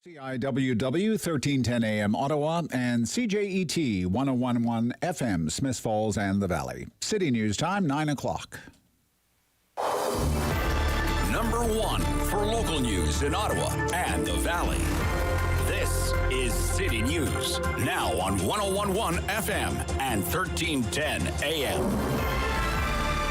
CIWW 1310 AM Ottawa and CJET 1011 FM Smith Falls and the Valley. City News Time, 9 o'clock. Number one for local news in Ottawa and the Valley. This is City News, now on 1011 FM and 1310 AM.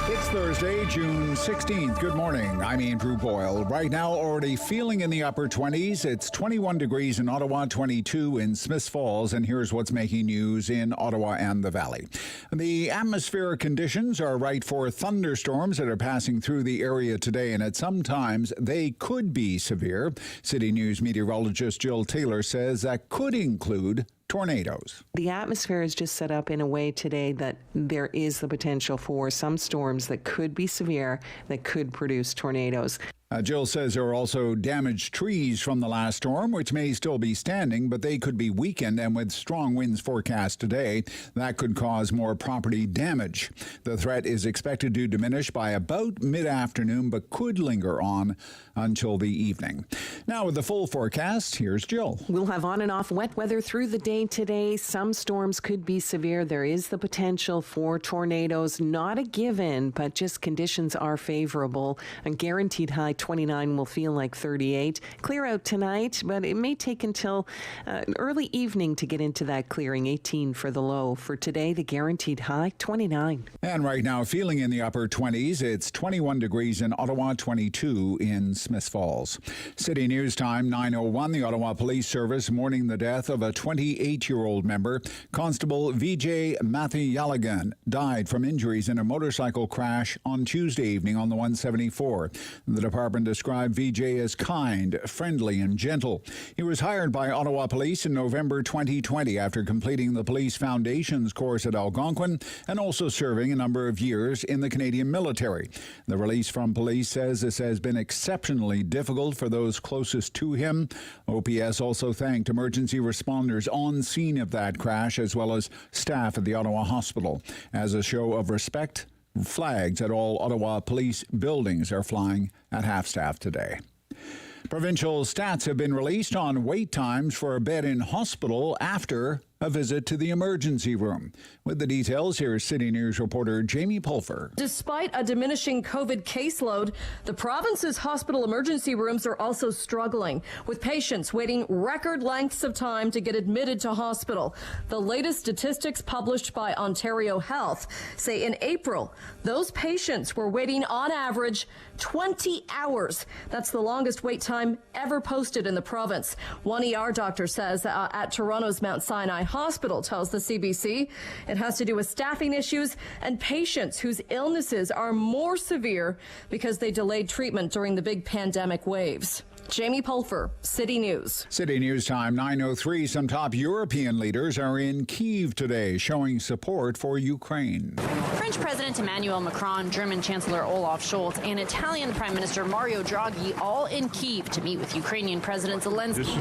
It's Thursday, June 16th. Good morning. I'm Andrew Boyle. Right now, already feeling in the upper 20s. It's 21 degrees in Ottawa, 22 in Smith Falls, and here's what's making news in Ottawa and the Valley. The atmospheric conditions are right for thunderstorms that are passing through the area today, and at some times they could be severe. City News meteorologist Jill Taylor says that could include tornadoes. The atmosphere is just set up in a way today that there is the potential for some storms that could be severe, that could produce tornadoes. Jill says there are also damaged trees from the last storm, which may still be standing, but they could be weakened, and with strong winds forecast today, that could cause more property damage. The threat is expected to diminish by about mid-afternoon, but could linger on until the evening. Now, with the full forecast, here's Jill. We'll have on and off wet weather through the day today. Some storms could be severe. There is the potential for tornadoes. Not a given, but just conditions are favorable. A guaranteed high 29 will feel like 38. Clear out tonight, but it may take until early evening to get into that clearing. 18 for the low. For today, the guaranteed high 29. And right now, feeling in the upper 20s. It's 21 degrees in Ottawa, 22 in Smith Falls. City News Time, 9:01. The Ottawa Police Service mourning the death of a 28-year-old member. Constable Vijay Mathiyalagan died from injuries in a motorcycle crash on Tuesday evening on the 174. The department described Vijay as kind, friendly, and gentle. He was hired by Ottawa Police in November 2020 after completing the Police Foundations course at Algonquin and also serving a number of years in the Canadian military. The release from police says this has been exceptionally difficult for those closest to him. OPS also thanked emergency responders on scene of that crash as well as staff at the Ottawa Hospital. As a show of respect, flags at all Ottawa police buildings are flying at half-staff today. Provincial stats have been released on wait times for a bed in hospital after a visit to the emergency room. With the details, here's City News reporter Jamie Pulfer. Despite a diminishing COVID caseload, the province's hospital emergency rooms are also struggling, with patients waiting record lengths of time to get admitted to hospital. The latest statistics published by Ontario Health say in April, those patients were waiting on average 20 hours. That's the longest wait time ever posted in the province. One ER doctor says at Toronto's Mount Sinai Hospital tells the CBC it has to do with staffing issues and patients whose illnesses are more severe because they delayed treatment during the big pandemic waves. Jamie Pulfer, City News. City News Time, 9:03. Some top European leaders are in Kyiv today, showing support for Ukraine. French President Emmanuel Macron, German Chancellor Olaf Scholz, and Italian Prime Minister Mario Draghi all in Kyiv to meet with Ukrainian President Zelensky.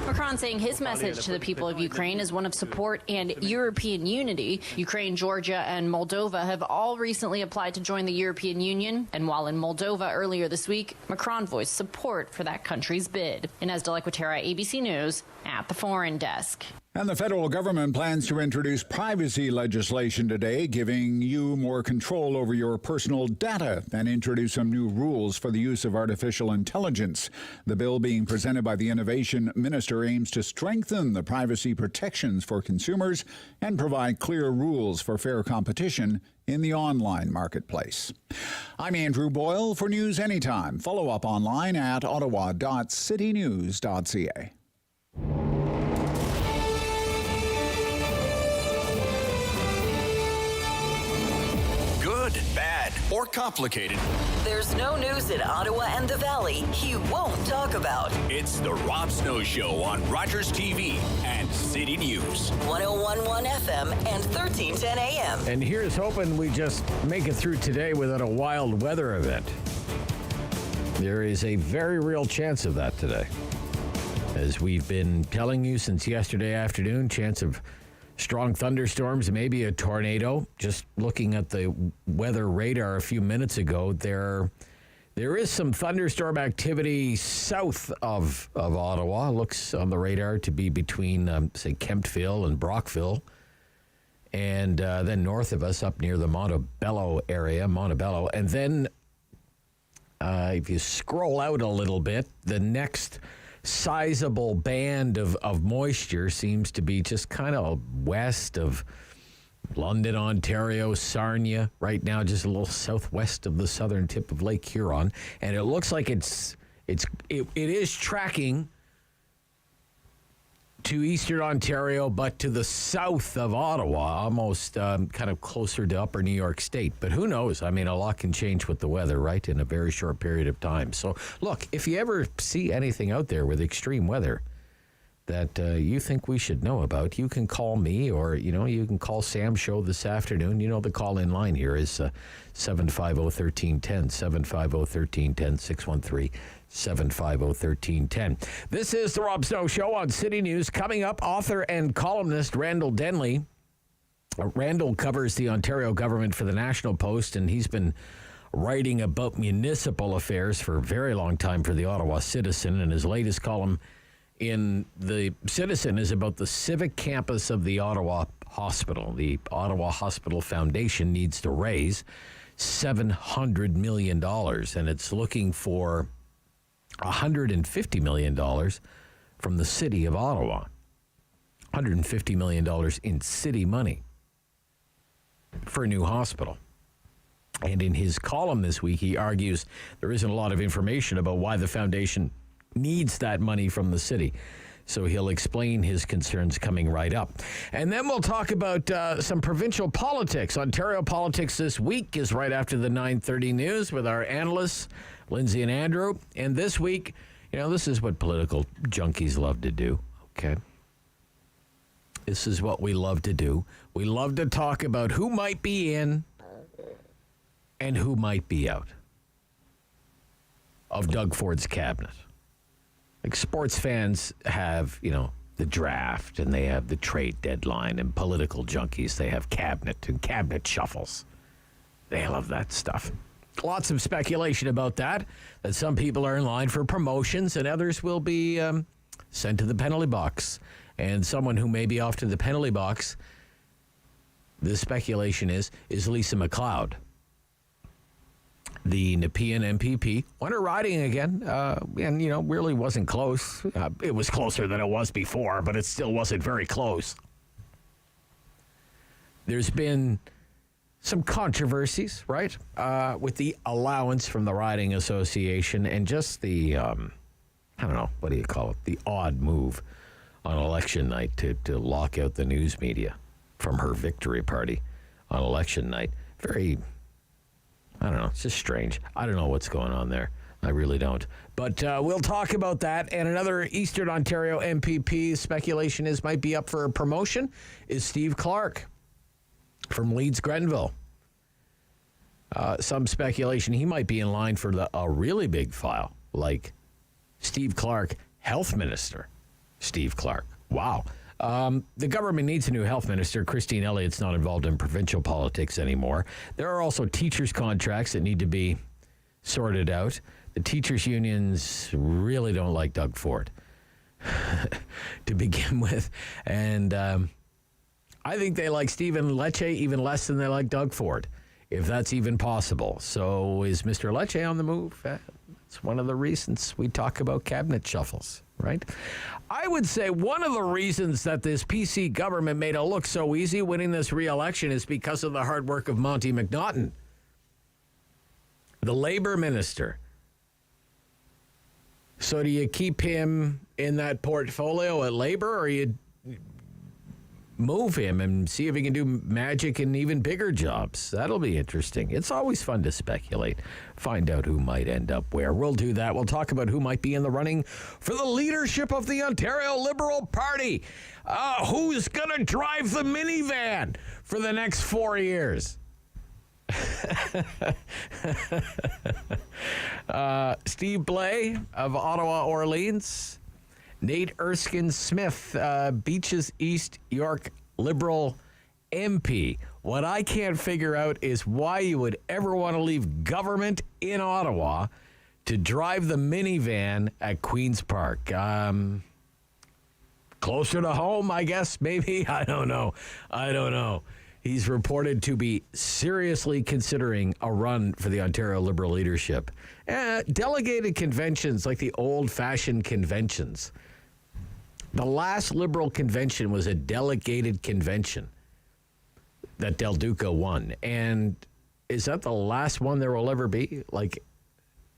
Macron saying his message to the people of Ukraine is one of support and European unity. Ukraine, Georgia, and Moldova have all recently applied to join the European Union. And while in Moldova earlier this week, Macron voiced support for that country's bid. Inez de la Quatera, ABC News, at the Foreign Desk. And the federal government plans to introduce privacy legislation today, giving you more control over your personal data and introduce some new rules for the use of artificial intelligence. The bill being presented by the Innovation Minister aims to strengthen the privacy protections for consumers and provide clear rules for fair competition in the online marketplace. I'm Andrew Boyle for News Anytime. Follow up online at ottawa.citynews.ca. Good, bad, or complicated. There's no news in Ottawa and the Valley he won't talk about. It's the Rob Snow Show on Rogers TV and City News. 1011 FM and 1310 AM. And here's hoping we just make it through today without a wild weather event. There is a very real chance of that today. As we've been telling you since yesterday afternoon, chance of strong thunderstorms, maybe a tornado. Just looking at the weather radar a few minutes ago, there There is some thunderstorm activity south of Ottawa. Looks on the radar to be between, say, Kemptville and Brockville. And then north of us, up near the Montebello area, And then if you scroll out a little bit, the next sizable band of moisture seems to be just kind of west of London, Ontario, Sarnia, right now just a little southwest of the southern tip of Lake Huron. And it looks like it is tracking to eastern Ontario, but to the south of Ottawa, almost kind of closer to upper New York State. But who knows? I mean, a lot can change with the weather, right, in a very short period of time. So, look, if you ever see anything out there with extreme weather that you think we should know about, you can call me or, you can call Sam's show this afternoon. The call-in line here is 750-1310, 750-1310, 613-750-1310. This is the Rob Snow Show on City News. Coming up, author and columnist Randall Denley. Randall covers the Ontario government for the National Post, and he's been writing about municipal affairs for a very long time for the Ottawa Citizen, and his latest column in the Citizen is about the civic campus of the Ottawa Hospital. The Ottawa Hospital Foundation needs to raise $700 million, and it's looking for $150 million from the city of Ottawa. $150 million in city money for a new hospital. And in his column this week, he argues there isn't a lot of information about why the foundation needs that money from the city. So he'll explain his concerns coming right up. And then we'll talk about some provincial politics. Ontario politics this week is right after the 9:30 news with our analysts, Lindsay and Andrew. And this week, this is what political junkies love to do, okay? This is what we love to do. We love to talk about who might be in and who might be out of Doug Ford's cabinet. Like sports fans have, the draft and they have the trade deadline, and political junkies, they have cabinet and cabinet shuffles. They love that stuff. Lots of speculation about that some people are in line for promotions and others will be sent to the penalty box. And someone who may be off to the penalty box, the speculation is Lisa MacLeod. The Nepean MPP won her riding again, and, really wasn't close. It was closer than it was before, but it still wasn't very close. There's been some controversies, right, with the allowance from the Riding Association and just the, the odd move on election night to lock out the news media from her victory party on election night. It's just strange. I don't know what's going on there. I really don't. But we'll talk about that. And another Eastern Ontario MPP, speculation is might be up for a promotion, is Steve Clark from Leeds Grenville. Some speculation he might be in line for a really big file, like Steve Clark, health minister. Steve Clark. Wow. The government needs a new health minister. Christine Elliott's not involved in provincial politics anymore. There are also teachers' contracts that need to be sorted out. The teachers' unions really don't like Doug Ford to begin with. And I think they like Stephen Lecce even less than they like Doug Ford, if that's even possible. So is Mr. Lecce on the move? It's one of the reasons we talk about cabinet shuffles, right? I would say one of the reasons that this PC government made it look so easy winning this re-election is because of the hard work of Monty McNaughton, the labor minister. So do you keep him in that portfolio at labor, or you move him and see if he can do magic in even bigger jobs? That'll be interesting. It's always fun to speculate, find out who might end up where. We'll do that. We'll talk about who might be in the running for the leadership of the Ontario Liberal Party. Who's going to drive the minivan for the next 4 years? Steve Blais of Ottawa Orleans, Nate Erskine Smith, Beaches East York Liberal MP. What I can't figure out is why you would ever want to leave government in Ottawa to drive the minivan at Queen's Park. Closer to home, I guess, maybe? I don't know. He's reported to be seriously considering a run for the Ontario Liberal leadership. Delegated conventions, like the old-fashioned conventions. The last Liberal convention was a delegated convention that Del Duca won. And is that the last one there will ever be? Like,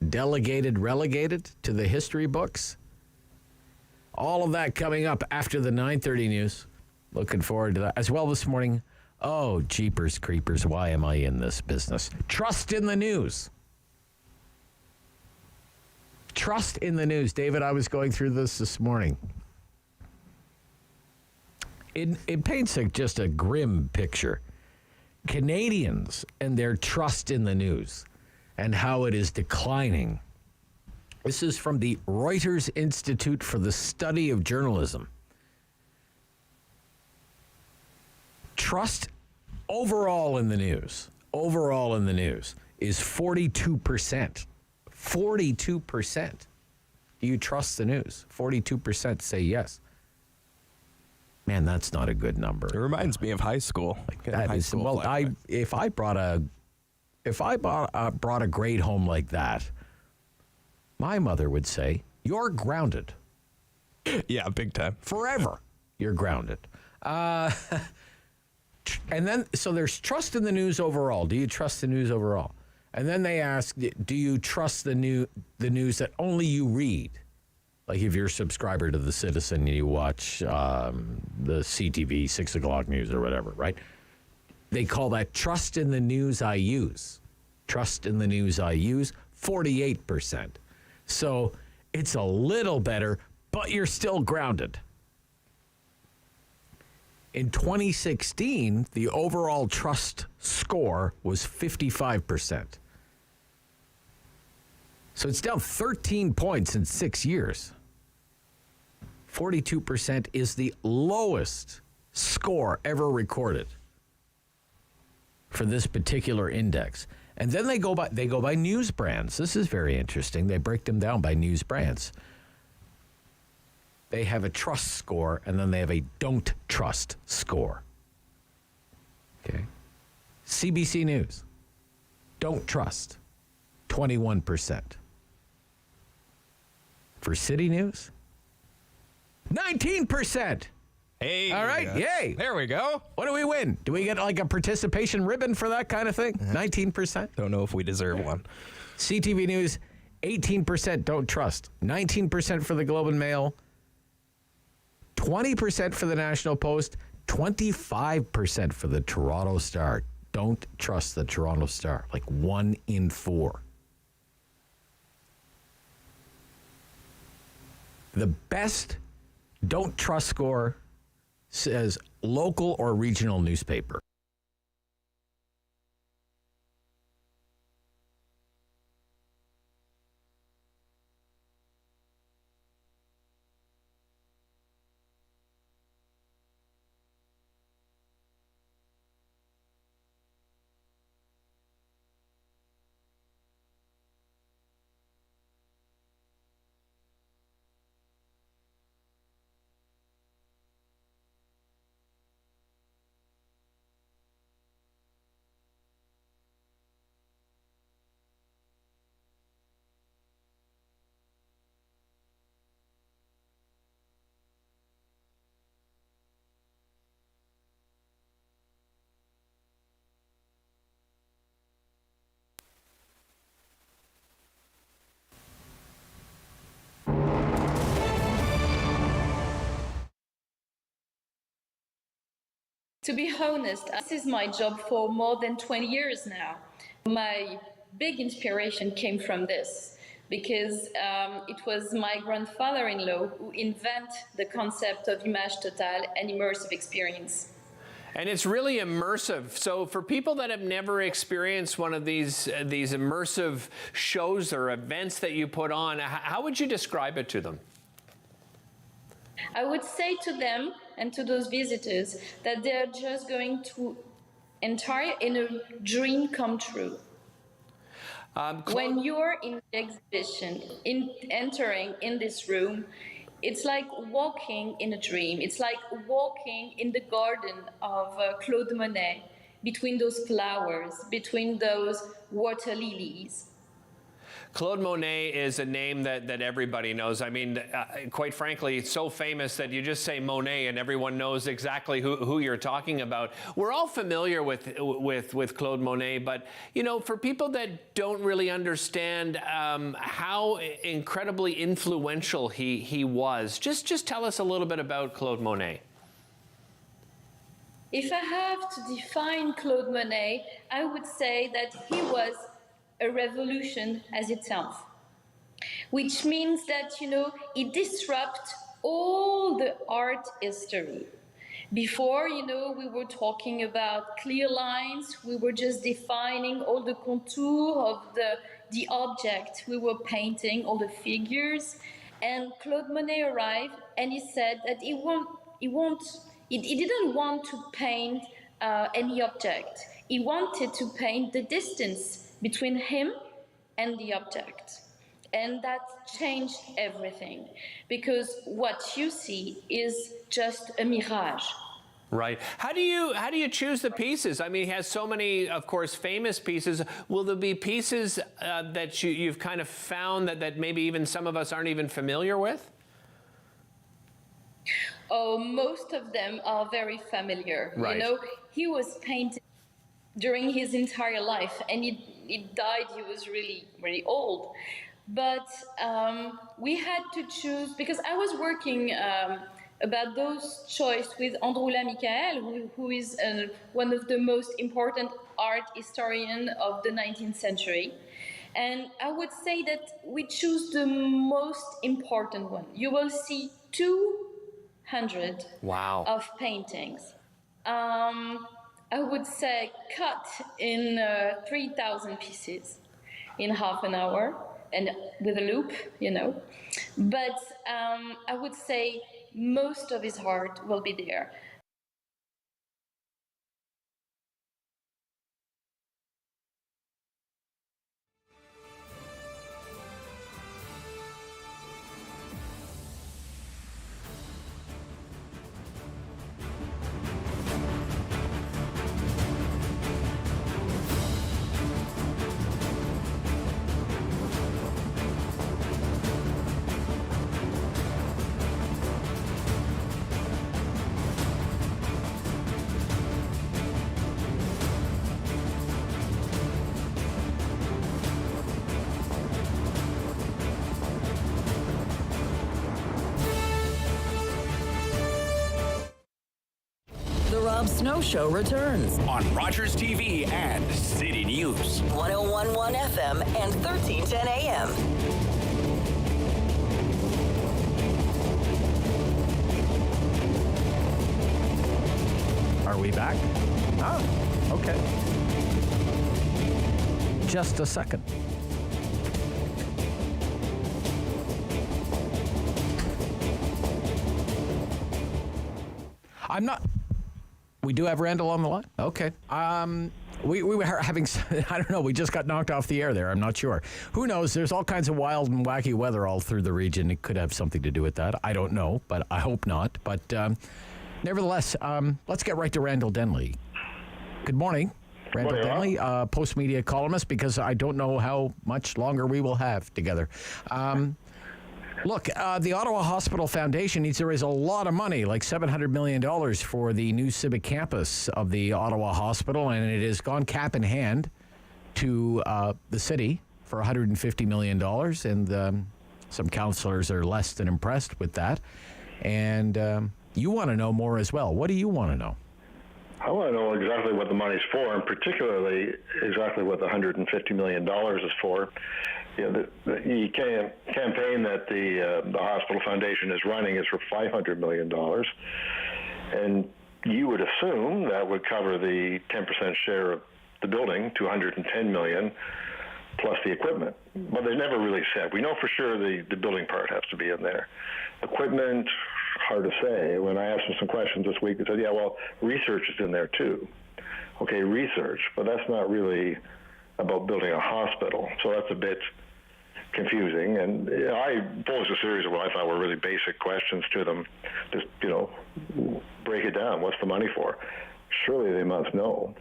delegated, relegated to the history books? All of that coming up after the 9:30 news. Looking forward to that. As well this morning, oh, jeepers creepers, why am I in this business? Trust in the news. Trust in the news. David, I was going through this morning. It paints just a grim picture. Canadians and their trust in the news and how it is declining. This is from the Reuters Institute for the Study of Journalism. Trust overall in the news is 42%. 42%. Do you trust the news? 42% say yes. Man, that's not a good number. It reminds me of high school. If I brought a grade home like that, my mother would say, "You're grounded." Yeah, big time. Forever, you're grounded. And then, so there's trust in the news overall. Do you trust the news overall? And then they ask, do you trust the news that only you read? Like if you're a subscriber to The Citizen and you watch the CTV 6 o'clock news or whatever, right? They call that trust in the news I use. Trust in the news I use, 48%. So it's a little better, but you're still grounded. In 2016, the overall trust score was 55%. So it's down 13 points in 6 years. 42% is the lowest score ever recorded for this particular index. And then they go by news brands. This is very interesting. They break them down by news brands. They have a trust score, and then they have a don't trust score. Okay. CBC News, don't trust, 21%. For City News, 19%. Hey. All right, yay. There we go. What do we win? Do we get like a participation ribbon for that kind of thing? 19%? Don't know if we deserve one. CTV News, 18% don't trust, 19% for the Globe and Mail, 20% for the National Post, 25% for the Toronto Star. Don't trust the Toronto Star, like 1 in 4. The best don't trust score says local or regional newspaper. To be honest, this is my job for more than 20 years now. My big inspiration came from this because it was my grandfather-in-law who invented the concept of image totale and immersive experience. And it's really immersive. So for people that have never experienced one of these immersive shows or events that you put on, how would you describe it to them? I would say to them, and to those visitors that they're just going to enter in a dream come true. When you're in the exhibition, entering in this room, it's like walking in a dream. It's like walking in the garden of Claude Monet, between those flowers, between those water lilies. Claude Monet is a name that everybody knows. I mean, quite frankly, it's so famous that you just say Monet and everyone knows exactly who you're talking about. We're all familiar with Claude Monet, but, you know, for people that don't really understand how incredibly influential he was, just tell us a little bit about Claude Monet. If I have to define Claude Monet, I would say that he was a revolution as itself, which means that, you know, it disrupts all the art history. Before, you know, we were talking about clear lines, we were just defining all the contour of the object we were painting, all the figures, and Claude Monet arrived and he said that he didn't want to paint any object. He wanted to paint the distance between him and the object. And that changed everything, because what you see is just a mirage. Right. How do you choose the pieces? I mean, he has so many, of course, famous pieces. Will there be pieces that you've kind of found that maybe even some of us aren't even familiar with? Oh, most of them are very familiar. Right. You know, he was painting during his entire life, and he died, he was really, really old. But we had to choose, because I was working about those choices with Androula Michael, who is one of the most important art historians of the 19th century. And I would say that we choose the most important one. You will see 200 wow. of paintings. I would say cut in 3,000 pieces in half an hour, and with a loop, you know. But I would say most of his art will be there. Snow Show returns on Rogers TV and City News. 101.1 FM and 1310 AM. Are we back? Oh, okay. Just a second. I'm not. We do have Randall on the line? Okay. We were having, I don't know, we just got knocked off the air there. I'm not sure. Who knows? There's all kinds of wild and wacky weather all through the region. It could have something to do with that. I don't know, but I hope not. But nevertheless, let's get right to Randall Denley. Good morning. Randall Denley, Post Media columnist, because I don't know how much longer we will have together. Look, the Ottawa Hospital Foundation needs to raise a lot of money, like $700 million for the new civic campus of the Ottawa Hospital, and it has gone cap in hand to the city for $150 million, and some councillors are less than impressed with that. And you want to know more as well. What do you want to know? I want to know exactly what the money's for, and particularly exactly what the $150 million is for. You know, the campaign that the hospital foundation is running is for $500 million, and you would assume that would cover the 10% share of the building, $210 million, plus the equipment. But they never really said. We know for sure the building part has to be in there. Equipment, hard to say. When I asked them some questions this week, they said, yeah, well, research is in there too. Okay, research, but that's not really about building a hospital. So that's a bit confusing. And I posed a series of what I thought were really basic questions to them. Just, break it down. What's the money for? Surely they must know.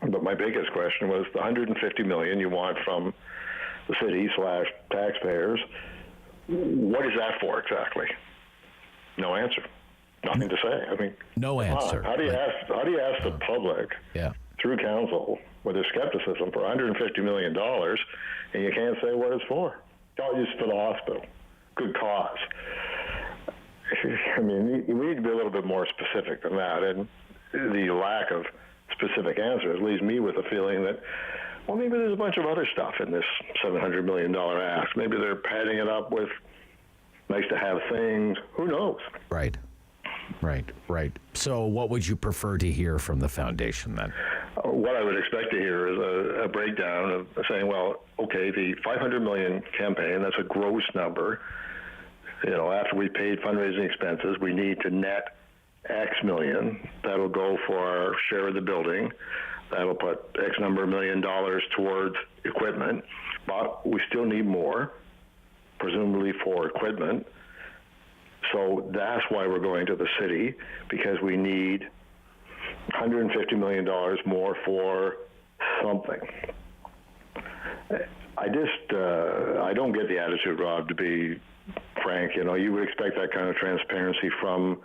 But my biggest question was the $150 million you want from the city / taxpayers. What is that for exactly? No answer. Nothing to say. I mean, no answer. How do you ask the public through council with their skepticism for $150 million, and you can't say what it's for? Oh, it's for the hospital. Good cause. I mean, we need to be a little bit more specific than that, and the lack of specific answers leaves me with a feeling that, well, maybe there's a bunch of other stuff in this $700 million ask. Maybe they're padding it up with nice-to-have things. Who knows? Right. So what would you prefer to hear from the foundation then? What I would expect to hear is a breakdown of saying, well, okay, the $500 million campaign, that's a gross number. After we paid fundraising expenses, we need to net X million. That'll go for our share of the building. That'll put X number of $1 million towards equipment. But we still need more, presumably for equipment. So that's why we're going to the city, because we need $150 million more for something. I don't get the attitude, Rob, to be frank. You would expect that kind of transparency from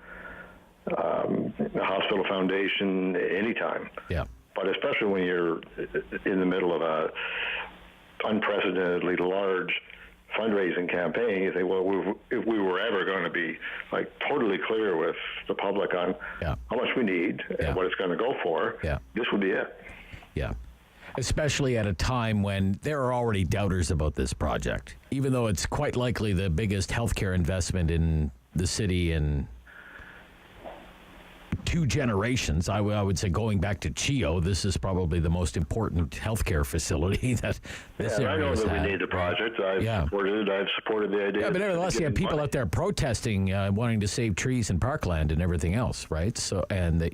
the hospital foundation anytime. Yeah. But especially when you're in the middle of a unprecedentedly large fundraising campaign, you think, well, if we were ever going to be totally clear with the public on how much we need and what it's going to go for, this would be it. Yeah. Especially at a time when there are already doubters about this project, even though it's quite likely the biggest healthcare investment in the city in 2 generations. I would say, going back to CHIO, this is probably the most important healthcare facility that this area has had. I know that we need the project. I've supported the idea. Yeah, but nevertheless, you have people out there protesting, wanting to save trees and parkland and everything else, right? So, and they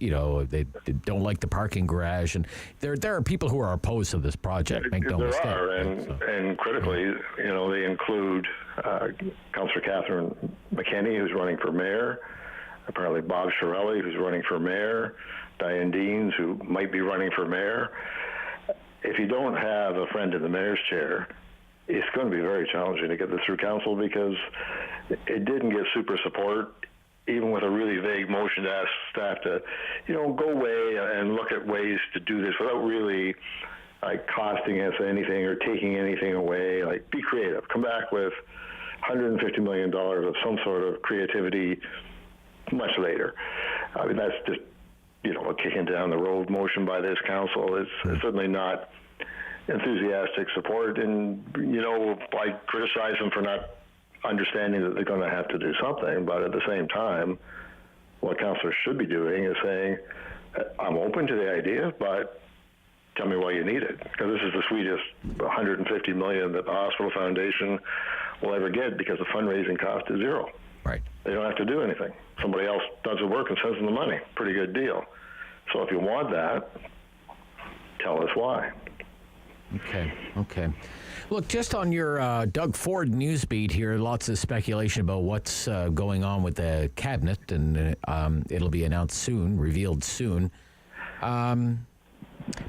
don't like the parking garage, and there are people who are opposed to this project. Make no mistake. There are, and critically, they include Councillor Catherine McKinney, who's running for mayor. Apparently Bob Shirelli, who's running for mayor, Diane Deans, who might be running for mayor. If you don't have a friend in the mayor's chair, it's going to be very challenging to get this through council, because it didn't get super support, even with a really vague motion to ask staff to, go away and look at ways to do this without really costing us anything or taking anything away. Be creative. Come back with $150 million of some sort of creativity much later. I mean, that's just, a kicking down the road motion by this council. It's certainly not enthusiastic support. And, I criticize them for not understanding that they're going to have to do something. But at the same time, what councillors should be doing is saying, I'm open to the idea, but tell me why you need it. Because this is the sweetest $150 million that the Hospital Foundation will ever get, because the fundraising cost is zero. Right. They don't have to do anything. Somebody else does the work and sends them the money. Pretty good deal. So if you want that, tell us why. Okay. Look, just on your Doug Ford news beat here, lots of speculation about what's going on with the cabinet, and it'll be announced soon, revealed soon.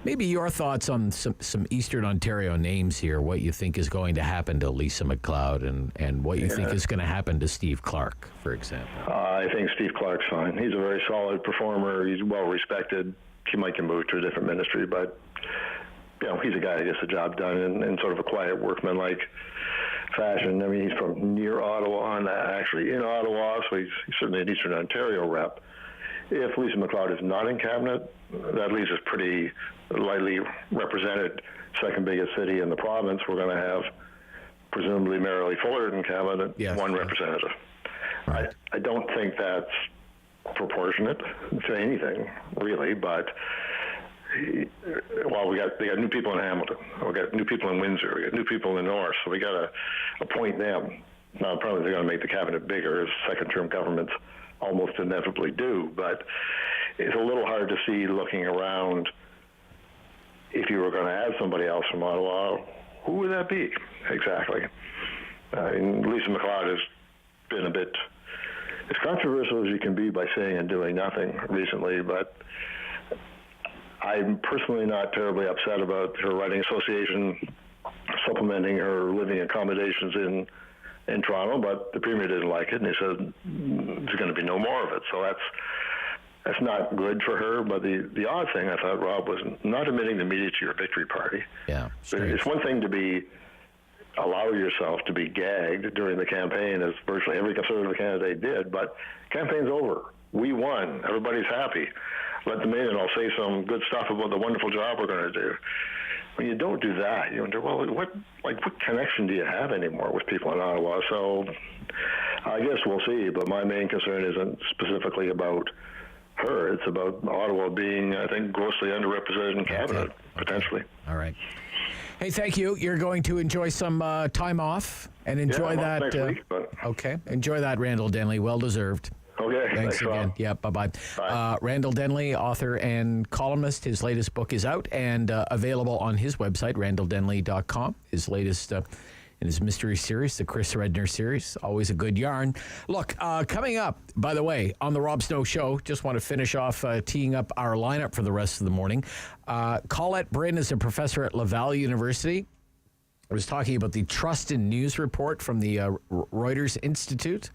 Maybe your thoughts on some Eastern Ontario names here, what you think is going to happen to Lisa MacLeod, and what you think is going to happen to Steve Clark, for example. I think Steve Clark's fine. He's a very solid performer. He's well respected. He might get moved to a different ministry, but he's a guy who gets the job done in sort of a quiet, workmanlike fashion. I mean, he's from near Ottawa, actually in Ottawa, so he's certainly an Eastern Ontario rep. If Lisa MacLeod is not in cabinet, that leaves us pretty lightly represented, second biggest city in the province. We're going to have presumably Mary Fuller in cabinet, one representative. Right. I don't think that's proportionate to anything, really, but we got new people in Hamilton, we got new people in Windsor, we got new people in the North, so we got to appoint them. Now, probably they're going to make the cabinet bigger as second-term governments almost inevitably do. But it's a little hard to see looking around. If you were going to add somebody else from Ottawa, who would that be exactly? Lisa MacLeod has been a bit as controversial as you can be by saying and doing nothing recently, but I'm personally not terribly upset about her writing association supplementing her living accommodations in Toronto, but the Premier didn't like it, and he said there's going to be no more of it. So that's not good for her. But the odd thing, I thought, Rob, was not admitting the media to your victory party. Yeah, it's one thing to allow yourself to be gagged during the campaign, as virtually every Conservative candidate did, but campaign's over. We won. Everybody's happy. Let them in and I'll say some good stuff about the wonderful job we're going to do. When you don't do that, you wonder, well, what connection do you have anymore with people in Ottawa? So I guess we'll see, but my main concern isn't specifically about her. It's about Ottawa being, I think, grossly underrepresented in cabinet, potentially. All right. Hey, thank you. You're going to enjoy some time off and enjoy that. Next week, but... Okay. Enjoy that, Randall Denley. Well deserved. Okay. Thanks again. Rob. Yeah, bye-bye. Bye. Randall Denley, author and columnist. His latest book is out and available on his website, randalldenley.com. His latest in his mystery series, the Chris Redner series. Always a good yarn. Look, coming up, by the way, on the Rob Snow Show, just want to finish off teeing up our lineup for the rest of the morning. Colette Bryn is a professor at Laval University. I was talking about the Trust in News report from the Reuters Institute.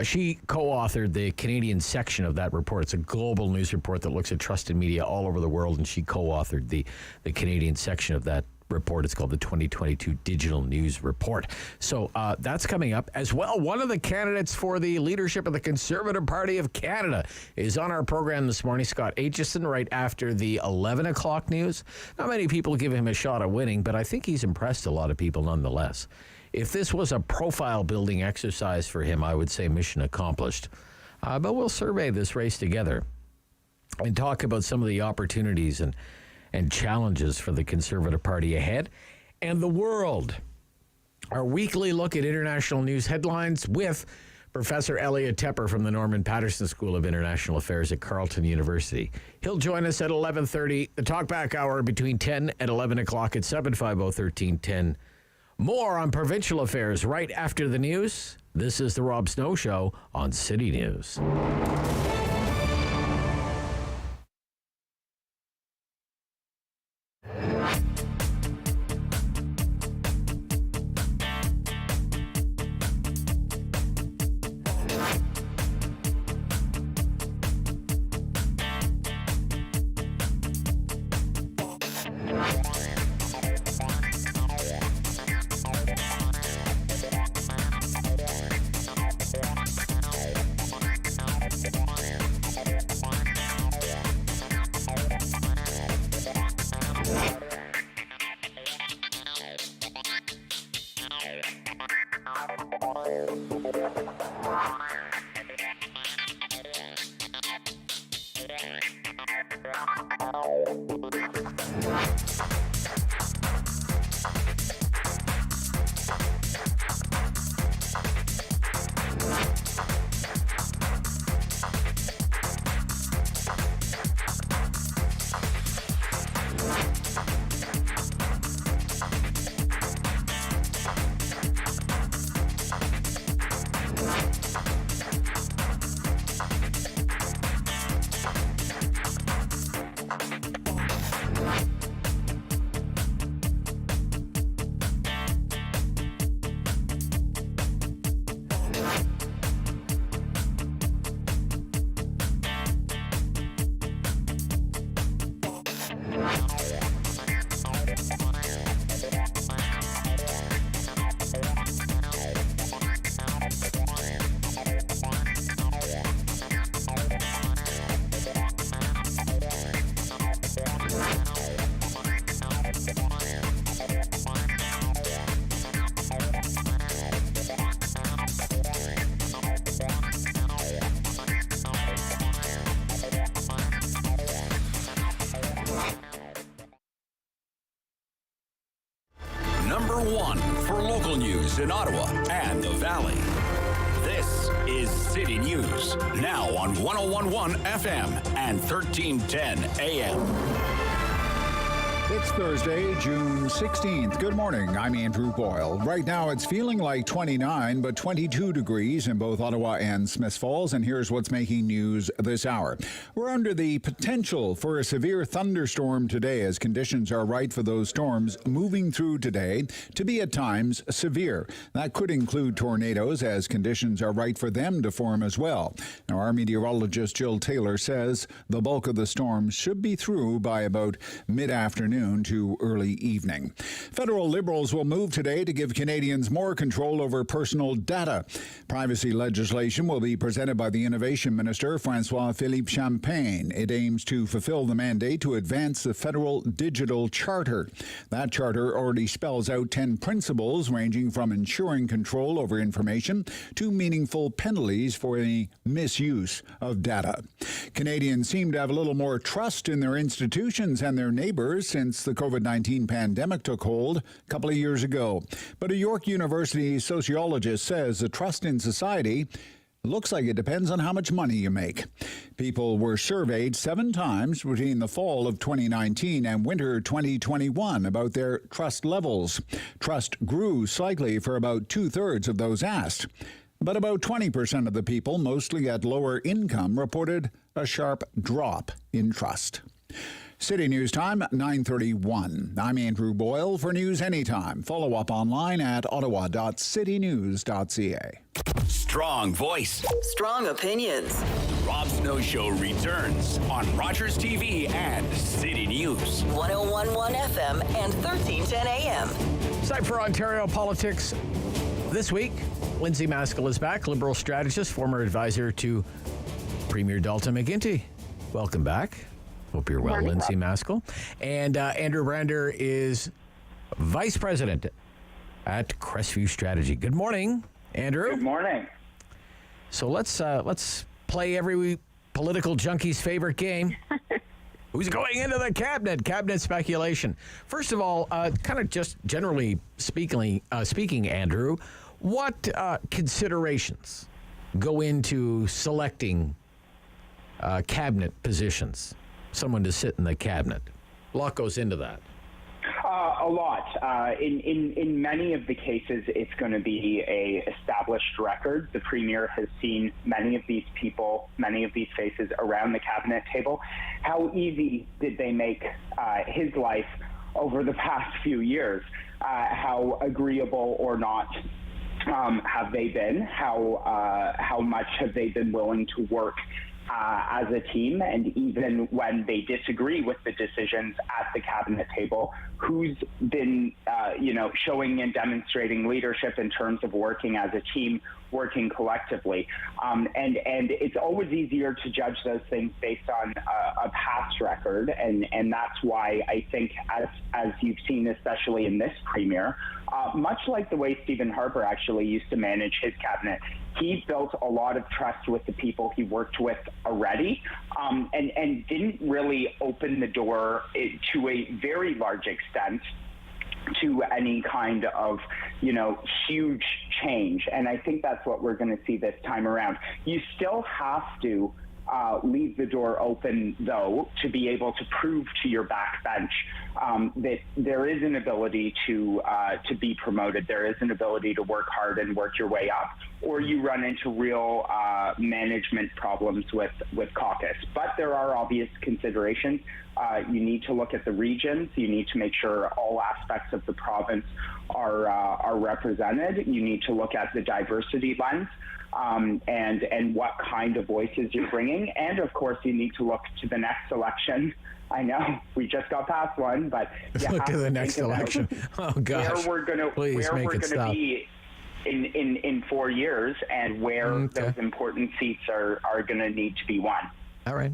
She co-authored the Canadian section of that report. It's a global news report that looks at trust in media all over the world, and she co-authored the Canadian section of that report. It's called the 2022 Digital News Report. So that's coming up as well. One of the candidates for the leadership of the Conservative Party of Canada is on our program this morning, Scott Aitchison, right after the 11 o'clock news. Not many people give him a shot at winning, but I think he's impressed a lot of people nonetheless. If this was a profile-building exercise for him, I would say mission accomplished. But we'll survey this race together and talk about some of the opportunities and challenges for the Conservative Party ahead and the world. Our weekly look at international news headlines with Professor Elliot Tepper from the Norman Patterson School of International Affairs at Carleton University. He'll join us at 11:30, the Talkback Hour between 10 and 11 o'clock at 750-1310. More on provincial affairs right after the news. This is the Rob Snow Show on City News. Number one for local news in Ottawa and the Valley. This is City News, now on 101.1 FM and 1310 AM. It's Thursday, June 16th. Good morning. I'm Andrew Boyle. Right now, it's feeling like 29, but 22 degrees in both Ottawa and Smiths Falls. And here's what's making news this hour. We're under the potential for a severe thunderstorm today as conditions are right for those storms moving through today to be at times severe. That could include tornadoes as conditions are right for them to form as well. Now, our meteorologist Jill Taylor says the bulk of the storm should be through by about mid-afternoon to early evening. Federal Liberals will move today to give Canadians more control over personal data. Privacy legislation will be presented by the Innovation Minister, François-Philippe Champagne. It aims to fulfill the mandate to advance the Federal Digital Charter. That charter already spells out 10 principles ranging from ensuring control over information to meaningful penalties for any misuse of data. Canadians seem to have a little more trust in their institutions and their neighbors since the COVID-19 pandemic took hold a couple of years ago. But a York University sociologist says the trust in society looks like it depends on how much money you make. People were surveyed 7 times between the fall of 2019 and winter 2021 about their trust levels. Trust grew slightly for about 2/3 of those asked. But about 20% of the people, mostly at lower income, reported a sharp drop in trust. City News Time, 9:31. I'm Andrew Boyle for News Anytime. Follow up online at ottawa.citynews.ca. Strong voice. Strong opinions. Rob Snow Show returns on Rogers TV and City News. 101.1 FM and 1310 AM. It's time for Ontario politics. This week, Lindsay Maskell is back, Liberal strategist, former advisor to Premier Dalton McGuinty. Welcome back. Hope you're well, morning, Lindsay Maskell. And Andrew Brander is Vice President at Crestview Strategy. Good morning, Andrew. Good morning. So let's play every political junkie's favorite game. Who's going into the cabinet? Cabinet speculation. First of all, kind of just generally speaking, Andrew, what considerations go into selecting cabinet positions? Someone to sit in the cabinet. A lot goes into that. A lot. In many of the cases, it's going to be a established record. The Premier has seen many of these people, many of these faces around the cabinet table. How easy did they make his life over the past few years? How agreeable or not have they been? How much have they been willing to work as a team, and even when they disagree with the decisions at the cabinet table, who's been, showing and demonstrating leadership in terms of working as a team, working collectively. And it's always easier to judge those things based on a past record, and that's why I think, as you've seen, especially in this Premier, much like the way Stephen Harper actually used to manage his cabinet, he built a lot of trust with the people he worked with already, and didn't really open the door to a very large extent to any kind of, huge change. And I think that's what we're going to see this time around. You still have to leave the door open, though, to be able to prove to your backbench that there is an ability to be promoted. There is an ability to work hard and work your way up, or you run into real management problems with caucus. But there are obvious considerations. You need to look at the regions. You need to make sure all aspects of the province are represented. You need to look at the diversity lens. And what kind of voices you're bringing. And, of course, you need to look to the next election. I know we just got past one, but look to the next election. Oh, gosh. Where we're going to be in 4 years, and where those important seats are going to need to be won. All right.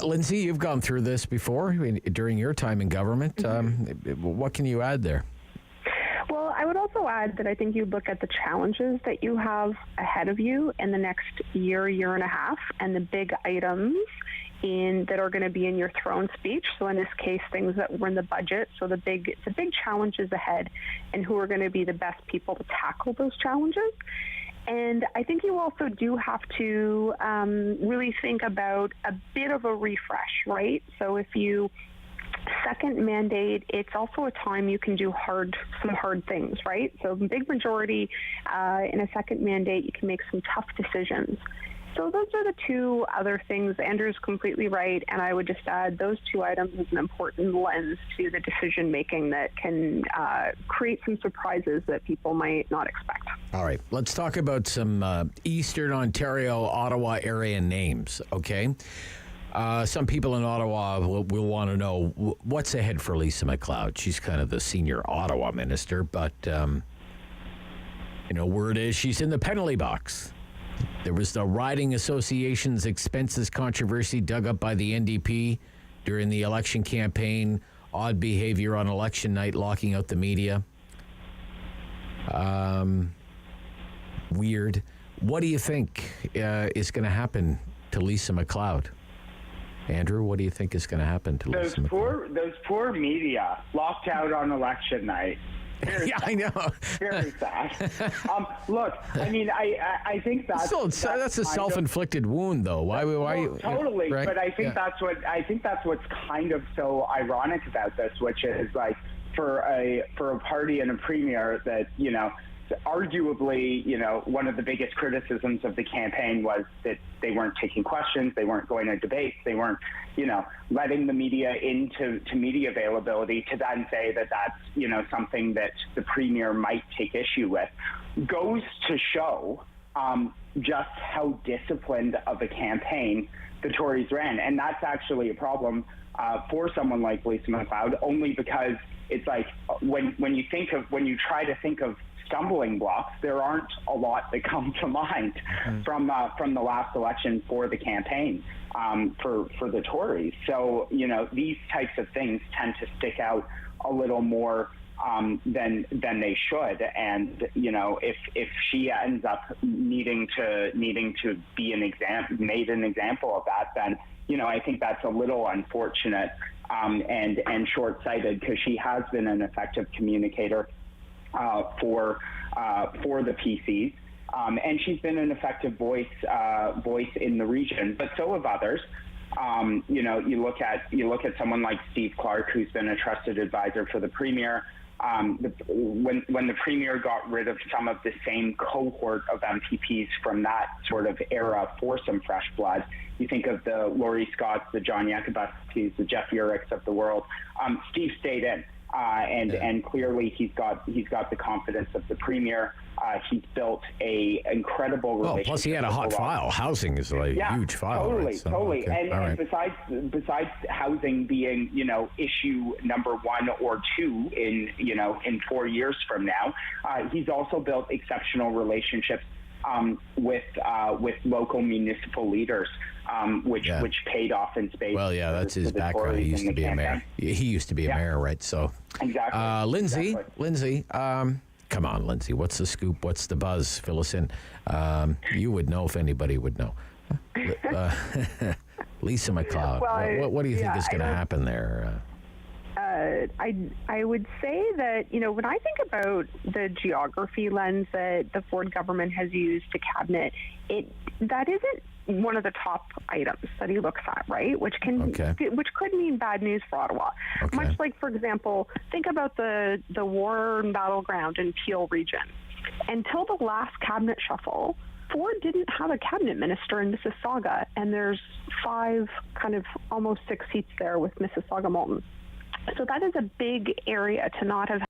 Lindsay, you've gone through this before during your time in government. What can you add there? Well, I would also add that I think you look at the challenges that you have ahead of you in the next year and a half, and the big items that are going to be in your throne speech. So in this case, things that were in the budget. So the big challenges ahead, and who are going to be the best people to tackle those challenges. And I think you also do have to really think about a bit of a refresh, right? So if you second mandate, it's also a time you can do some hard things, right? So big majority in a second mandate, you can make some tough decisions. So those are the two other things. Andrew's completely right, and I would just add those two items as an important lens to the decision making that can create some surprises that people might not expect. All right, let's talk about some Eastern Ontario, Ottawa area names, okay? Some people in Ottawa will want to know what's ahead for Lisa MacLeod. She's kind of the senior Ottawa minister, but, word is she's in the penalty box. There was the Riding Association's expenses controversy dug up by the NDP during the election campaign, odd behavior on election night, locking out the media. Weird. What do you think is going to happen to Lisa MacLeod? Andrew, what do you think is going to happen to Lisa MacLeod? Those poor media locked out on election night. Yeah, I know. Very sad. Look, I mean, I think that's a self-inflicted wound, though. Why? Totally, right? But I think that's what's kind of so ironic about this, which is like for a party and a premier that arguably, one of the biggest criticisms of the campaign was that they weren't taking questions, they weren't going to debates, they weren't, letting the media into media availability, to then say that that's, something that the premier might take issue with, goes to show just how disciplined of a campaign the Tories ran. And that's actually a problem for someone like Lisa MacLeod, only because it's like when you try to think of stumbling blocks, there aren't a lot that come to mind from the last election for the campaign for the Tories. So these types of things tend to stick out a little more than they should. And if she ends up needing to be made an example of that, then I think that's a little unfortunate and short-sighted, because she has been an effective communicator for the PCs, and she's been an effective voice in the region. But so have others. You look at someone like Steve Clark, who's been a trusted advisor for the premier. When the premier got rid of some of the same cohort of MPPs from that sort of era for some fresh blood, you think of the Laurie Scotts, the John Yakubuskis, the Jeff Urichs of the world. Steve stayed in. And clearly he's got the confidence of the premier. He's built a incredible relationship. Plus he had a hot file. Housing is a huge file. Totally, right? So, totally. Okay. And besides housing being issue number 1 or 2 in 4 years from now, he's also built exceptional relationships with local municipal leaders, which paid off in spades. Well, yeah, that's his background. He used to be a mayor. He used to be a mayor, right? So, exactly. Lindsay, come on, Lindsay. What's the scoop? What's the buzz? Fill us in. You would know if anybody would know. Lisa MacLeod. Well, what do you think is going to happen there? I would say that, when I think about the geography lens that the Ford government has used to cabinet, that isn't one of the top items that he looks at, right? Which could mean bad news for Ottawa. Okay. Much like, for example, think about the war and battleground in Peel region. Until the last cabinet shuffle, Ford didn't have a cabinet minister in Mississauga, and there's 5, kind of almost 6 seats there with Mississauga Moulton. So that is a big area to not have.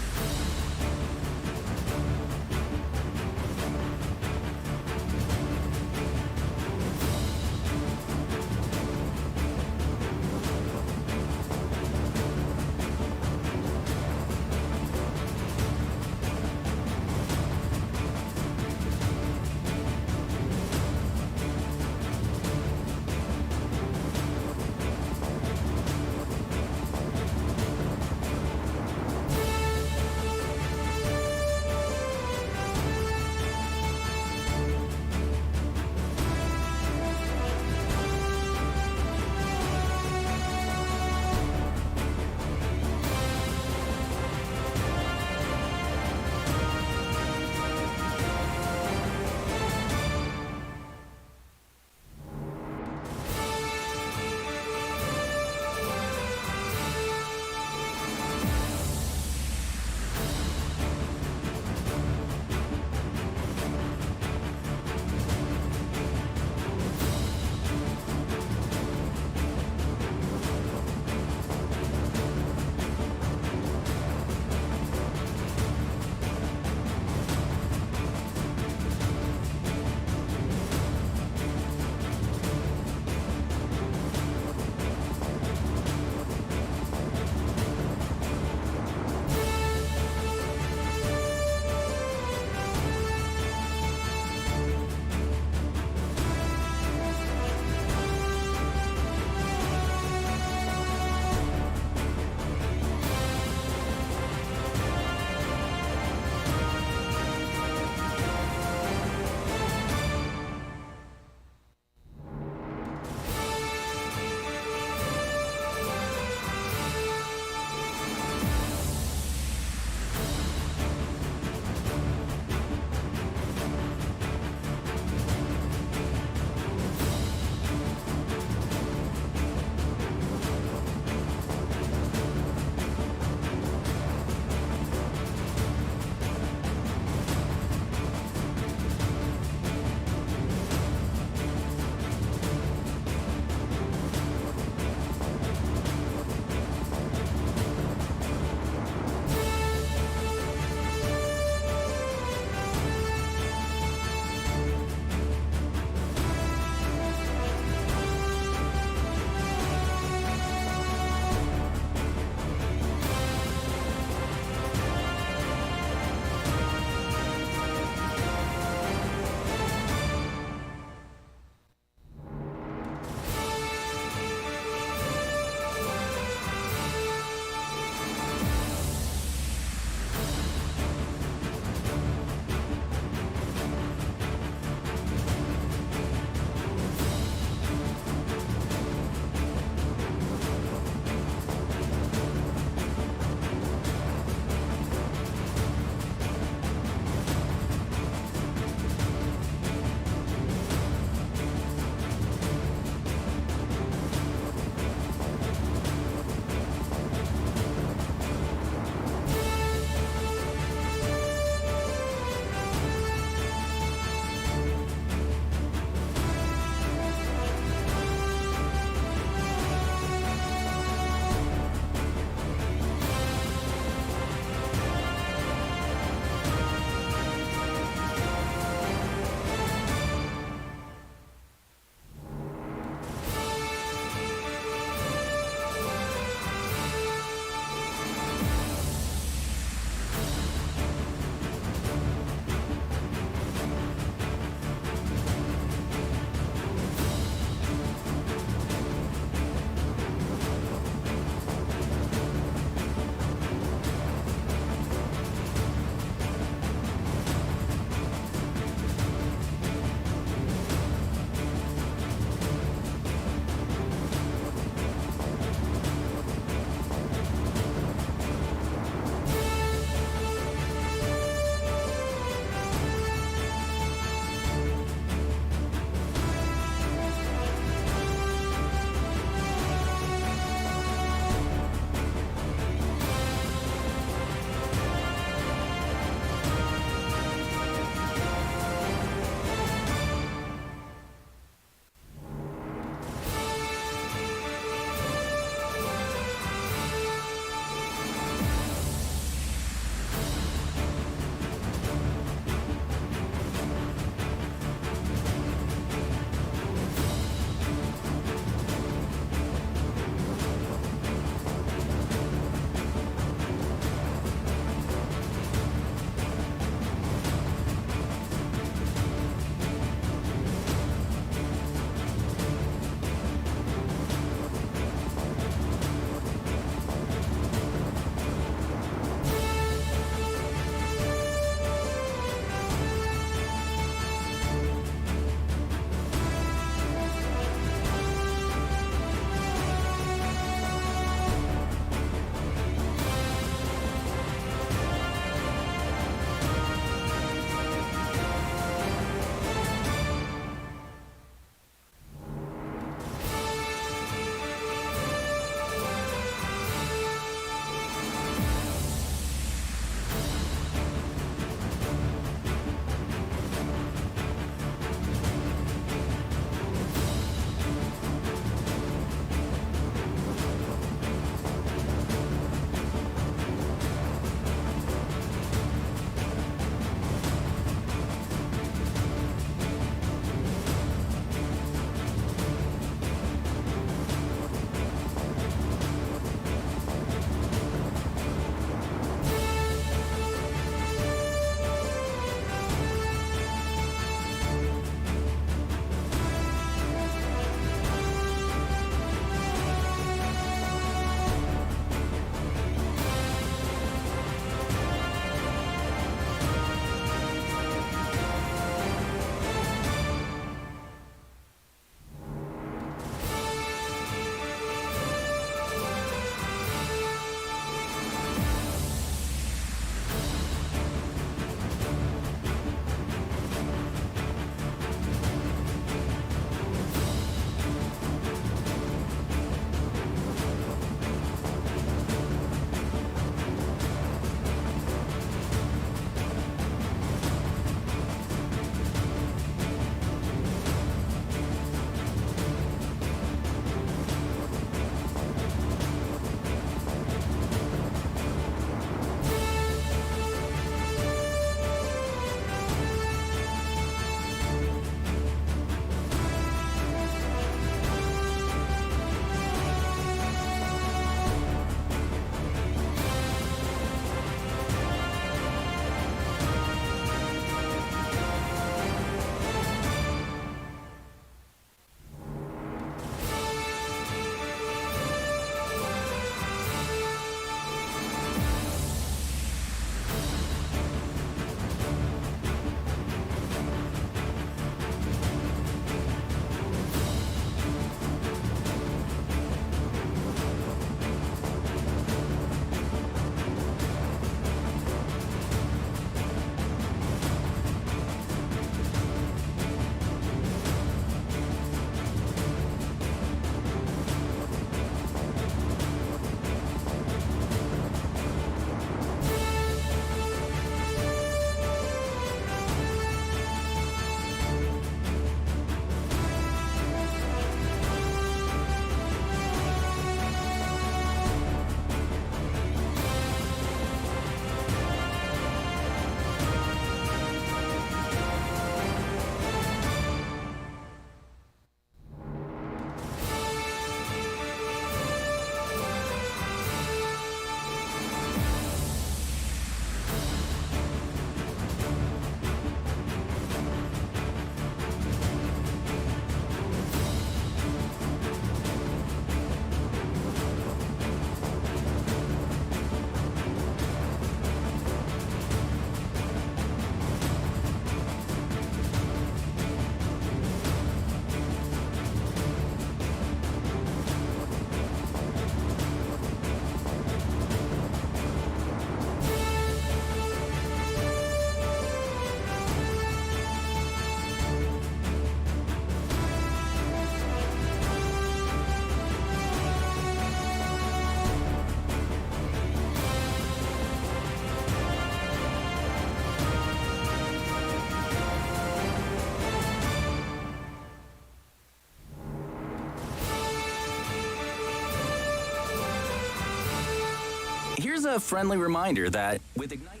Here's a friendly reminder that with Ignite...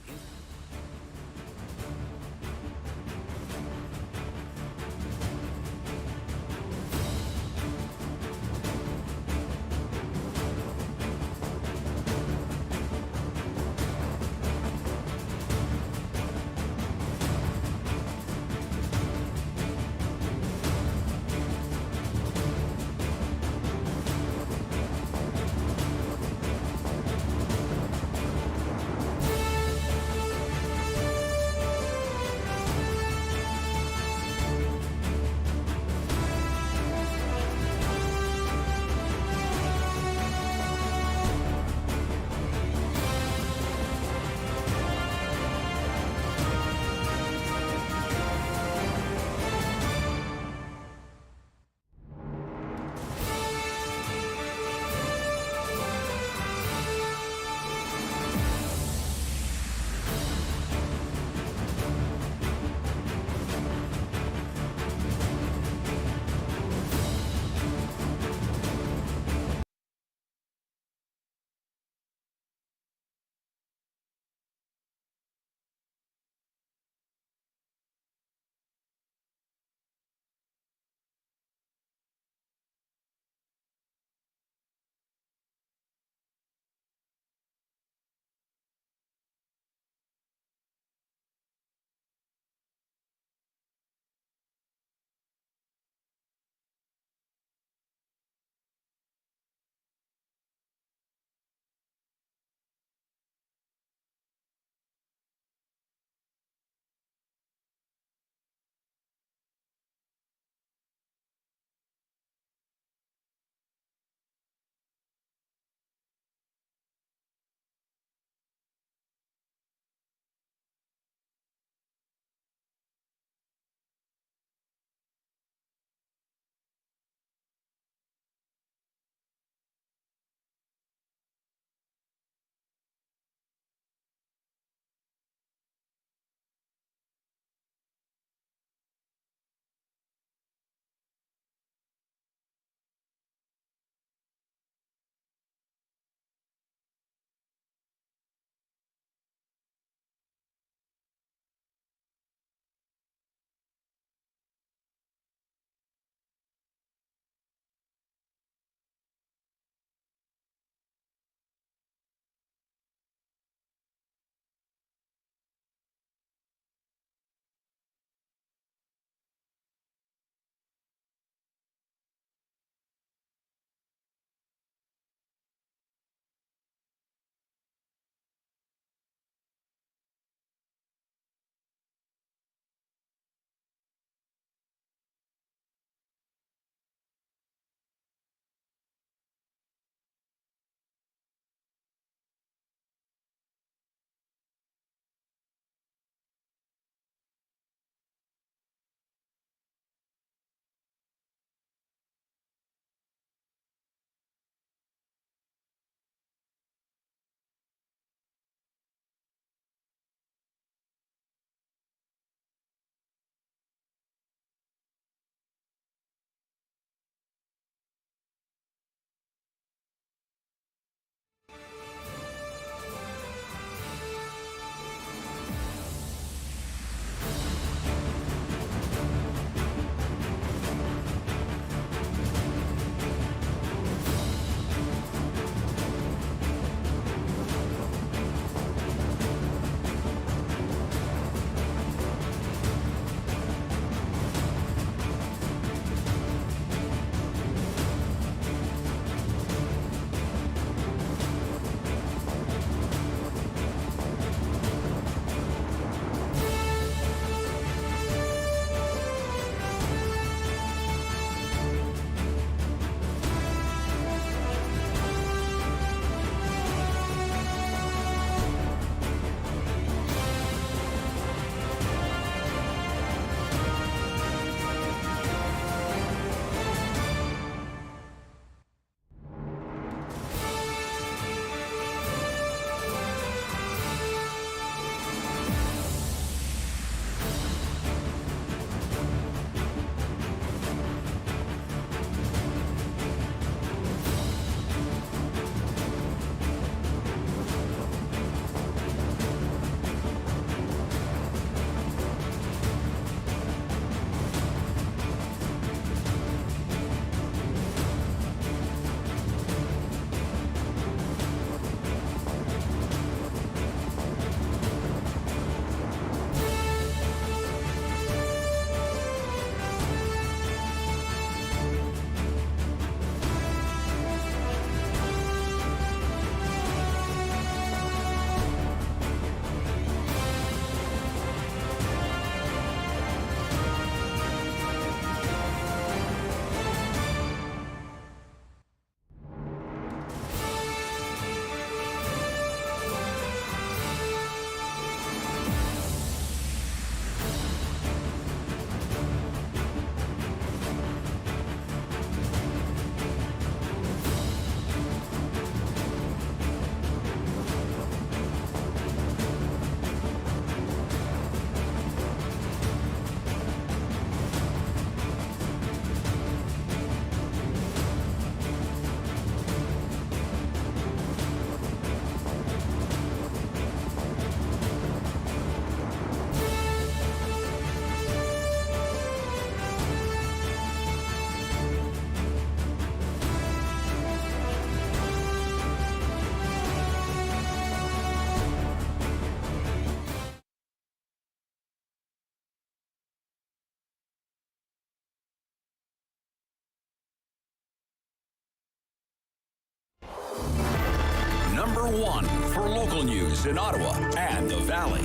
one for local news in Ottawa and the Valley.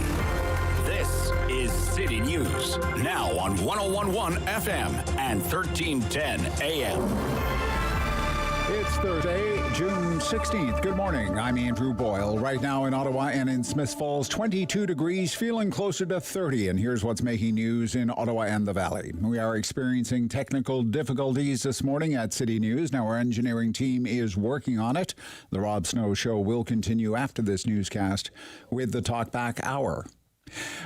This is City News, now on 101.1 FM and 1310 AM. It's Thursday, June 16th. Good morning. I'm Andrew Boyle. Right now in Ottawa and in Smiths Falls, 22 degrees, feeling closer to 30. And here's what's making news in Ottawa and the Valley. We are experiencing technical difficulties this morning at City News. Now, our engineering team is working on it. The Rob Snow Show will continue after this newscast with the Talkback Hour.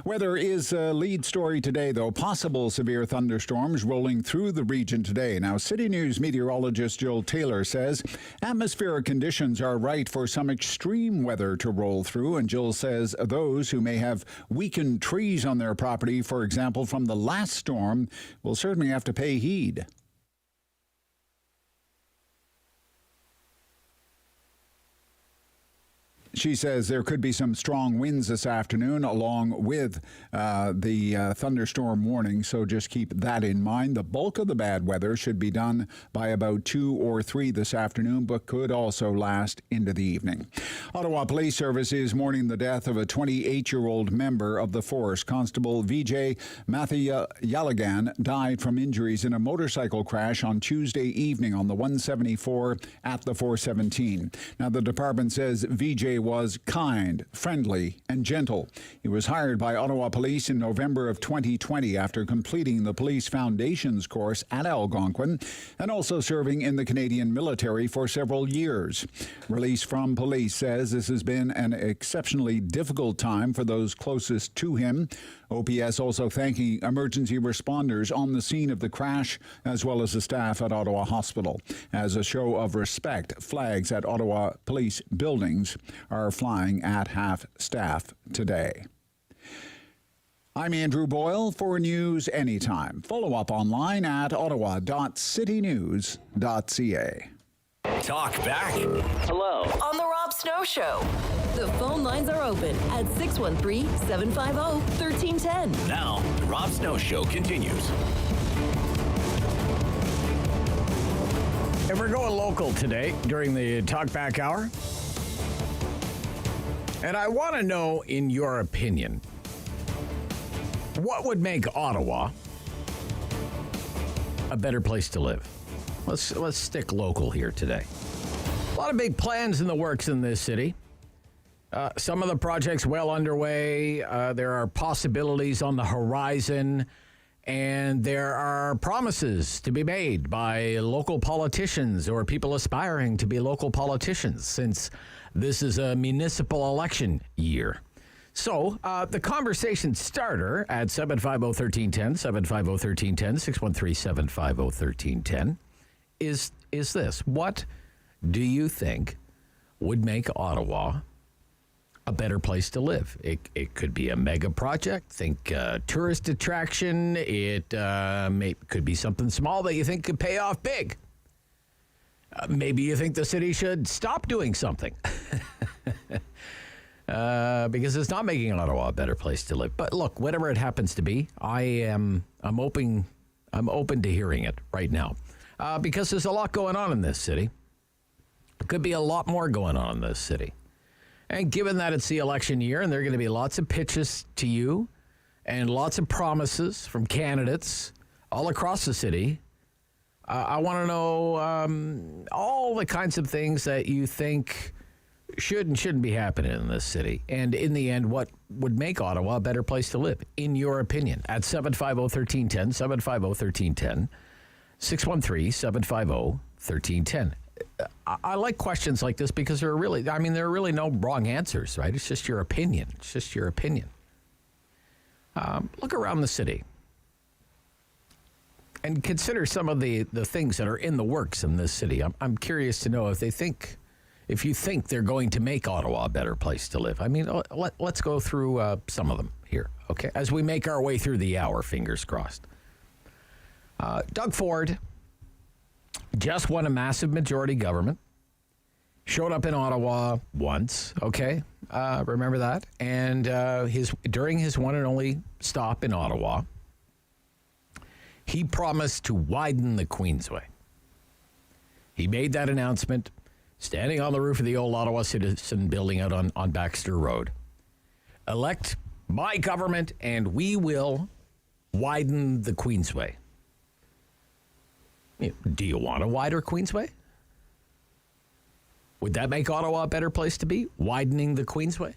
Weather is a lead story today, though. Possible severe thunderstorms rolling through the region today. Now, City News meteorologist Jill Taylor says atmospheric conditions are right for some extreme weather to roll through. And Jill says those who may have weakened trees on their property, for example, from the last storm, will certainly have to pay heed. She says there could be some strong winds this afternoon along with the thunderstorm warning, so just keep that in mind. The bulk of the bad weather should be done by about 2 or 3 this afternoon, but could also last into the evening. Ottawa Police Service is mourning the death of a 28-year-old member of the force. Constable Vijay Mathiyalagan died from injuries in a motorcycle crash on Tuesday evening on the 174 at the 417. Now, the department says Vijay was kind, friendly, and gentle. He was hired by Ottawa Police in November of 2020 after completing the Police Foundations course at Algonquin and also serving in the Canadian military for several years. Release from police says this has been an exceptionally difficult time for those closest to him. OPS also thanking emergency responders on the scene of the crash, as well as the staff at Ottawa Hospital. As a show of respect, flags at Ottawa Police buildings are flying at half-staff today. I'm Andrew Boyle for News Anytime. Follow up online at ottawa.citynews.ca. Talk back. Hello. On the Rob Snow Show. The phone lines are open at 613-750-1310. Now, the Rob Snow Show continues. And we're going local today during the Talkback Hour. And I want to know, in your opinion, what would make Ottawa a better place to live? Let's stick local here today. A lot of big plans in the works in this city. Some of the projects well underway. There are possibilities on the horizon. And there are promises to be made by local politicians or people aspiring to be local politicians, since this is a municipal election year. So the conversation starter at 750-1310, 750-1310, 613-750-1310 is this. What do you think would make Ottawa a better place to live? It could be a mega project. Think tourist attraction. It could be something small that you think could pay off big. Maybe you think the city should stop doing something because it's not making Ottawa a better place to live. But look, whatever it happens to be, I'm open to hearing it right now because there's a lot going on in this city. There could be a lot more going on in this city. And given that it's the election year and there are going to be lots of pitches to you and lots of promises from candidates all across the city, I want to know all the kinds of things that you think should and shouldn't be happening in this city. And in the end, what would make Ottawa a better place to live, in your opinion? At 750-1310, 750-1310, 613-750-1310. I like questions like this because there are really no wrong answers, right? It's just your opinion. It's just your opinion. Look around the city and consider some of the things that are in the works in this city. I'm curious to know if you think they're going to make Ottawa a better place to live. I mean, let's go through some of them here, okay? As we make our way through the hour, fingers crossed. Doug Ford just won a massive majority government, showed up in Ottawa once, okay? Remember that? And during his one and only stop in Ottawa, he promised to widen the Queensway. He made that announcement standing on the roof of the old Ottawa Citizen building out on Baxter Road. Elect my government and we will widen the Queensway. Do you want a wider Queensway? Would that make Ottawa a better place to be? Widening the Queensway?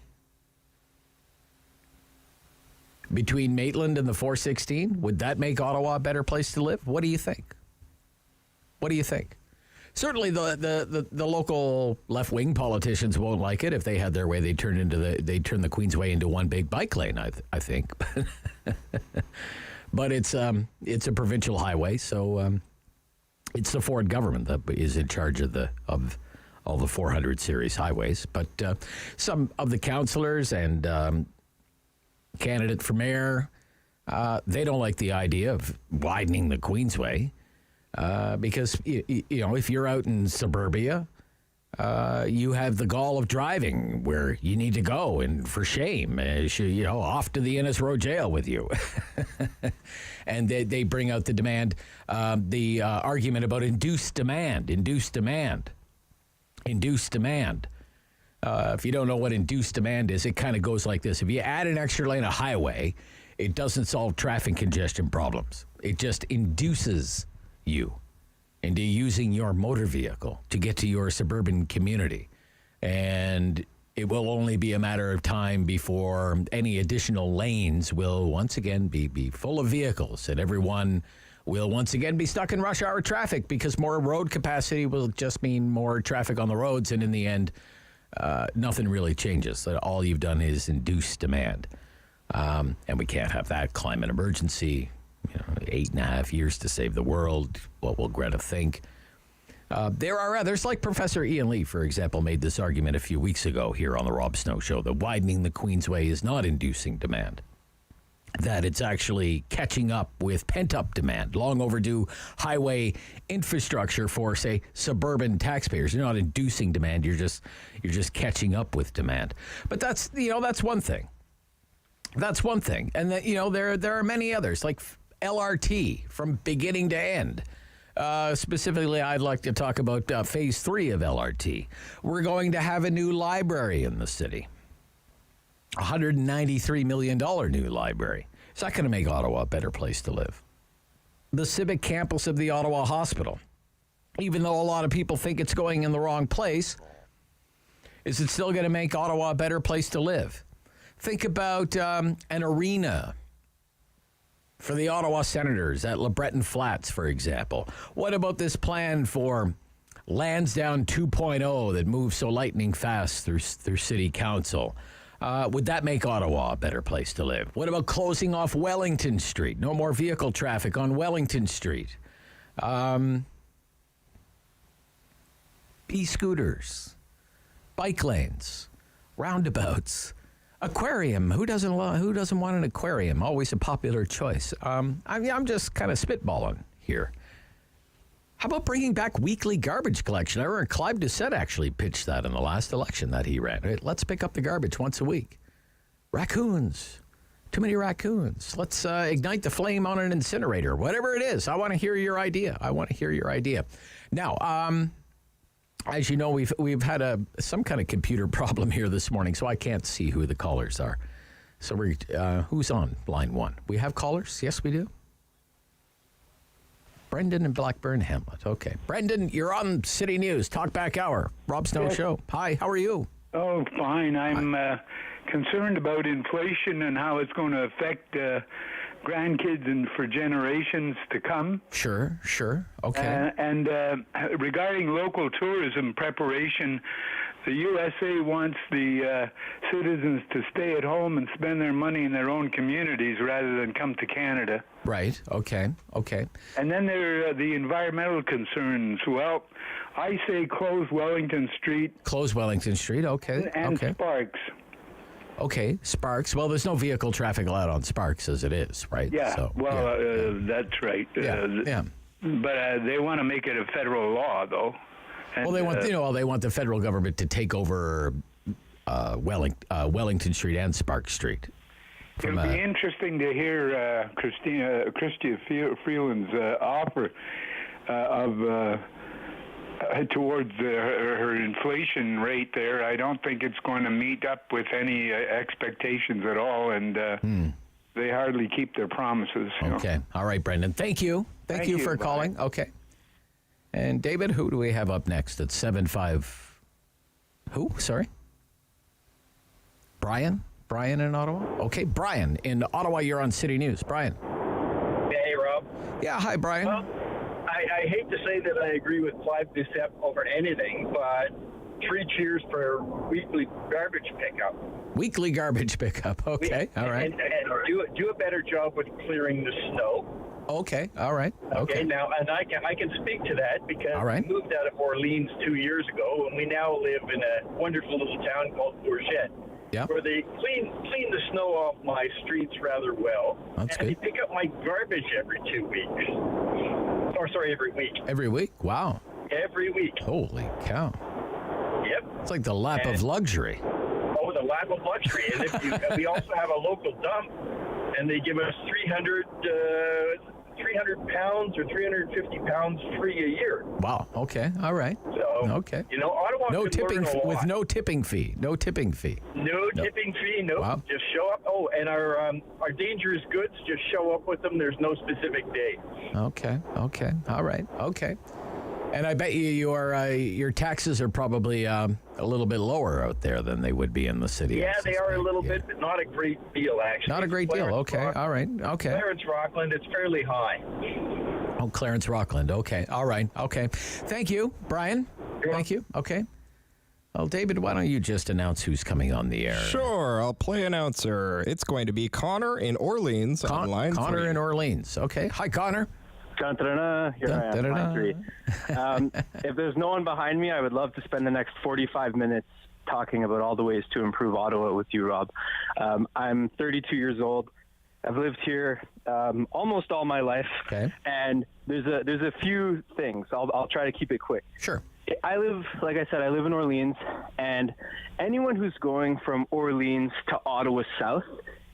Between Maitland and the 416, would that make Ottawa a better place to live? What do you think? What do you think? Certainly the local left-wing politicians won't like it. If they had their way, they'd turn the Queensway into one big bike lane, I think. But it's a provincial highway, so it's the Ford government that is in charge of all the 400 series highways. But some of the councillors and candidate for mayor, they don't like the idea of widening the Queensway. Because, if you're out in suburbia, you have the gall of driving where you need to go, and for shame, off to the Innis Road jail with you. And they bring out the demand, the argument about induced demand. If you don't know what induced demand is, it kind of goes like this. If you add an extra lane of highway, it doesn't solve traffic congestion problems. It just induces you into using your motor vehicle to get to your suburban community. And it will only be a matter of time before any additional lanes will once again be full of vehicles, and everyone will once again be stuck in rush hour traffic because more road capacity will just mean more traffic on the roads, and in the end, nothing really changes. All you've done is induce demand. And we can't have that. Climate emergency, 8.5 years to save the world. What will Greta think? There are others, like Professor Ian Lee, for example, made this argument a few weeks ago here on the Rob Snow Show, that widening the Queensway is not inducing demand, that it's actually catching up with pent-up demand, long overdue highway infrastructure for, say, suburban taxpayers. You're not inducing demand, you're just catching up with demand. But that's one thing. That's one thing. And that, there are many others, like LRT from beginning to end. Specifically, I'd like to talk about phase 3 of LRT. We're going to have a new library in the city. $193 million new library. Is that going to make Ottawa a better place to live? The civic campus of the Ottawa Hospital. Even though a lot of people think it's going in the wrong place, is it still going to make Ottawa a better place to live? Think about an arena for the Ottawa Senators at LeBreton Flats, for example. What about this plan for Lansdowne 2.0 that moves so lightning fast through City Council? Would that make Ottawa a better place to live? What about closing off Wellington Street? No more vehicle traffic on Wellington Street. E-scooters, bike lanes, roundabouts. Aquarium. Who doesn't want an aquarium? Always a popular choice. I'm just kind of spitballing here. How about bringing back weekly garbage collection? I remember Clive Doucette actually pitched that in the last election that he ran. Right? Let's pick up the garbage once a week. Raccoons. Too many raccoons. Let's ignite the flame on an incinerator. Whatever it is, I want to hear your idea. Now, as you know, we've had some kind of computer problem here this morning, so I can't see who the callers are. So who's on line 1? We have callers? Yes, we do. Brendan and Blackburn Hamlet. Okay. Brendan, you're on City News, Talkback Hour, Rob Snow Show. Hi, how are you? Oh, fine. I'm concerned about inflation and how it's going to affect grandkids and for generations to come. Sure. Okay. And regarding local tourism preparation, the USA wants the citizens to stay at home and spend their money in their own communities rather than come to Canada. Right. Okay. And then there are the environmental concerns. Well, I say close Wellington Street. Close Wellington Street. Okay. And Sparks. Okay, Sparks. Well, there's no vehicle traffic allowed on Sparks as it is, right? Yeah. So, that's right. Yeah. But they want to make it a federal law, though. And, well, they want the federal government to take over Wellington Street and Sparks Street. It'll be interesting to hear Chrystia Freeland's offer of towards her inflation rate there. I don't think it's going to meet up with any expectations at all, and they hardly keep their promises. Okay. All right, Brendan. Thank you. Thank you for calling. Okay. And David, who do we have up next at 7-5? Who? Sorry? Brian? Brian in Ottawa? Okay, Brian in Ottawa, you're on City News. Brian. Hey, Rob. Yeah, hi, Brian. Well, I hate to say that I agree with Clive Bissep over anything, but 3 cheers for weekly garbage pickup. Weekly garbage pickup. Okay, all right. And do a better job with clearing the snow. Okay, all right. Okay. Now, and I can speak to that because we moved out of Orleans 2 years ago, and we now live in a wonderful little town called Bourget, where they clean the snow off my streets rather well. That's and good. they pick up my garbage every 2 weeks. Or sorry, every week. Every week? Wow. Every week. Holy cow. Yep. It's like the lap of luxury. Oh, the lap of luxury. And we also have a local dump, and they give us 300 pounds or 350 pounds free a year. Wow. Okay. All right. So, okay. Ottawa no could tipping learn a lot. with no tipping fee. No tipping fee. No tipping fee. No. Wow. Just show up. Oh, and our dangerous goods, just show up with them. There's no specific day. Okay. Okay. All right. Okay. And I bet your taxes are probably a little bit lower out there than they would be in the city. Yeah, they are a little bit, but not a great deal, actually. Not a great deal. Okay. All right. Okay. Clarence Rockland, it's fairly high. Oh, Clarence Rockland. Okay. All right. Okay. Thank you, Brian. Thank you. Okay. Well, David, why don't you just announce who's coming on the air? Sure, I'll play announcer. It's going to be Connor in Orleans on line 3. Connor in Orleans. Okay. Hi, Connor. Here I am, line 3. If there's no one behind me, I would love to spend the next 45 minutes talking about all the ways to improve Ottawa with you, Rob. I'm 32 years old. I've lived here almost all my life, and there's a few things. I'll try to keep it quick. Sure. I live in Orleans, and anyone who's going from Orleans to Ottawa South,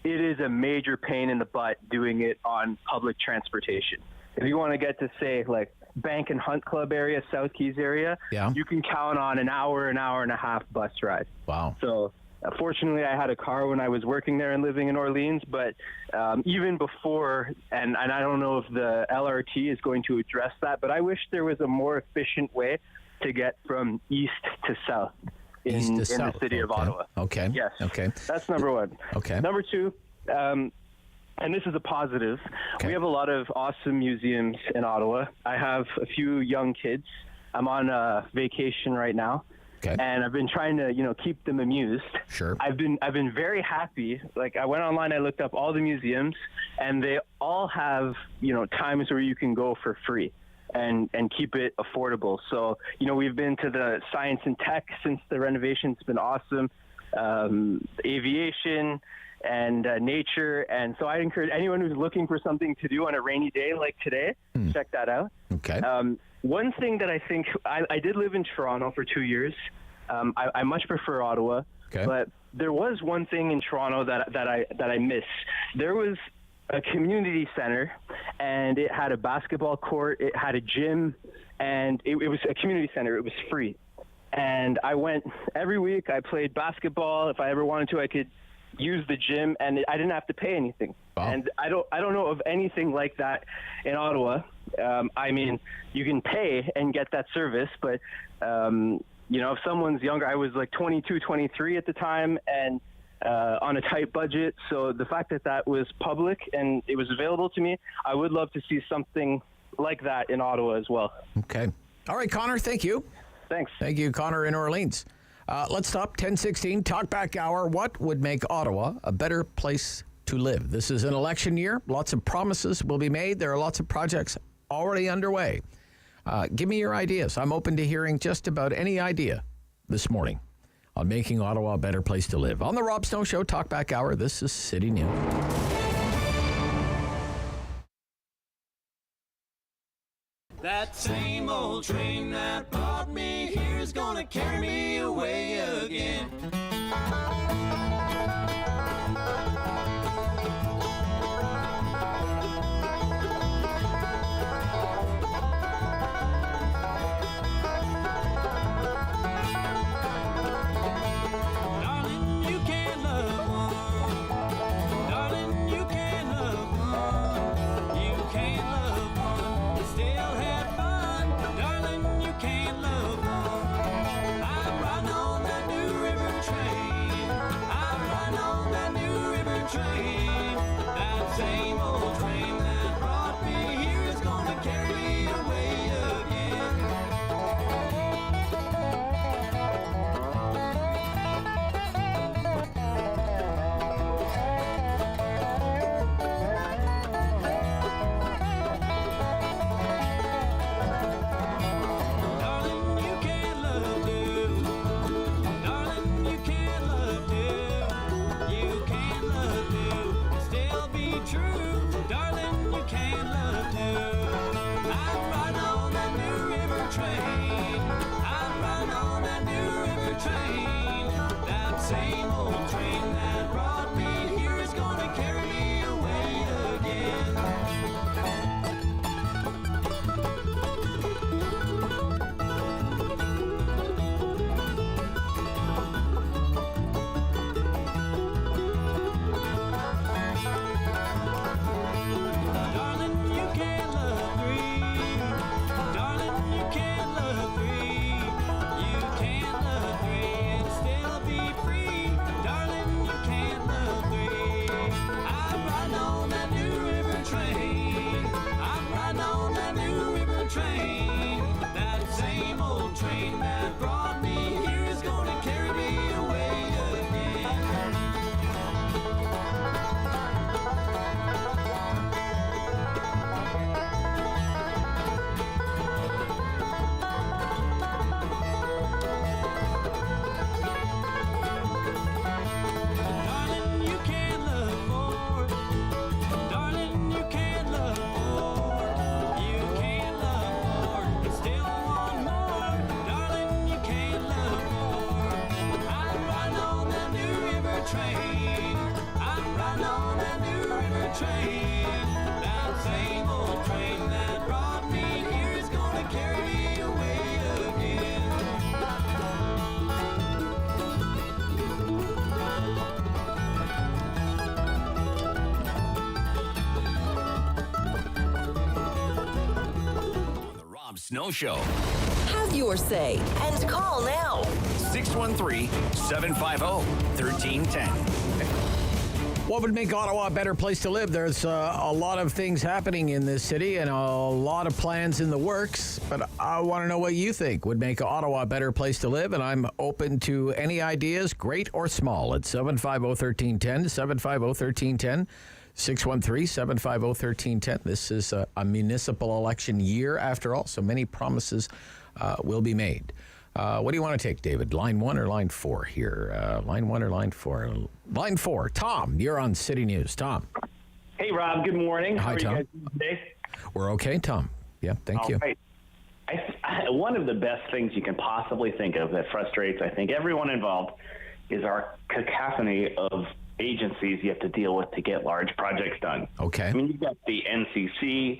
it is a major pain in the butt doing it on public transportation. If you want to get to, say, like Bank and Hunt Club area, South Keys area, you can count on an hour and a half bus ride. Wow. So fortunately, I had a car when I was working there and living in Orleans, but even before, and I don't know if the LRT is going to address that, but I wish there was a more efficient way to get from east to south in the city of Ottawa. Okay. Yes. Okay. That's number one. Okay. Number two, and this is a positive, we have a lot of awesome museums in Ottawa. I have a few young kids. I'm on vacation right now. Okay. And I've been trying to, keep them amused. Sure. I've been very happy. Like, I went online, I looked up all the museums, and they all have, times where you can go for free and keep it affordable. So, we've been to the Science and Tech since the renovation's been awesome, aviation and nature. And so I encourage anyone who's looking for something to do on a rainy day like today, check that out. Okay. One thing that I think, I did live in Toronto for 2 years. I much prefer Ottawa, but there was one thing in Toronto that I miss. There was a community center, and it had a basketball court, it had a gym, and it was a community center. It was free. And I went every week. I played basketball. If I ever wanted to, I could use the gym, and I didn't have to pay anything. Wow. And I don't know of anything like that in Ottawa. I mean, you can pay and get that service, but if someone's younger, I was like 22, 23 at the time, and on a tight budget. So the fact that was public and it was available to me, I would love to see something like that in Ottawa as well. Okay. All right, Connor, thank you. Thanks. Thank you, Connor in Orleans. Let's stop. 10:16, Talkback Hour. What would make Ottawa a better place to live? This is an election year. Lots of promises will be made. There are lots of projects already underway. Give me your ideas. I'm open to hearing just about any idea this morning on making Ottawa a better place to live. On the Rob Snow Show, Talkback Hour, this is City News. That same old train that brought me here's gonna carry me away again. train. I'm riding on that new river train. That same old train that brought me here is gonna carry me away again. Snow Show. Have your say and call now. 613-750-1310. What would make Ottawa a better place to live? There's a lot of things happening in this city and a lot of plans in the works, but I want to know what you think would make Ottawa a better place to live, and I'm open to any ideas, great or small, at 750-1310, 750-1310. 613-750-1310. This is a municipal election year, after all, so many promises will be made. What do you want to take, David? Line 1 or line 4 here? Line 1 or line 4? Line 4. Tom, you're on City News. Tom. Hey, Rob. Good morning. Hi, How are Tom. you guys doing today? We're okay, Tom. Yeah, thank you. Right. One of the best things you can possibly think of that frustrates, I think, everyone involved is our cacophony of agencies you have to deal with to get large projects done. Okay. I mean, you've got the NCC,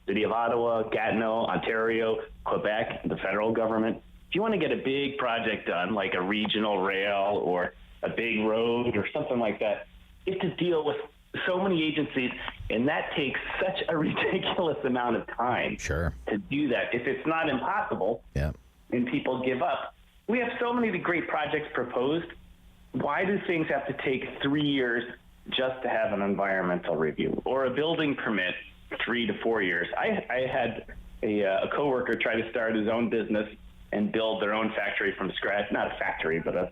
City of Ottawa, Gatineau, Ontario, Quebec, the federal government. If you want to get a big project done, like a regional rail or a big road or something like that, you have to deal with so many agencies, and that takes such a ridiculous amount of time to do that. If it's not impossible, and people give up. We have so many great projects proposed. Why do things have to take 3 years just to have an environmental review or a building permit 3 to 4 years? I had a coworker try to start his own business and build their own factory from scratch. Not a factory, but a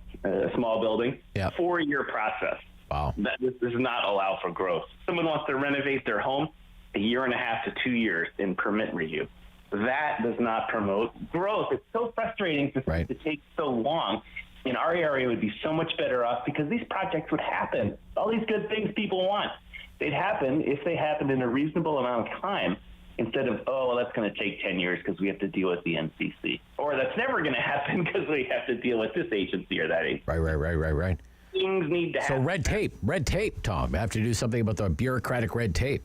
small building. 4-year process. Wow. This does not allow for growth. Someone wants to renovate their home, 1.5 to 2 years in permit review. That does not promote growth. It's so frustrating to take so long. In our area, would be so much better off because these projects would happen. All these good things people want, they'd happen if they happened in a reasonable amount of time instead of, that's going to take 10 years because we have to deal with the NCC. Or that's never going to happen because we have to deal with this agency or that agency. Right. Things need to happen. So red tape, Tom. I have to do something about the bureaucratic red tape.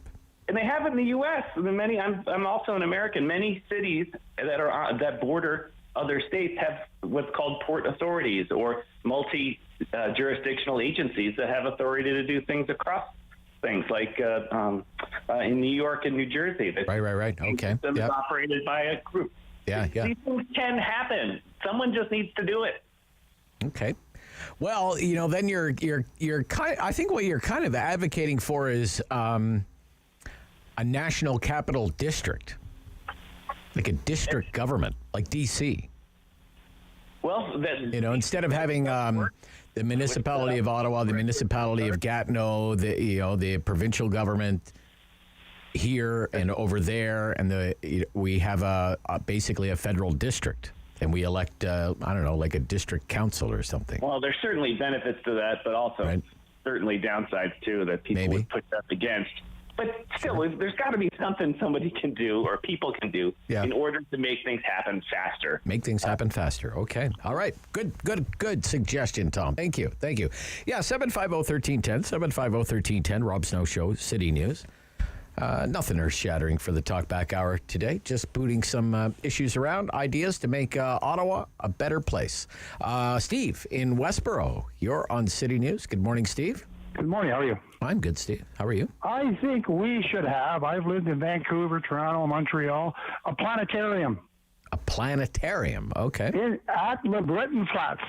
And they have it in the U.S. I'm also an American. Many cities that border other states have what's called port authorities or multi-jurisdictional agencies that have authority to do things across things, like in New York and New Jersey. Right. Okay. It's operated by a group. Yeah. These things can happen. Someone just needs to do it. Okay. Well, then you're kind. I think what you're kind of advocating for is a national capital district. Like a district government, like D.C. Well, instead of having the municipality of Ottawa, the municipality of Gatineau, the provincial government here and over there, and we have basically a federal district, and we elect like a district council or something. Well, there's certainly benefits to that, but also certainly downsides too that people would push up against. But still, there's got to be something somebody can do or people can do in order to make things happen faster. Make things happen faster. Okay. All right. Good suggestion, Tom. Thank you. Yeah, 750-1310, 750-1310, Rob Snow Show, City News. Nothing earth-shattering for the Talkback Hour today. Just booting some issues around, ideas to make Ottawa a better place. Steve in Westboro, you're on City News. Good morning, Steve. Good morning. How are you? I'm good, Steve. How are you? I think we should have, I've lived in Vancouver, Toronto, Montreal, a planetarium. A planetarium, okay. At Le Breton Flats.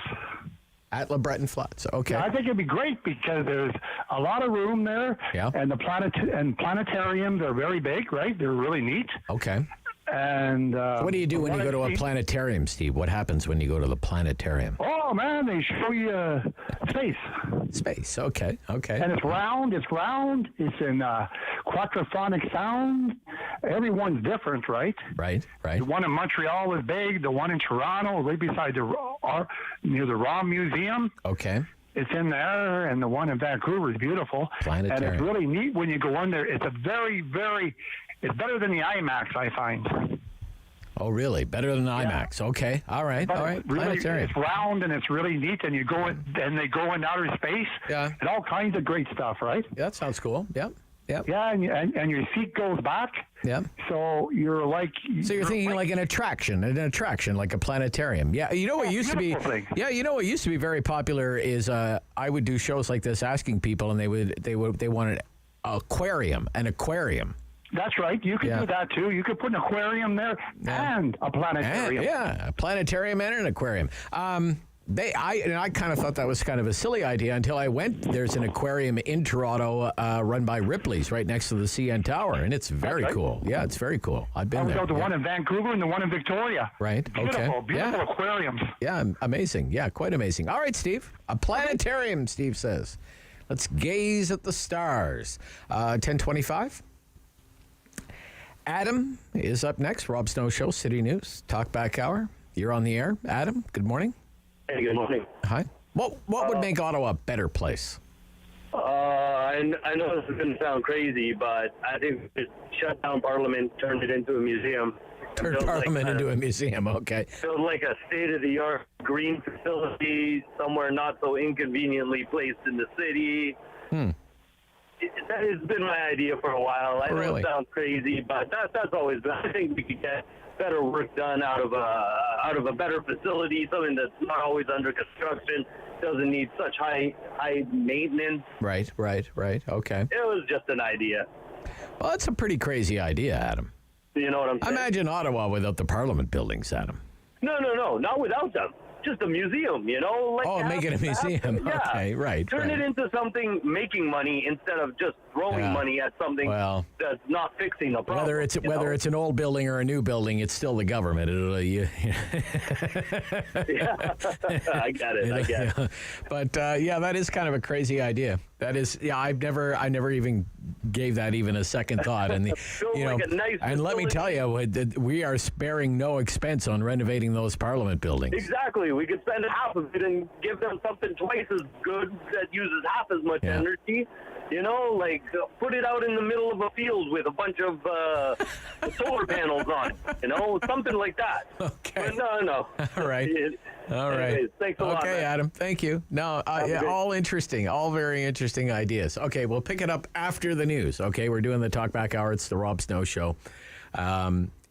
At Le Breton Flats, okay. Yeah, I think it'd be great because there's a lot of room there. Yeah. And planetariums are very big, right? They're really neat. Okay. And what do you do when you go to a planetarium, Steve? What happens when you go to the planetarium? Oh man, they show you space. Space, okay. And it's round. It's in quadraphonic sound. Everyone's different, right? Right. The one in Montreal is big. The one in Toronto, right beside near the Raw Museum. Okay. It's in there, and the one in Vancouver is beautiful. Planetarium. And it's really neat when you go in there. It's a very, very. It's better than the IMAX, I find. Oh, really? Better than IMAX. Okay. All right. But All right. really, Planetarium. it's round and it's really neat, and you go and they go in outer space. Yeah. And all kinds of great stuff, right? Yeah, that sounds cool. Yep. Yep. Yeah, and your seat goes back. Yeah. So you're like. So you're thinking like an attraction, like a planetarium. Yeah. You know what used to be? Beautiful thing. Yeah. You know what used to be very popular is I would do shows like this asking people, and they wanted an aquarium. That's right. You can do that too. You could put an aquarium there and a planetarium. A planetarium and an aquarium. I kind of thought that was kind of a silly idea until I went. There's an aquarium in Toronto run by Ripley's right next to the CN Tower, and it's very cool. Yeah, it's very cool. I've been there. The one in Vancouver and the one in Victoria. Right. Beautiful aquariums. Yeah, amazing. Yeah, quite amazing. All right, Steve. A planetarium, Steve says. Let's gaze at the stars. 10:25. Adam is up next. Rob Snow Show, City News, Talkback Hour. You're on the air. Adam, good morning. Hey, good morning. Hi. What would make Ottawa a better place? I know this is going to sound crazy, but I think it shut down Parliament, turned it into a museum. Turn Parliament into a museum, okay. Build like a state-of-the-art green facility somewhere not so inconveniently placed in the city. That has been my idea for a while. I know it sounds crazy, but that's always been. I think we could get better work done out of a better facility, something that's not always under construction, doesn't need such high maintenance. Right. Okay. It was just an idea. Well, that's a pretty crazy idea, Adam. You know what I'm saying? Imagine Ottawa without the Parliament buildings, Adam. No, not without them. Just a museum, you know? Make it a museum. Okay, right. Turn it into something making money instead of just throwing money at something that's not fixing a problem. Whether it's an old building or a new building, it's still the government. I get it. But that is kind of a crazy idea. That is, I never even gave that even a second thought. And let me tell you, we are sparing no expense on renovating those Parliament buildings. Exactly. We could spend half of it and give them something twice as good that uses half as much energy. You know, like put it out in the middle of a field with a bunch of solar panels on it. You know, something like that. Okay. But no. All right. All right. Anyways, thanks a lot. Okay, Adam. Thank you. No, all interesting. All very interesting ideas. Okay, we'll pick it up after the news. Okay, we're doing the Talkback Hour. It's the Rob Snow Show.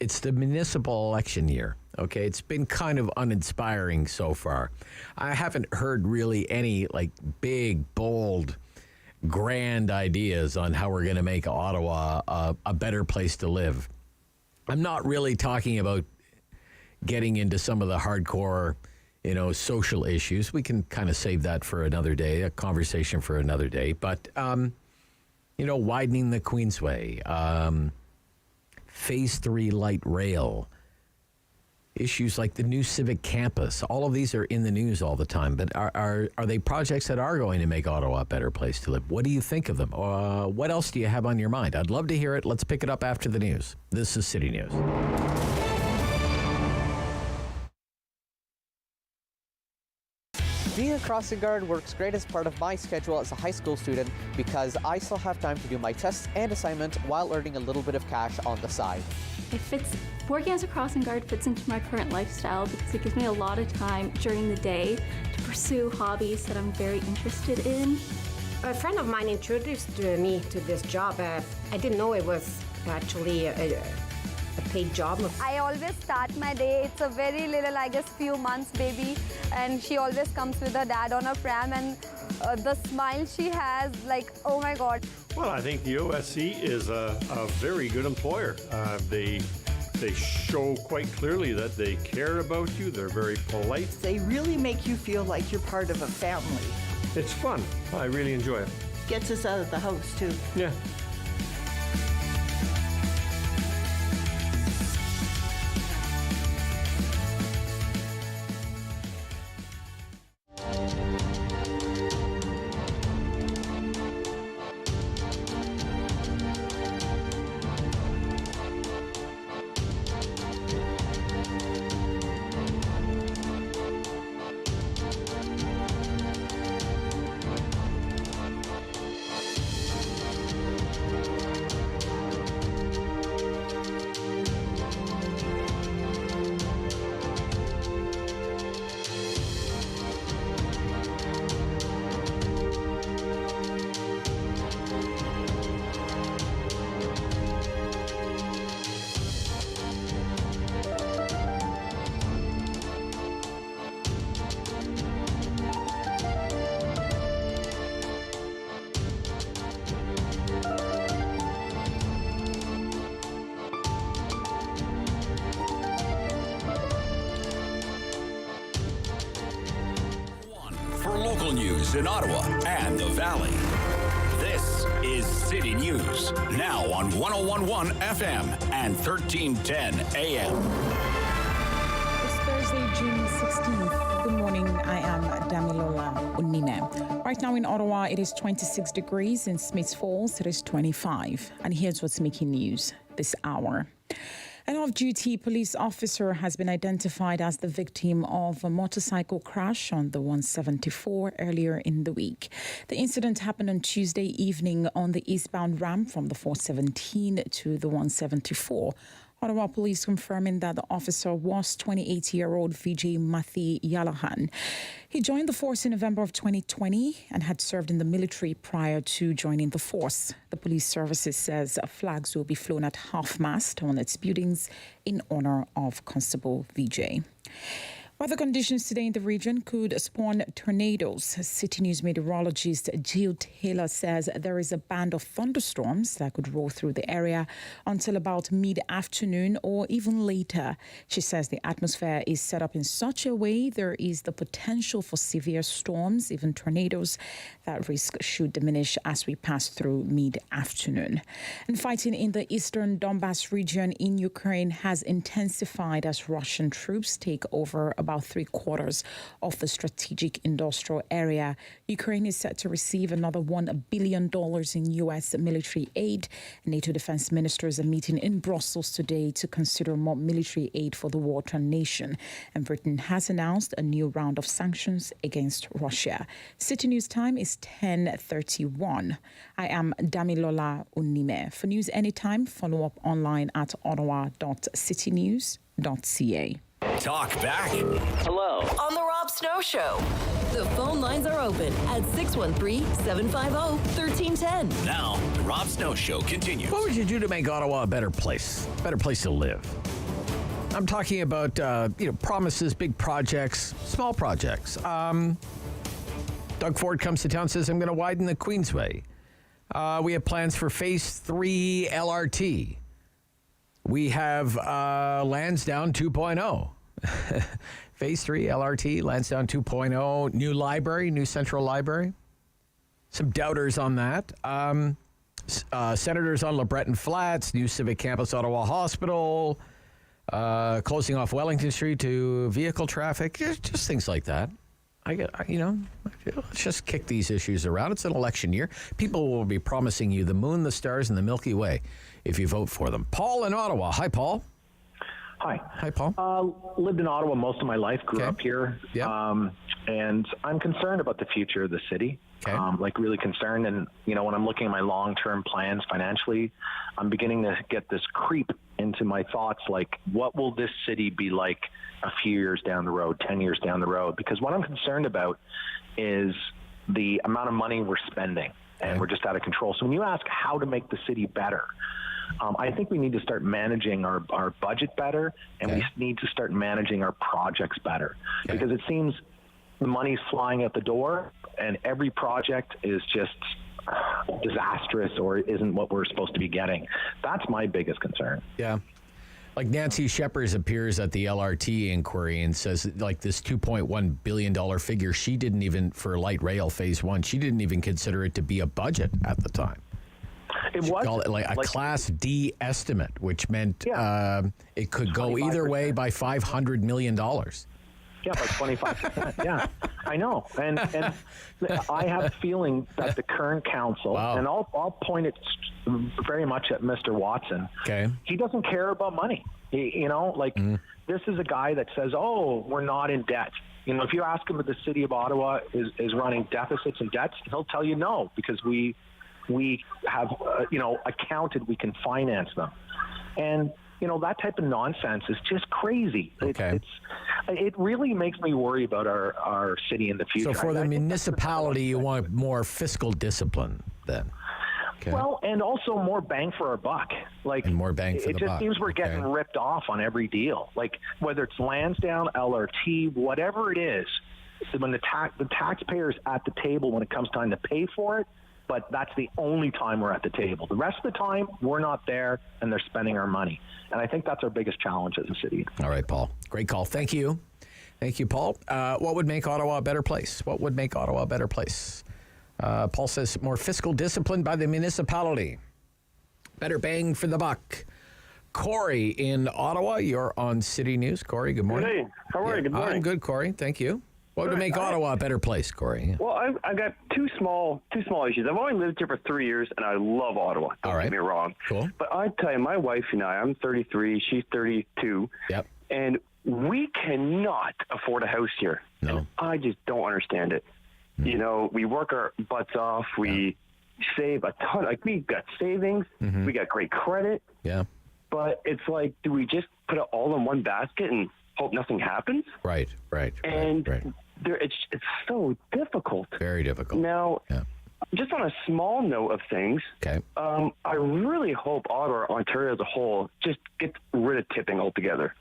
It's the municipal election year. Okay, it's been kind of uninspiring so far. I haven't heard really any big, bold, grand ideas on how we're going to make Ottawa a better place to live. I'm not really talking about getting into some of the hardcore, social issues. We can kind of save that for another day, a conversation for another day. But, widening the Queensway, Phase 3 light rail, issues like the new civic campus, all of these are in the news all the time. But are they projects that are going to make Ottawa a better place to live? What do you think of them? What else do you have on your mind? I'd love to hear it. Let's pick it up after the news. This is City News. Being a crossing guard works great as part of my schedule as a high school student because I still have time to do my tests and assignments while earning a little bit of cash on the side. Working as a crossing guard fits into my current lifestyle because it gives me a lot of time during the day to pursue hobbies that I'm very interested in. A friend of mine introduced me to this job. I didn't know it was actually a paid job. I always start my day. It's a very little, I guess, few months baby, and she always comes with her dad on her pram, and the smile she has, oh my God. Well, I think the OSC is a very good employer. They show quite clearly that they care about you. They're very polite. They really make you feel like you're part of a family. It's fun. I really enjoy it. Gets us out of the house, too. Yeah. for local news in Ottawa and the Valley. This is City News, now on 101.1 FM and 1310 AM. It's Thursday, June 16th. Good morning. I am Damilola Unine. Right now in Ottawa, it is 26 degrees. In Smiths Falls, it is 25. And here's what's making news this hour. An off-duty police officer has been identified as the victim of a motorcycle crash on the 174 earlier in the week. The incident happened on Tuesday evening on the eastbound ramp from the 417 to the 174. Ottawa police confirming that the officer was 28-year-old Vijay Mathi Yalahan. He joined the force in November of 2020 and had served in the military prior to joining the force. The police services says flags will be flown at half-mast on its buildings in honor of Constable Vijay. Weather conditions today in the region could spawn tornadoes. City News meteorologist Jill Taylor says there is a band of thunderstorms that could roll through the area until about mid-afternoon or even later. She says the atmosphere is set up in such a way there is the potential for severe storms, even tornadoes. That risk should diminish as we pass through mid-afternoon. And fighting in the eastern Donbass region in Ukraine has intensified as Russian troops take over about 3/4 of the strategic industrial area. Ukraine is set to receive another $1 billion in U.S. military aid. NATO defense ministers are meeting in Brussels today to consider more military aid for the war-torn nation. And Britain has announced a new round of sanctions against Russia. City News time is 10:31. I am Damilola Unime. For news anytime, follow up online at ottawa.citynews.ca. Talk back. Hello. On the Rob Snow Show. The phone lines are open at 613-750-1310. Now, the Rob Snow Show continues. What would you do to make Ottawa a better place to live? I'm talking about, promises, big projects, small projects. Doug Ford comes to town, says, I'm going to widen the Queensway. We have plans for Phase 3 LRT. We have Lansdowne 2.0. Phase 3 LRT, Lansdowne 2.0, new library, new central library. Some doubters on that. Senators on LeBreton Flats, new civic campus, Ottawa Hospital, closing off Wellington Street to vehicle traffic, just things like that. Let's just kick these issues around. It's an election year. People will be promising you the moon, the stars, and the Milky Way if you vote for them. Paul in Ottawa. Hi, Paul. Hi. Hi, Paul. Lived in Ottawa most of my life, grew up here, and I'm concerned about the future of the city, really concerned. And, when I'm looking at my long-term plans financially, I'm beginning to get this creep into my thoughts, like, what will this city be like a few years down the road, 10 years down the road? Because what I'm concerned about is the amount of money we're spending, and we're just out of control. So when you ask how to make the city better, I think we need to start managing our budget better, and we need to start managing our projects better, because it seems the money's flying out the door, and every project is just disastrous or isn't what we're supposed to be getting. That's my biggest concern. Yeah. Like Nancy Scheppers appears at the LRT inquiry and says, like, this $2.1 billion figure, she didn't even, for light rail phase 1, she didn't even consider it to be a budget at the time. She called it like a Class D estimate, which meant it could go either way by $500 million. Yeah, by 25%. Yeah, I know. And I have a feeling that the current council, and I'll point it very much at Mr. Watson. Okay. He doesn't care about money. This is a guy that says, we're not in debt. If you ask him if the city of Ottawa is running deficits and debts, he'll tell you no, because we have, accounted we can finance them. And, that type of nonsense is just crazy. Okay. It really makes me worry about our city in the future. So for the municipality, you want more fiscal discipline then? Okay. Well, and also more bang for our buck. And more bang for the buck. It just seems we're getting ripped off on every deal. Like, whether it's Lansdowne, LRT, whatever it is, when the taxpayer's at the table when it comes time to pay for it, but that's the only time we're at the table. The rest of the time, we're not there, and they're spending our money. And I think that's our biggest challenge as a city. All right, Paul. Great call. Thank you. Thank you, Paul. What would make Ottawa a better place? What would make Ottawa a better place? Paul says more fiscal discipline by the municipality. Better bang for the buck. Corey in Ottawa, you're on City News. Corey, good morning. Hey, how are you? Good morning. I'm good, Corey. Thank you. What would make Ottawa a better place, Corey? Well, I've got two small issues. I've only lived here for 3 years, and I love Ottawa. Don't get me wrong. Cool. But I tell you, my wife and I'm 33, she's 32. Yep. And we cannot afford a house here. No. And I just don't understand it. You know, we work our butts off. We save a ton. Like, we've got savings. We got great credit. Yeah. But it's like, do we just put it all in one basket and hope nothing happens? Right. And it's so difficult. Very difficult. Now, just on a small note of things, I really hope Ottawa, Ontario as a whole, just gets rid of tipping altogether.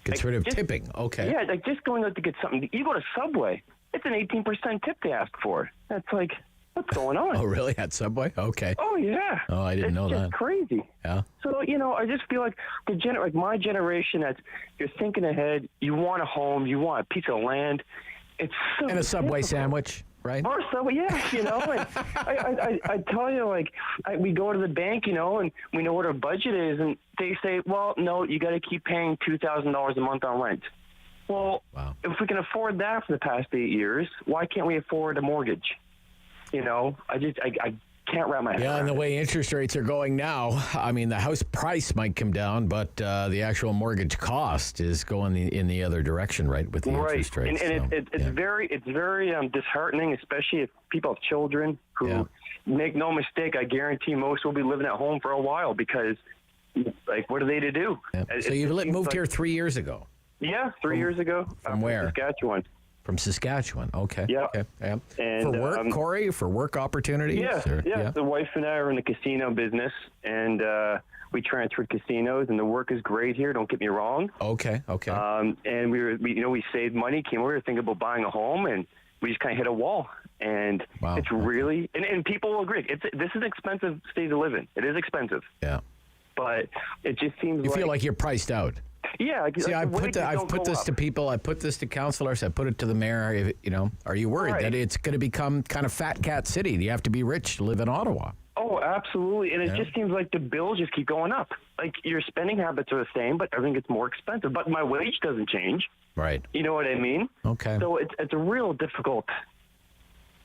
Gets rid of tipping. Okay. Yeah, like just going out to get something. You go to Subway, it's an 18% tip they ask for. That's like, what's going on? Oh, really? At Subway? Okay. Oh, yeah. Oh, I didn't know that. It's crazy. Yeah. So, you know, I just feel like like my generation, you're thinking ahead, you want a home, you want a piece of land. It's so and a Subway difficult. sandwich, right? Or Subway, yeah, you know. And I tell you, like, we go to the bank, you know, and we know what our budget is, and they say, well, no, you got to keep paying $2,000 a month on rent. Well, if we can afford that for the past 8 years, why can't we afford a mortgage? You know, I can't wrap my head around and the it. way interest rates are going now, I mean, the house price might come down, but the actual mortgage cost is going in the other direction, right, with the interest rates. And it's very disheartening, especially if people have children who make no mistake. I guarantee most will be living at home for a while because, like, what are they to do? Yeah. So you moved here 3 years ago? Yeah, 3 years ago. From where? Saskatchewan. From Saskatchewan. Okay. Yeah. Okay. Yeah. And, for work, Corey? For work opportunities? Yeah. The wife and I are in the casino business, and we transferred casinos, and the work is great here. Don't get me wrong. Okay. And we saved money, came over here thinking about buying a home, and we just kind of hit a wall. And it's really, and people will agree. This is an expensive state to live in. It is expensive. Yeah. But it just seems you feel like you're priced out. Yeah. See, I've put this to people. I put this to councilors. I put it to the mayor. You know, are you worried that it's going to become kind of fat cat city? You have to be rich to live in Ottawa. Oh, absolutely. And it just seems like the bills just keep going up. Like, your spending habits are the same, but everything gets more expensive. But my wage doesn't change. Right. You know what I mean? Okay. So it's a real difficult.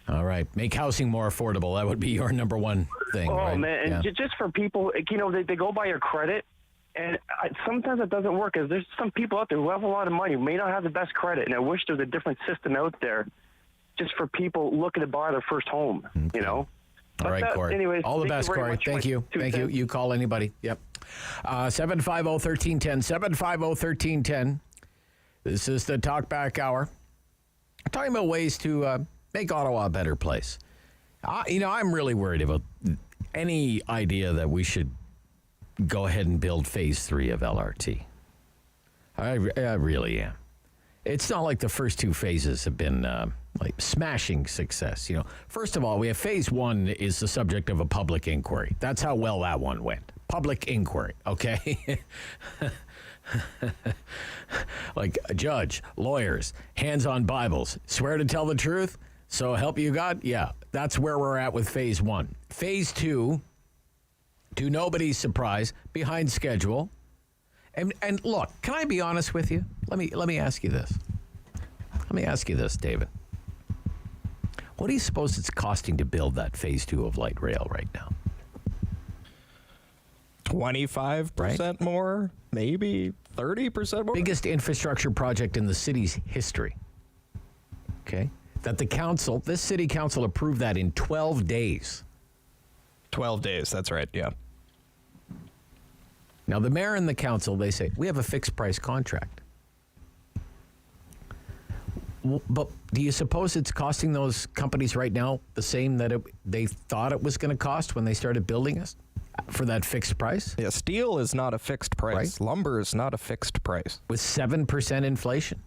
All right. Make housing more affordable. That would be your number one thing. Oh, right? man. And just for people, you know, they go by your credit. And sometimes it doesn't work, because there's some people out there who have a lot of money, who may not have the best credit. And I wish there was a different system out there just for people looking to buy their first home, you know? All right, Corey. Anyways, all the best, Corey. Thank you. Thank you. You call anybody. Yep. 750-1310. 750-1310. This is the Talkback Hour. We're talking about ways to make Ottawa a better place. I'm really worried about any idea that we should go ahead and build phase 3 of LRT. I really am. It's not like the first two phases have been like smashing success. You know, first of all, we have phase 1 is the subject of a public inquiry. That's how well that one went. Public inquiry, okay? Like a judge, lawyers, hands on Bibles, swear to tell the truth, so help you God? Yeah, that's where we're at with phase 1. Phase 2, to nobody's surprise, behind schedule. And look, can I be honest with you? Let me ask you this. Let me ask you this, David. What do you suppose it's costing to build that phase 2 of light rail right now? 25% more, maybe 30% more. Biggest infrastructure project in the city's history. Okay? That this city council approved that in 12 days. 12 days, that's right, yeah. Now, the mayor and the council, they say, we have a fixed price contract. But do you suppose it's costing those companies right now the same that they thought it was going to cost when they started building us for that fixed price? Yeah, steel is not a fixed price. Right? Lumber is not a fixed price. With 7% inflation.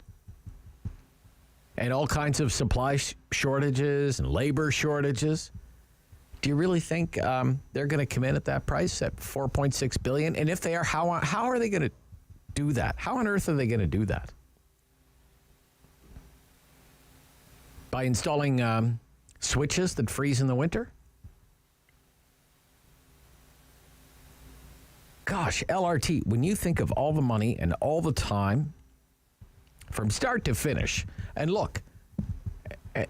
And all kinds of supply shortages and labor shortages. Do you really think they're going to come in at that price at $4.6 billion? And if they are, how are they going to do that? How on earth are they going to do that? By installing switches that freeze in the winter? Gosh, LRT, when you think of all the money and all the time from start to finish, and look,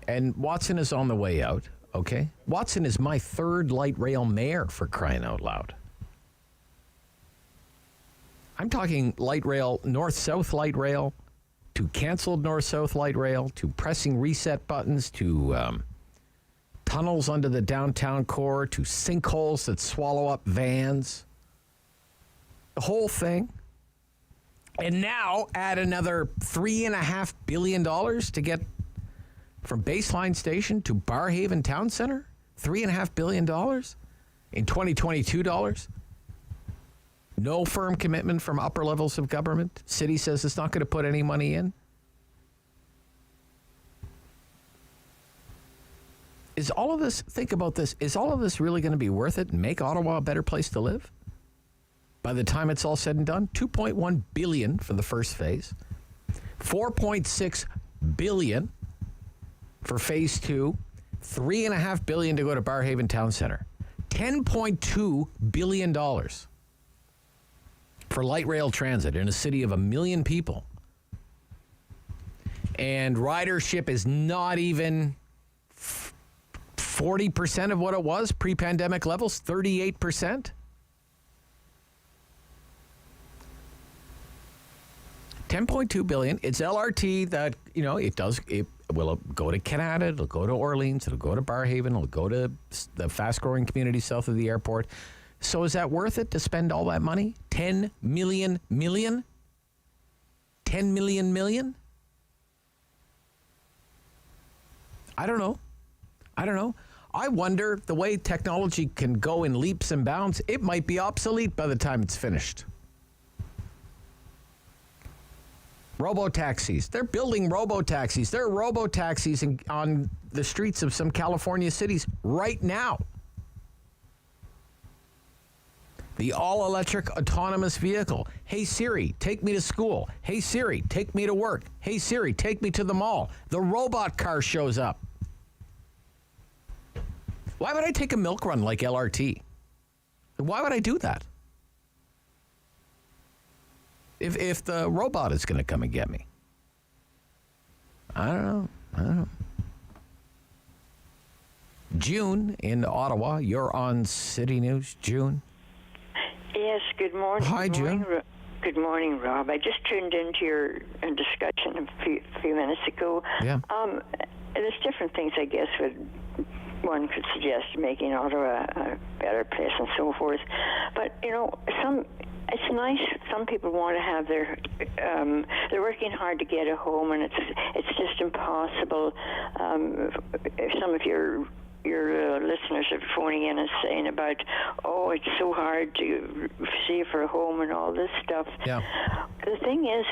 and Watson is on the way out, okay? Watson is my third light rail mayor, for crying out loud. I'm talking light rail, north-south light rail, to canceled north-south light rail, to pressing reset buttons, to tunnels under the downtown core, to sinkholes that swallow up vans. The whole thing. And now add another $3.5 billion to get from Baseline Station to Barrhaven Town Center. $3.5 billion in 2022 dollars. No firm commitment from upper levels of government. City says it's not going to put any money in. Is all of this, think about this, is all of this really going to be worth it and make Ottawa a better place to live? By the time it's all said and done, $2.1 billion for the first phase, $4.6 billion for phase 2, $3.5 billion to go to Barrhaven Town Center, $10.2 billion for light rail transit in a city of 1 million people. And ridership is not even 40% of what it was, pre-pandemic levels, 38%. $10.2 billion. It's LRT that, it will go to Canada, it'll go to Orleans, it'll go to Barrhaven, it'll go to the fast-growing community south of the airport. So is that worth it to spend all that money? 10 million million? 10 million million? I don't know. I wonder, the way technology can go in leaps and bounds, it might be obsolete by the time it's finished. Robo-taxis. They're building robo-taxis. There are robo-taxis on the streets of some California cities right now. The all-electric autonomous vehicle. Hey, Siri, take me to school. Hey, Siri, take me to work. Hey, Siri, take me to the mall. The robot car shows up. Why would I take a milk run like LRT? Why would I do that? If the robot is going to come and get me. I don't know. June in Ottawa, you're on City News. June? Yes, good morning. Hi, June. Good morning, Rob. I just tuned into your discussion a few minutes ago. Yeah. There's different things, I guess, one could suggest making Ottawa a better place and so forth. But, it's nice. Some people want to have they're working hard to get a home, and it's just impossible. Some of your listeners are phoning in and saying about, it's so hard to save for a home and all this stuff. Yeah. The thing is,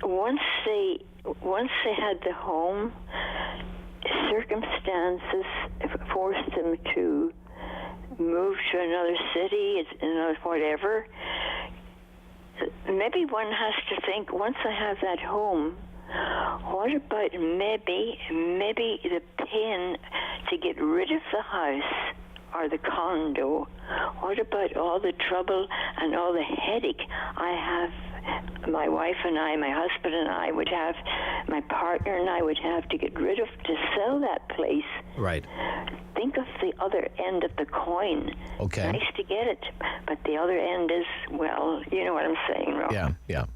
once they had the home, circumstances forced them to move to another city, another whatever. Maybe one has to think, once I have that home, what about maybe the pain to get rid of the house or the condo? What about all the trouble and all the headache I have, my wife and I, my husband and I would have, my partner and I would have to get rid of to sell that place? Right. Think of the other end of the coin. Okay. Nice to get it, but the other end is, well, you know what I'm saying, Rob. Yeah.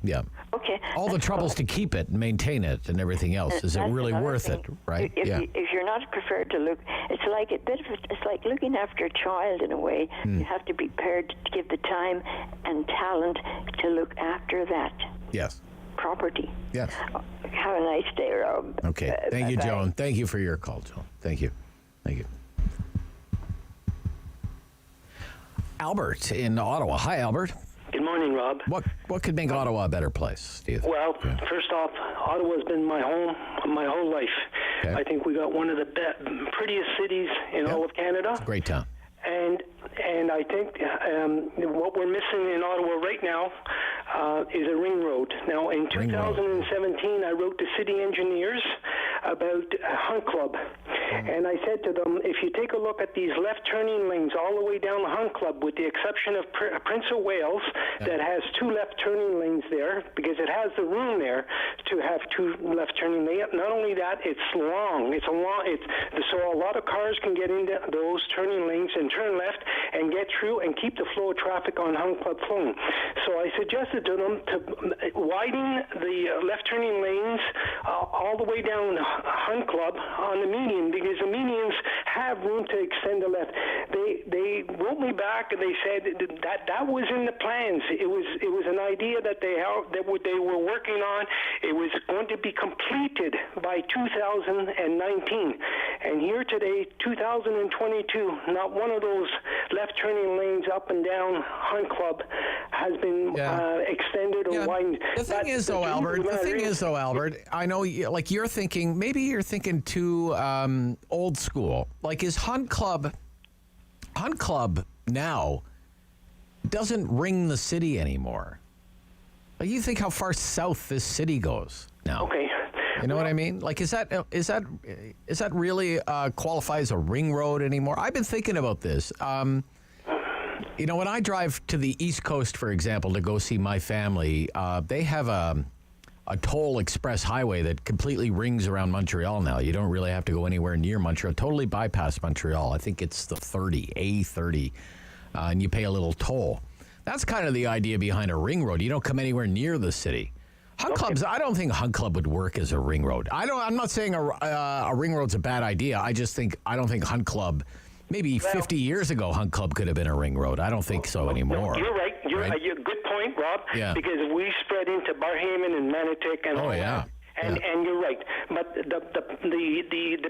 Okay. All the troubles to keep it and maintain it and everything else. Is it really worth it? Right? If you're not prepared to look, it's like looking after a child in a way. You have to be prepared to give the time and talent to look after that. Yes. Property. Yes. Have a nice day, Rob. Okay. Thank you, Joan. Thank you for your call, Joan. Thank you. Albert in Ottawa. Hi, Albert. Good morning, Rob. What could make Ottawa a better place, do you think? Well, first off, Ottawa's been my home my whole life. Okay. I think we got one of the prettiest cities in all of Canada. It's a great town. And I think what we're missing in Ottawa right now is a ring road. Now, in 2017, I wrote to city engineers about Hunt Club. And I said to them, if you take a look at these left turning lanes all the way down the Hunt Club, with the exception of Prince of Wales, that has 2 left turning lanes there, because it has the room there to have 2 left turning lanes. Not only that, it's long. So a lot of cars can get into those turning lanes and turn left and get through and keep the flow of traffic on Hunt Club flowing. So I suggested to them to widen the left turning lanes all the way down Hunt Club on the median, because the medians have room to extend the left. They wrote me back and they said that was in the plans. It was an idea that they were working on. It was going to be completed by 2019. And here today, 2022, not one of those left turning lanes up and down Hunt Club has been extended or widened. The thing is, though, Albert, I know you're thinking too old school. Like, is Hunt Club now doesn't ring the city anymore. Like, you think how far south this city goes now. Okay. You know what I mean? Like, is that really qualify as a ring road anymore? I've been thinking about this. You know, when I drive to the East Coast, for example, to go see my family, they have a toll express highway that completely rings around Montreal now. You don't really have to go anywhere near Montreal. Totally bypass Montreal. I think it's the A30, and you pay a little toll. That's kind of the idea behind a ring road. You don't come anywhere near the city. Hunt Clubs, I don't think Hunt Club would work as a ring road. I'm not saying a ring road's a bad idea. I don't think Hunt Club, maybe 50 years ago, Hunt Club could have been a ring road. I don't think so anymore. No, you're right. You're a good point, Rob. Yeah. Because we spread into Barhaven and Manotick and all that. And you're right, but the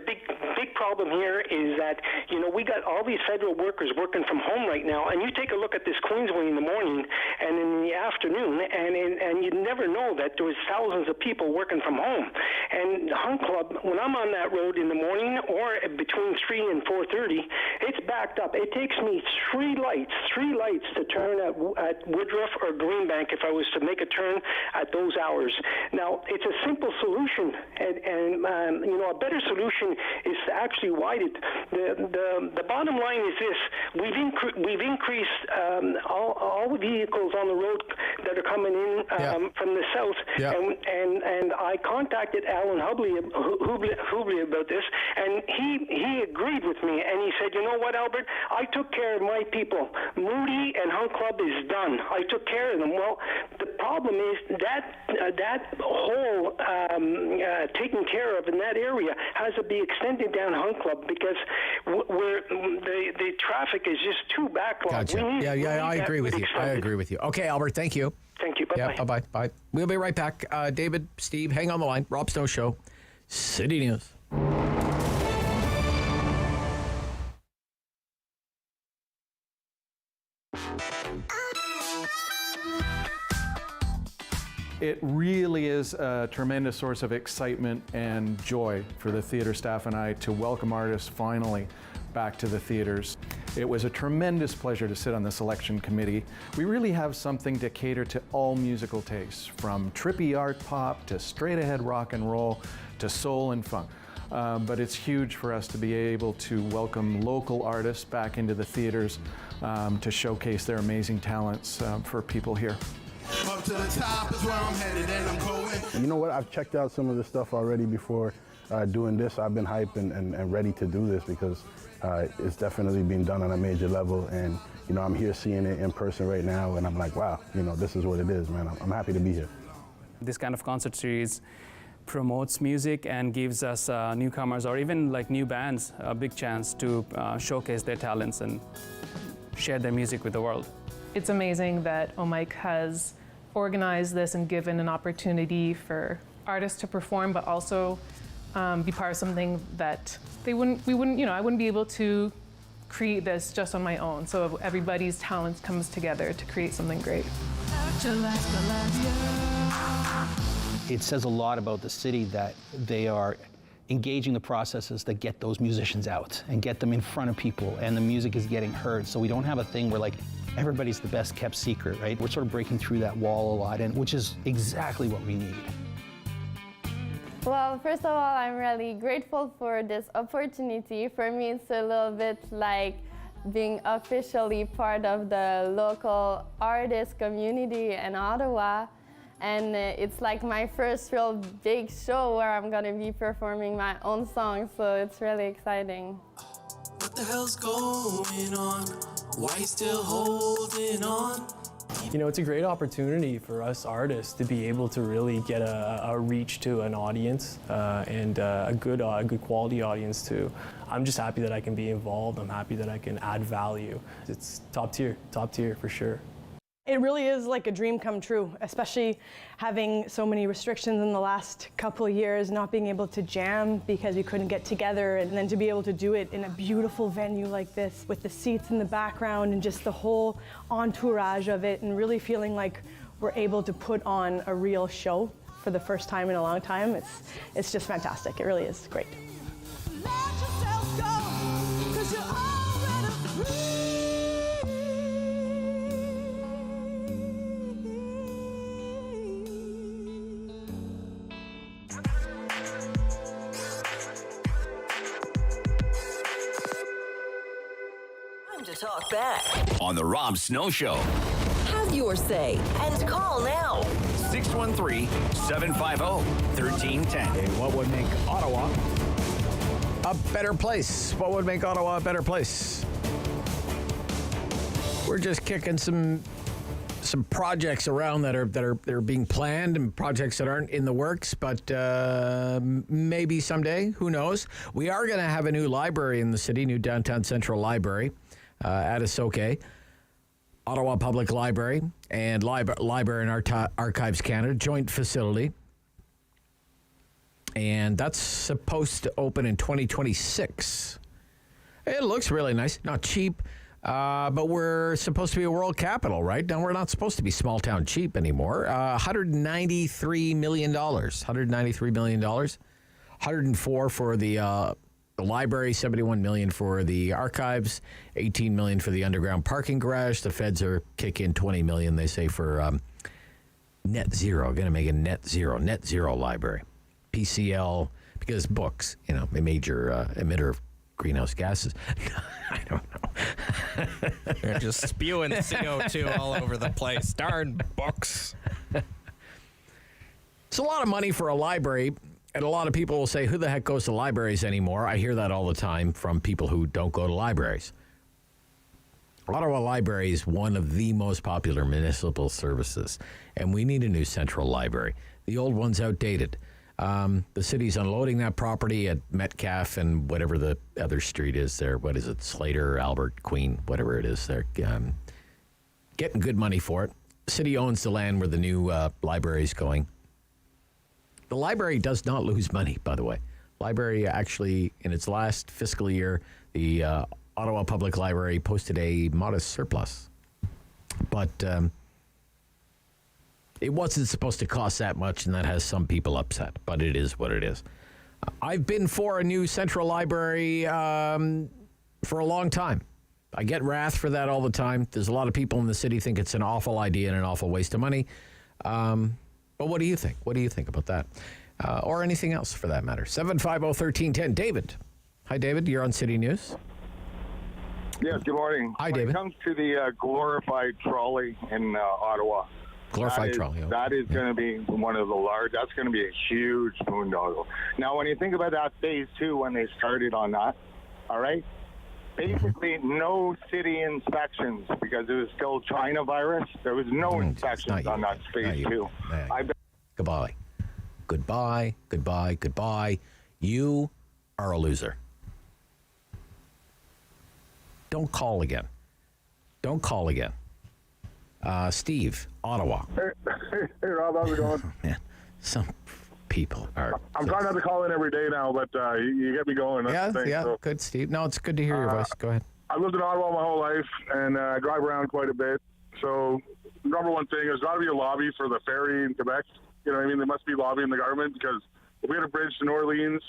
big problem here is that, you know, we got all these federal workers working from home right now, and you take a look at this Queensway in the morning and in the afternoon, and you never know that there was thousands of people working from home. And Hunt Club, when I'm on that road in the morning or between 3 and 4:30, it's backed up. It takes me three lights to turn at Woodruff or Greenbank if I was to make a turn at those hours. Now, it's a simple solution, and you know, a better solution is to actually widen it. The bottom line is this: we've increased all the vehicles on the road that are coming in from the south, and I contacted Alan Hubley about this, and he agreed with me, and he said, you know what, Albert, I took care of my people. Moody and Hunt Club is done. I took care of them. Well, the problem is that whole taken care of in that area has to be extended down Hunt Club, because where the traffic is just too backlogged. Gotcha. I agree with you. I agree with you. Okay, Albert, thank you. Thank you. Bye-bye. Yeah, bye-bye. Bye. We'll be right back. David, Steve, hang on the line. Rob Snow Show, City News. It really is a tremendous source of excitement and joy for the theater staff and I to welcome artists finally back to the theaters. It was a tremendous pleasure to sit on the selection committee. We really have something to cater to all musical tastes, from trippy art pop to straight ahead rock and roll to soul and funk. But it's huge for us to be able to welcome local artists back into the theaters to showcase their amazing talents for people here. Up to the top is where I'm headed and I'm going. You know what? I've checked out some of the stuff already before doing this. I've been hyped and ready to do this because it's definitely being done on a major level. And, you know, I'm here seeing it in person right now, and I'm like, wow, you know, this is what it is, man. I'm happy to be here. This kind of concert series promotes music and gives us newcomers or even like new bands a big chance to showcase their talents and share their music with the world. It's amazing that OMIC has organized this and given an opportunity for artists to perform, but also be part of something that I wouldn't be able to create this just on my own. So everybody's talents comes together to create something great. It says a lot about the city that they are engaging the processes that get those musicians out and get them in front of people, and the music is getting heard. So we don't have a thing where like everybody's the best kept secret, right? We're sort of breaking through that wall a lot, and which is exactly what we need. Well, first of all, I'm really grateful for this opportunity. For me, it's a little bit like being officially part of the local artist community in Ottawa. And it's like my first real big show where I'm gonna be performing my own songs, so it's really exciting. What the hell's going on? Why you still holding on? You know, it's a great opportunity for us artists to be able to really get a reach to an audience and a good quality audience too. I'm just happy that I can be involved. I'm happy that I can add value. It's top tier for sure. It really is like a dream come true, especially having so many restrictions in the last couple of years, not being able to jam because we couldn't get together, and then to be able to do it in a beautiful venue like this with the seats in the background and just the whole entourage of it, and really feeling like we're able to put on a real show for the first time in a long time. It's just fantastic. It really is great. To talk back on the Rob Snow Show. Have your say and call now. 613-750-1310. Okay, what would make Ottawa a better place? What would make Ottawa a better place? We're just kicking some projects around that are being planned, and projects that aren't in the works, but maybe someday, who knows? We are going to have a new library in the city, new downtown central library. At Asoke, Ottawa Public Library and Library and Archives Canada, joint facility. And that's supposed to open in 2026. It looks really nice, not cheap, but we're supposed to be a world capital, right? Now, we're not supposed to be small town cheap anymore. $193 million. $193 million. 104 for the library, $71 million for the archives, $18 million for the underground parking garage. The feds are kicking $20 million, they say, for net zero. Going to make a net zero library. PCL, because books, a major emitter of greenhouse gases. I don't know. They're just spewing CO2 all over the place. Darn books. It's a lot of money for a library. And a lot of people will say, who the heck goes to libraries anymore? I hear that all the time from people who don't go to libraries. Ottawa Library is one of the most popular municipal services, and we need a new central library. The old one's outdated. The city's unloading that property at Metcalfe and whatever the other street is there. What is it? Slater, Albert, Queen, whatever it is there. Getting good money for it. The city owns the land where the new library is going. The library does not lose money, by the way. Library actually, in its last fiscal year, the Ottawa Public Library posted a modest surplus. But it wasn't supposed to cost that much, and that has some people upset. But it is what it is. I've been for a new central library for a long time. I get wrath for that all the time. There's a lot of people in the city think it's an awful idea and an awful waste of money. But what do you think? What do you think about that? Or anything else for that matter? 750-1310. David. Hi, David. You're on City News. Yes, good morning. Hi, David. When it comes to the glorified trolley in Ottawa. Glorified trolley. Okay. That is going to be one of the that's going to be a huge boondoggle. Now, when you think about that phase 2, when they started on that, all right? Basically, no city inspections because it was still China virus. There was no inspections on that phase 2. Goodbye. Goodbye. Goodbye. Goodbye. You are a loser. Don't call again. Don't call again. Steve, Ottawa. Hey, Rob, how's it going? Oh, man, some people are. I'm trying not to call in every day now, but you get me going. That's the thing, so. Good, Steve. No, it's good to hear your voice. Go ahead. I lived in Ottawa my whole life, and I drive around quite a bit. So, number one thing, there's got to be a lobby for the ferry in Quebec. You know what I mean? There must be lobbying the government, because if we had a bridge to New Orleans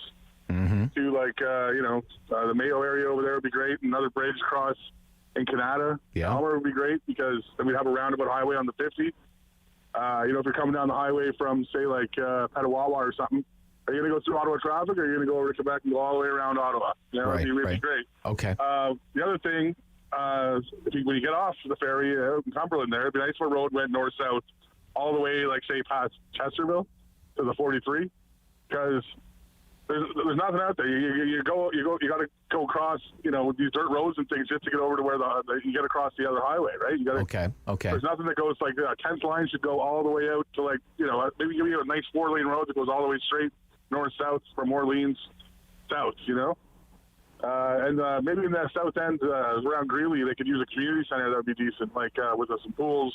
to, like, the Mayo area over there would be great. Another bridge across in Canada. Palmer would be great, because then we'd have a roundabout highway on the 50. If you're coming down the highway from, say, like, Petawawa or something, Are you going to go through Ottawa traffic, or are you going to go over to Quebec and go all the way around Ottawa? You know, it'd be great. Okay. The other thing, when you get off the ferry out in Cumberland there, it'd be nice if a road went north-south all the way, like, say, past Chesterville to the 43, because there's nothing out there. You got to go across, you know, these dirt roads and things just to get over to where you get across the other highway, right? You got Okay. There's nothing that goes like the 10th line should go all the way out to, like, you know, maybe give you a nice 4-lane road that goes all the way straight north-south from Orleans south, you know? And maybe in that south end around Greeley, they could use a community center that would be decent, like with some pools,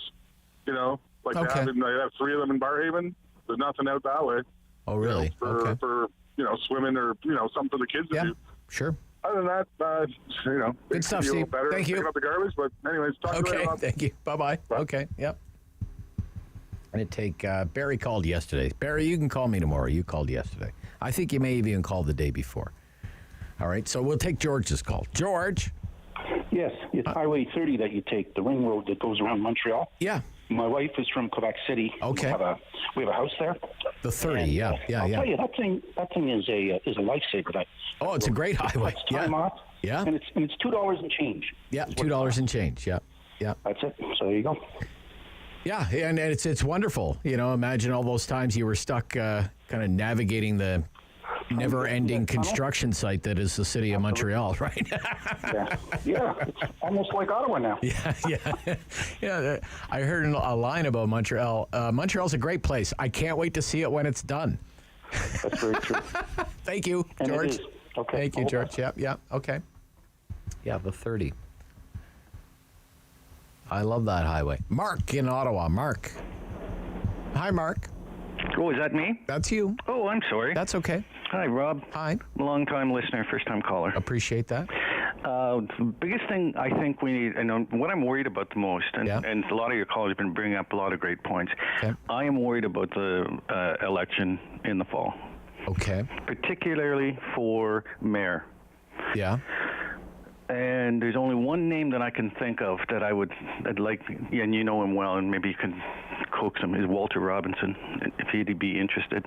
you know, like they have 3 of them in Barhaven. There's nothing out that way. Oh, really? You know, for you know, swimming or, you know, something for the kids to do. Sure. Other than that, you know, good stuff, Steve. Better Thank you. Picking up the garbage, but anyways, talk to you later. Thank you. Bye-bye. Okay, yep. I'm going to take, Barry called yesterday. Barry, you can call me tomorrow. You called yesterday. I think you may have even called the day before. All right, so we'll take George's call. George? Yes, it's Highway 30 that you take, the ring road that goes around Montreal. Yeah. My wife is from Quebec City. Okay. We have a house there. The 30, and, yeah. I'll tell you, that thing is a lifesaver. It's a great highway. It's time off. Yeah. And it's $2 and change. Yeah, $2 and change. Yeah. Yeah. That's it. So there you go. Yeah, and it's wonderful. You know, imagine all those times you were stuck kind of navigating the never-ending construction site that is the city of Montreal, right? Yeah, it's almost like Ottawa now. Yeah. I heard a line about Montreal. Montreal's a great place. I can't wait to see it when it's done. That's very true. Thank you, and George. It is. Okay. Thank you, George. Yeah, okay. Yeah, the 30. I love that highway. Mark in Ottawa. Mark. Hi, Mark. Oh, is that me? That's you. Oh, I'm sorry. That's okay. Hi, Rob. Hi. Long-time listener, first-time caller. Appreciate that. The biggest thing I think we need, and what I'm worried about the most, and a lot of your callers have been bringing up a lot of great points. Okay. I am worried about the election in the fall. Okay. Particularly for mayor. Yeah. And there's only one name that I can think of that I'd like, and you know him well, and maybe you can coax him, is Walter Robinson, if he'd be interested.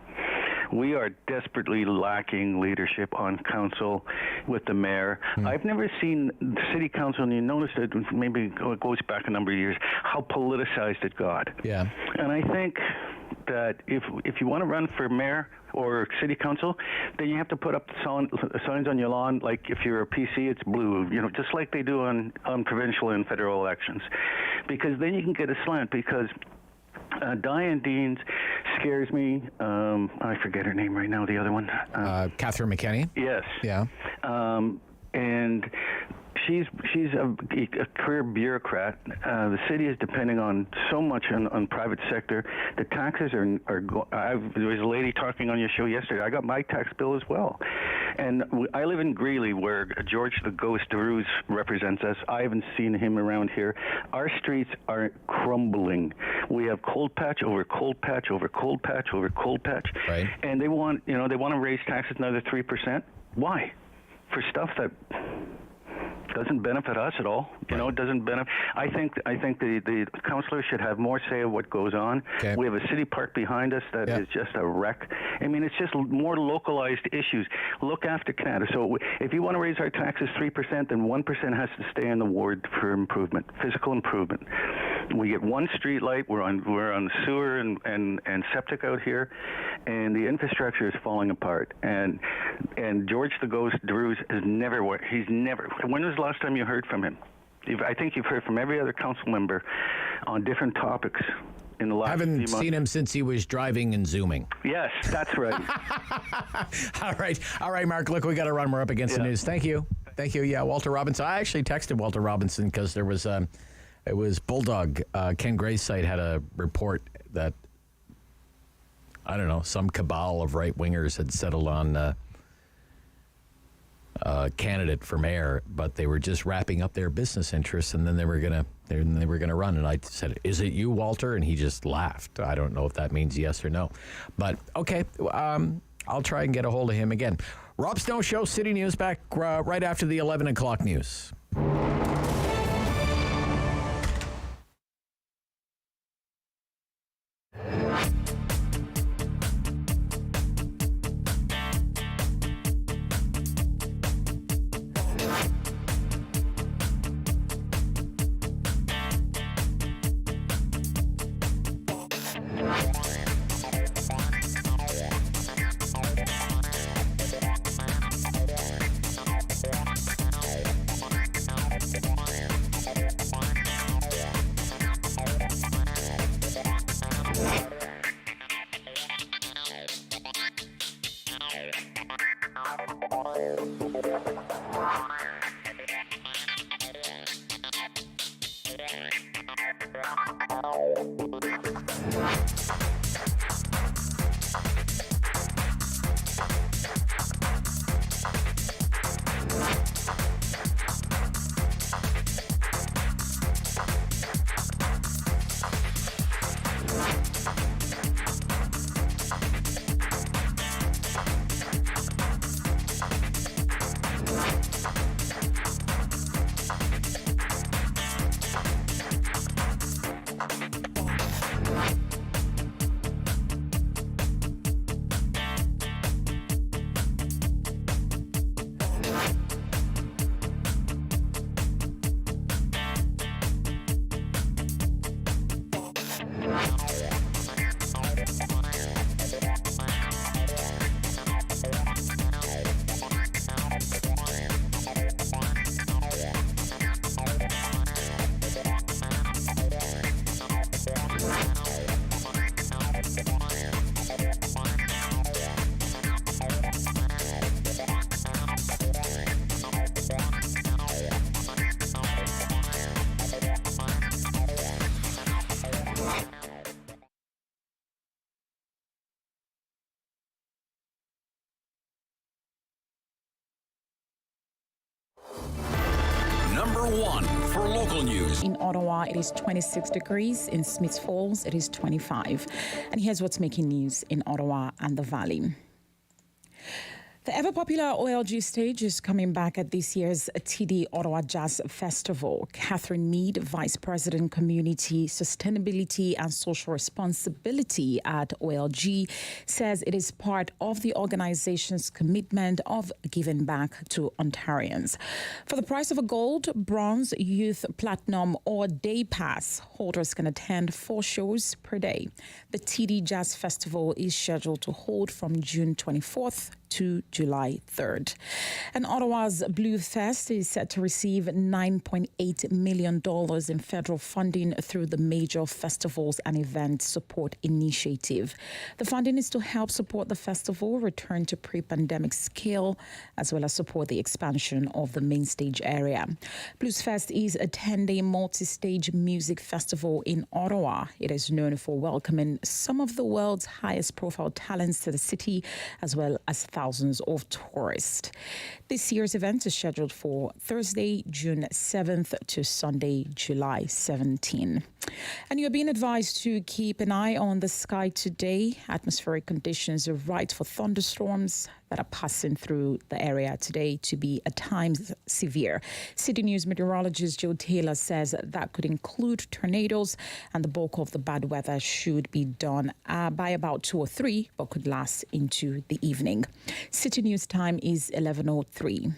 We are desperately lacking leadership on council with the mayor. I've never seen the city council, and you notice it, maybe it goes back a number of years, how politicized it got. Yeah. And I think that if you want to run for mayor or city council, then you have to put up signs on your lawn, like if you're a PC, it's blue, you know, just like they do on provincial and federal elections. Because then you can get a slant, because Diane Deans scares me. I forget her name right now, the other one. Catherine McKenney? Yes. Yeah. And she's a career bureaucrat. The city is depending on so much on private sector. The taxes are there was a lady talking on your show yesterday. I got my tax bill as well. And I live in Greeley, where George the Ghost DeRuse represents us. I haven't seen him around here. Our streets are crumbling. We have cold patch over cold patch over cold patch over cold patch. Right. And they want to raise taxes another 3%. Why? For stuff that doesn't benefit us at all. You know, it doesn't benefit. I think the councillors should have more say of what goes on. Okay. We have a city park behind us that is just a wreck. I mean, it's just more localized issues. Look after Canada. So if you want to raise our taxes 3%, then 1% has to stay in the ward for improvement, physical improvement. We get one street light. We're on sewer and septic out here, and the infrastructure is falling apart. And George the Ghost DeRuse is never. When was the last time you heard from him? I think you've heard from every other council member on different topics in the last few months. Haven't seen him since he was driving and zooming. Yes, that's right. All right, Mark. Look, we got to run. We're up against the news. Thank you. Yeah, Walter Robinson. I actually texted Walter Robinson because there was it was Bulldog. Ken Gray's site had a report that I don't know, some cabal of right wingers had settled on candidate for mayor, but they were just wrapping up their business interests, and then they were gonna run. And I said, "Is it you, Walter?" And he just laughed. I don't know if that means yes or no, but okay. I'll try and get a hold of him again. Rob Snow Show, City News, back right after the 11 o'clock news. Number 1 for local news. In Ottawa, it is 26 degrees. In Smiths Falls, it is 25. And here's what's making news in Ottawa and the Valley. The ever-popular OLG stage is coming back at this year's TD Ottawa Jazz Festival. Catherine Mead, Vice President, Community, Sustainability and Social Responsibility at OLG, says it is part of the organization's commitment of giving back to Ontarians. For the price of a gold, bronze, youth, platinum or day pass, holders can attend 4 shows per day. The TD Jazz Festival is scheduled to hold from June 24th to July 3rd. And Ottawa's Blue Fest is set to receive $9.8 million in federal funding through the Major Festivals and Events Support Initiative. The funding is to help support the festival return to pre-pandemic scale, as well as support the expansion of the main stage area. Blues Fest is a 10-day multi-stage music festival in Ottawa. It is known for welcoming some of the world's highest profile talents to the city, as well as thousands of tourists. This year's event is scheduled for Thursday, June 7th to Sunday, July 17. And you're being advised to keep an eye on the sky today. Atmospheric conditions are right for thunderstorms that are passing through the area today to be at times severe. City News meteorologist Joe Taylor says that could include tornadoes, and the bulk of the bad weather should be done by about 2 or 3, but could last into the evening. City News time is 11:03.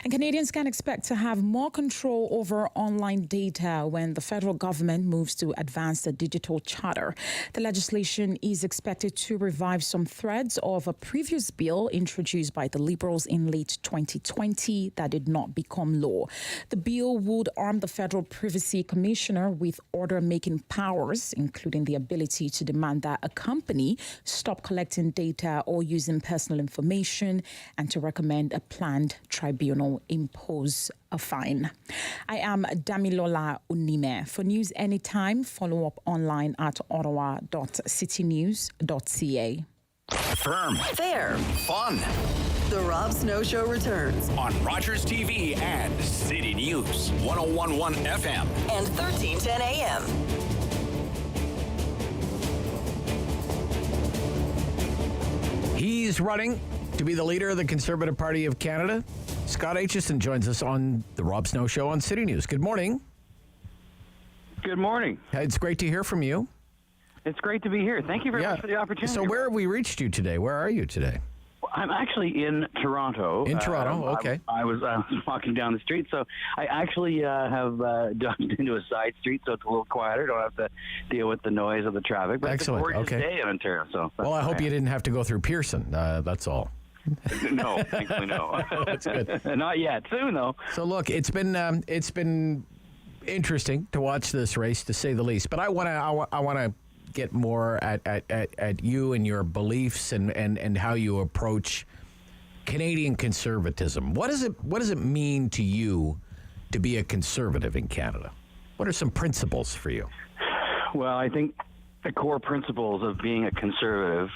And Canadians can expect to have more control over online data when the federal government moves to advance the digital charter. The legislation is expected to revive some threads of a previous bill introduced by the Liberals in late 2020 that did not become law. The bill would arm the Federal Privacy Commissioner with order-making powers, including the ability to demand that a company stop collecting data or using personal information, and to recommend a planned tribunal impose a fine. I am Damilola Unime. For news anytime, follow up online at ottawa.citynews.ca. Firm. Fair. Fun. The Rob Snow Show returns on Rogers TV and City News 101.1 FM and 1310 AM. He's running to be the leader of the Conservative Party of Canada. Scott Aitchison joins us on the Rob Snow Show on City News. Good morning. Good morning. It's great to hear from you. It's great to be here. Thank you very much for the opportunity. So where have we reached you today? Where are you today? I'm actually in Toronto. In Toronto, okay. I was walking down the street, so I actually have ducked into a side street, so it's a little quieter. Don't have to deal with the noise of the traffic. But Excellent. It's a gorgeous day in Ontario. So well, I hope you didn't have to go through Pearson. That's all. No, thankfully no. That's good. Not yet. Soon though. So look, it's been interesting to watch this race, to say the least. But I want to get more at you and your beliefs and how you approach Canadian conservatism. What does it mean to you to be a conservative in Canada? What are some principles for you? Well, I think the core principles of being a conservative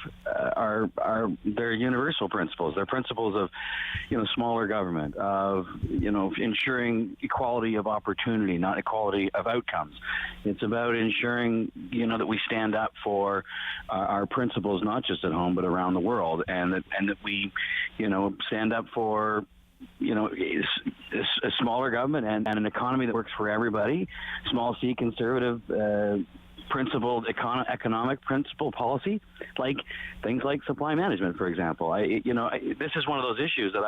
they're universal principles. They're principles of, smaller government, of, ensuring equality of opportunity, not equality of outcomes. It's about ensuring, that we stand up for our principles, not just at home, but around the world, and that we, stand up for a smaller government and an economy that works for everybody. Small C conservative principled economic principle policy, like things like supply management, for example. This is one of those issues that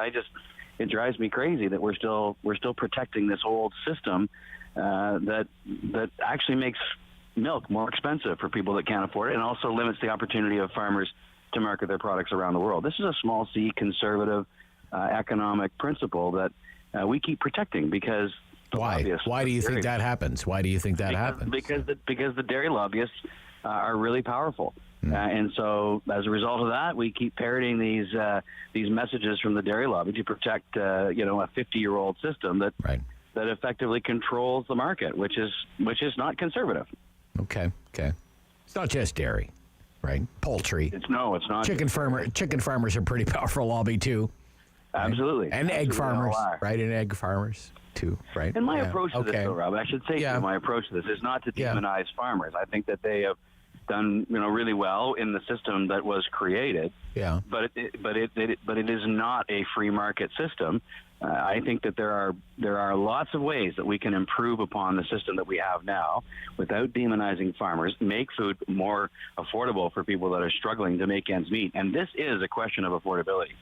it drives me crazy that we're still protecting this old system that actually makes milk more expensive for people that can't afford it, and also limits the opportunity of farmers to market their products around the world. This is a small C conservative economic principle that we keep protecting because. Why? Why do you think that happens? Why do you think that happens? Because the dairy lobbyists are really powerful, and so as a result of that, we keep parroting these messages from the dairy lobby to protect a 50-year-old system that effectively controls the market, which is not conservative. Okay. It's not just dairy, right? Poultry. It's not. Chicken farmers are pretty powerful lobby too. Right? Absolutely. And egg farmers, right? And egg farmers too, right? And my approach to this, though, Rob, I should say my approach to this is not to demonize farmers. I think that they have done really well in the system that was created. Yeah. But it is not a free market system. I think that there are lots of ways that we can improve upon the system that we have now without demonizing farmers, make food more affordable for people that are struggling to make ends meet. And this is a question of affordability.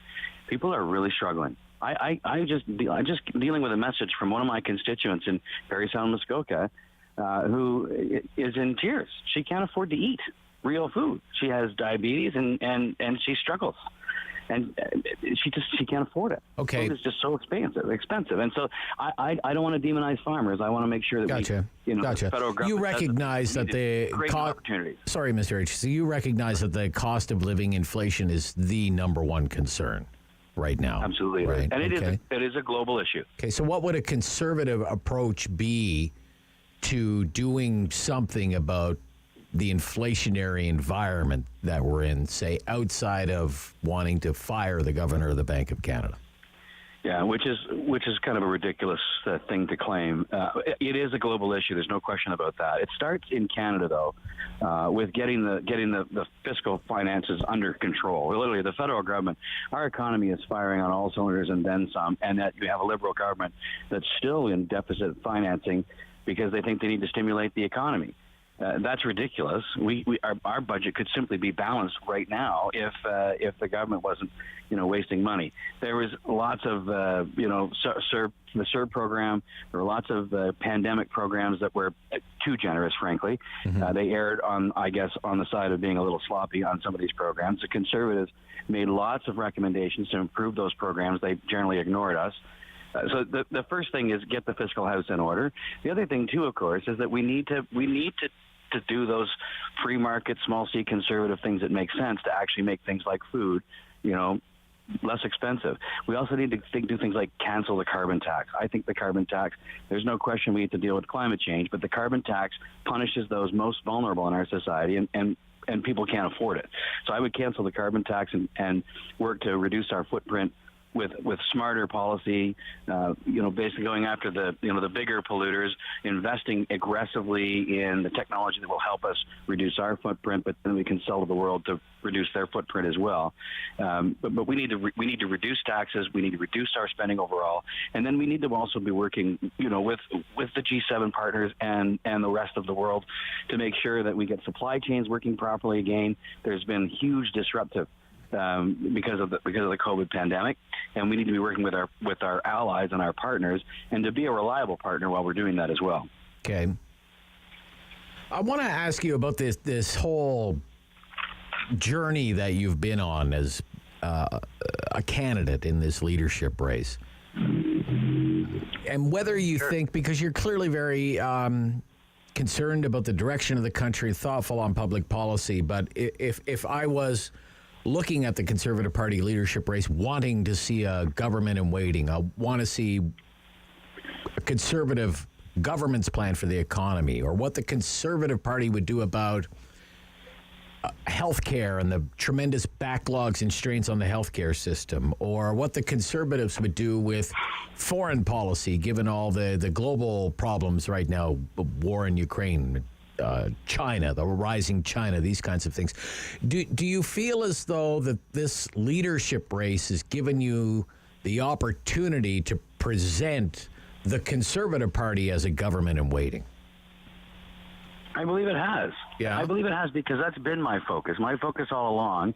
People are really struggling. I'm just dealing with a message from one of my constituents in Parry Sound, Muskoka, who is in tears. She can't afford to eat real food. She has diabetes and she struggles. And she can't afford it. Okay. Food is just so expensive. And so I don't want to demonize farmers. I want to make sure that the federal government you recognize that the opportunities. Sorry, Mr. H. So you recognize that the cost of living inflation is the number one concern right now. Absolutely. Right. And it is a global issue. Okay. So what would a conservative approach be to doing something about the inflationary environment that we're in, say, outside of wanting to fire the governor of the Bank of Canada? Yeah, which is kind of a ridiculous thing to claim. It is a global issue. There's no question about that. It starts in Canada, though, with getting the fiscal finances under control. Literally, the federal government, our economy is firing on all cylinders and then some, and that you have a Liberal government that's still in deficit financing because they think they need to stimulate the economy. That's ridiculous. Our budget could simply be balanced right now if the government wasn't, wasting money. There was lots of, the CERB program. There were lots of pandemic programs that were too generous, frankly. Mm-hmm. They erred on the side of being a little sloppy on some of these programs. The Conservatives made lots of recommendations to improve those programs. They generally ignored us. So the first thing is get the fiscal house in order. The other thing, too, of course, is that we need to do those free market, small C conservative things that make sense to actually make things like food, less expensive. We also need to do things like cancel the carbon tax. I think the carbon tax, there's no question we need to deal with climate change, but the carbon tax punishes those most vulnerable in our society, and people can't afford it. So I would cancel the carbon tax and work to reduce our footprint with smarter policy, basically going after the bigger polluters, investing aggressively in the technology that will help us reduce our footprint, but then we can sell to the world to reduce their footprint as well. But we need to reduce taxes. We need to reduce our spending overall, and then we need to also be working, with the G7 partners and the rest of the world to make sure that we get supply chains working properly again. There's been huge disruptive. Because of the COVID pandemic, and we need to be working with our allies and our partners, and to be a reliable partner while we're doing that as well. Okay. I want to ask you about this whole journey that you've been on as a candidate in this leadership race, and whether you think, because you're clearly very concerned about the direction of the country, thoughtful on public policy, but if I was looking at the Conservative Party leadership race, wanting to see a government in waiting. I want to see a Conservative government's plan for the economy, or what the Conservative Party would do about healthcare and the tremendous backlogs and strains on the healthcare system, or what the Conservatives would do with foreign policy, given all the global problems right now, war in Ukraine, China, the rising China, these kinds of things. Do you feel as though that this leadership race has given you the opportunity to present the Conservative Party as a government in waiting? I believe it has. Yeah. I believe it has, because that's been my focus. My focus all along,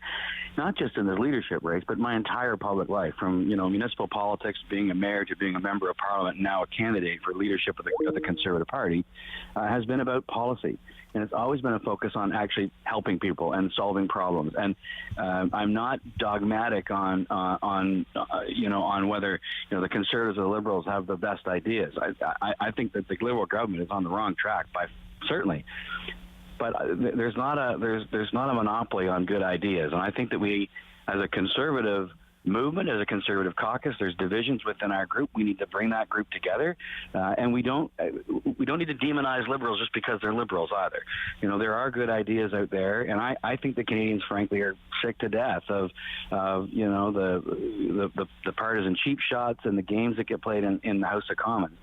not just in the leadership race, but my entire public life, from municipal politics, being a mayor, to being a member of parliament, and now a candidate for leadership of the Conservative Party, has been about policy. And it's always been a focus on actually helping people and solving problems. And I'm not dogmatic on whether the Conservatives or the Liberals have the best ideas. I think that the Liberal government is on the wrong track, certainly. But there's not a monopoly on good ideas. And I think that we, as a Conservative movement, as a Conservative caucus, there's divisions within our group. We need to bring that group together, and we don't need to demonize Liberals just because they're Liberals either. There are good ideas out there, and I think the Canadians, frankly, are sick to death of the partisan cheap shots and the games that get played in the House of Commons.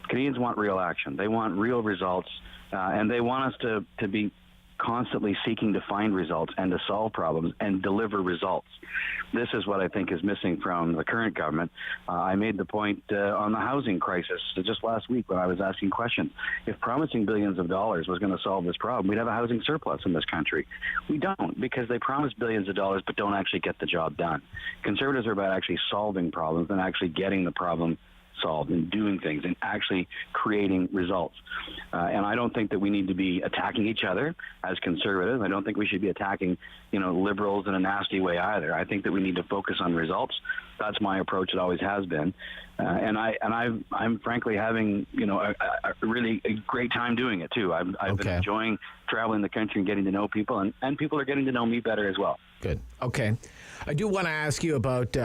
Canadians want real action. They want real results, and they want us to be constantly seeking to find results and to solve problems and deliver results. This is what I think is missing from the current government. I made the point on the housing crisis just last week when I was asking questions. If promising billions of dollars was going to solve this problem, we'd have a housing surplus in this country. We don't, because they promise billions of dollars but don't actually get the job done. Conservatives are about actually solving problems and actually getting the problem solved and doing things and actually creating results. And I don't think that we need to be attacking each other as Conservatives. I don't think we should be attacking, Liberals in a nasty way either. I think that we need to focus on results. That's my approach. It always has been. I'm frankly having, a really great time doing it too. I've been enjoying traveling the country and getting to know people, and people are getting to know me better as well. Good. Okay. I do want to ask you about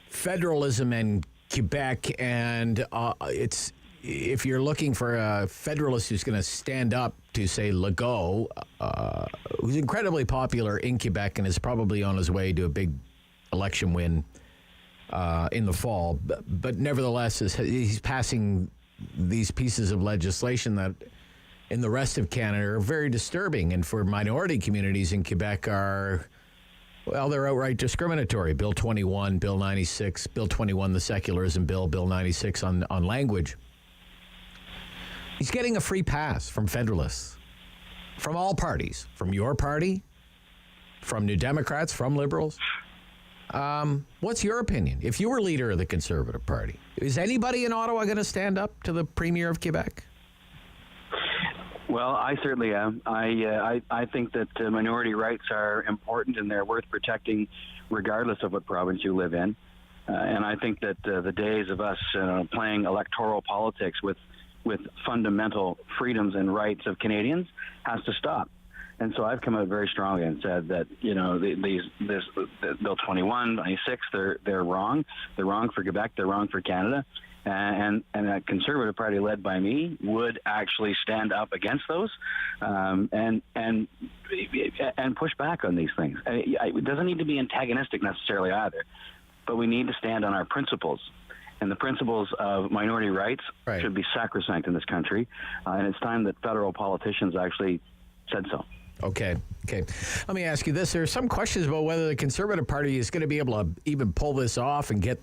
federalism and Quebec, and it's, if you're looking for a federalist who's going to stand up to, say, Legault, who's incredibly popular in Quebec and is probably on his way to a big election win in the fall, but nevertheless he's passing these pieces of legislation that in the rest of Canada are very disturbing, and for minority communities in Quebec they're outright discriminatory. Bill 21, Bill 96, Bill 21, the secularism bill, Bill 96 on language. He's getting a free pass from federalists, from all parties, from your party, from New Democrats, from Liberals. What's your opinion? If you were leader of the Conservative Party, is anybody in Ottawa going to stand up to the Premier of Quebec? Well, I certainly am. I think that minority rights are important and they're worth protecting regardless of what province you live in. And I think that the days of us playing electoral politics with fundamental freedoms and rights of Canadians has to stop. And so I've come out very strongly and said that, this Bill 21, 96, they're wrong. They're wrong for Quebec. They're wrong for Canada. And a Conservative Party led by me would actually stand up against those and push back on these things. It doesn't need to be antagonistic necessarily either, but we need to stand on our principles. And the principles of minority rights should be sacrosanct in this country. And it's time that federal politicians actually said so. Okay. Let me ask you this. There are some questions about whether the Conservative Party is going to be able to even pull this off and get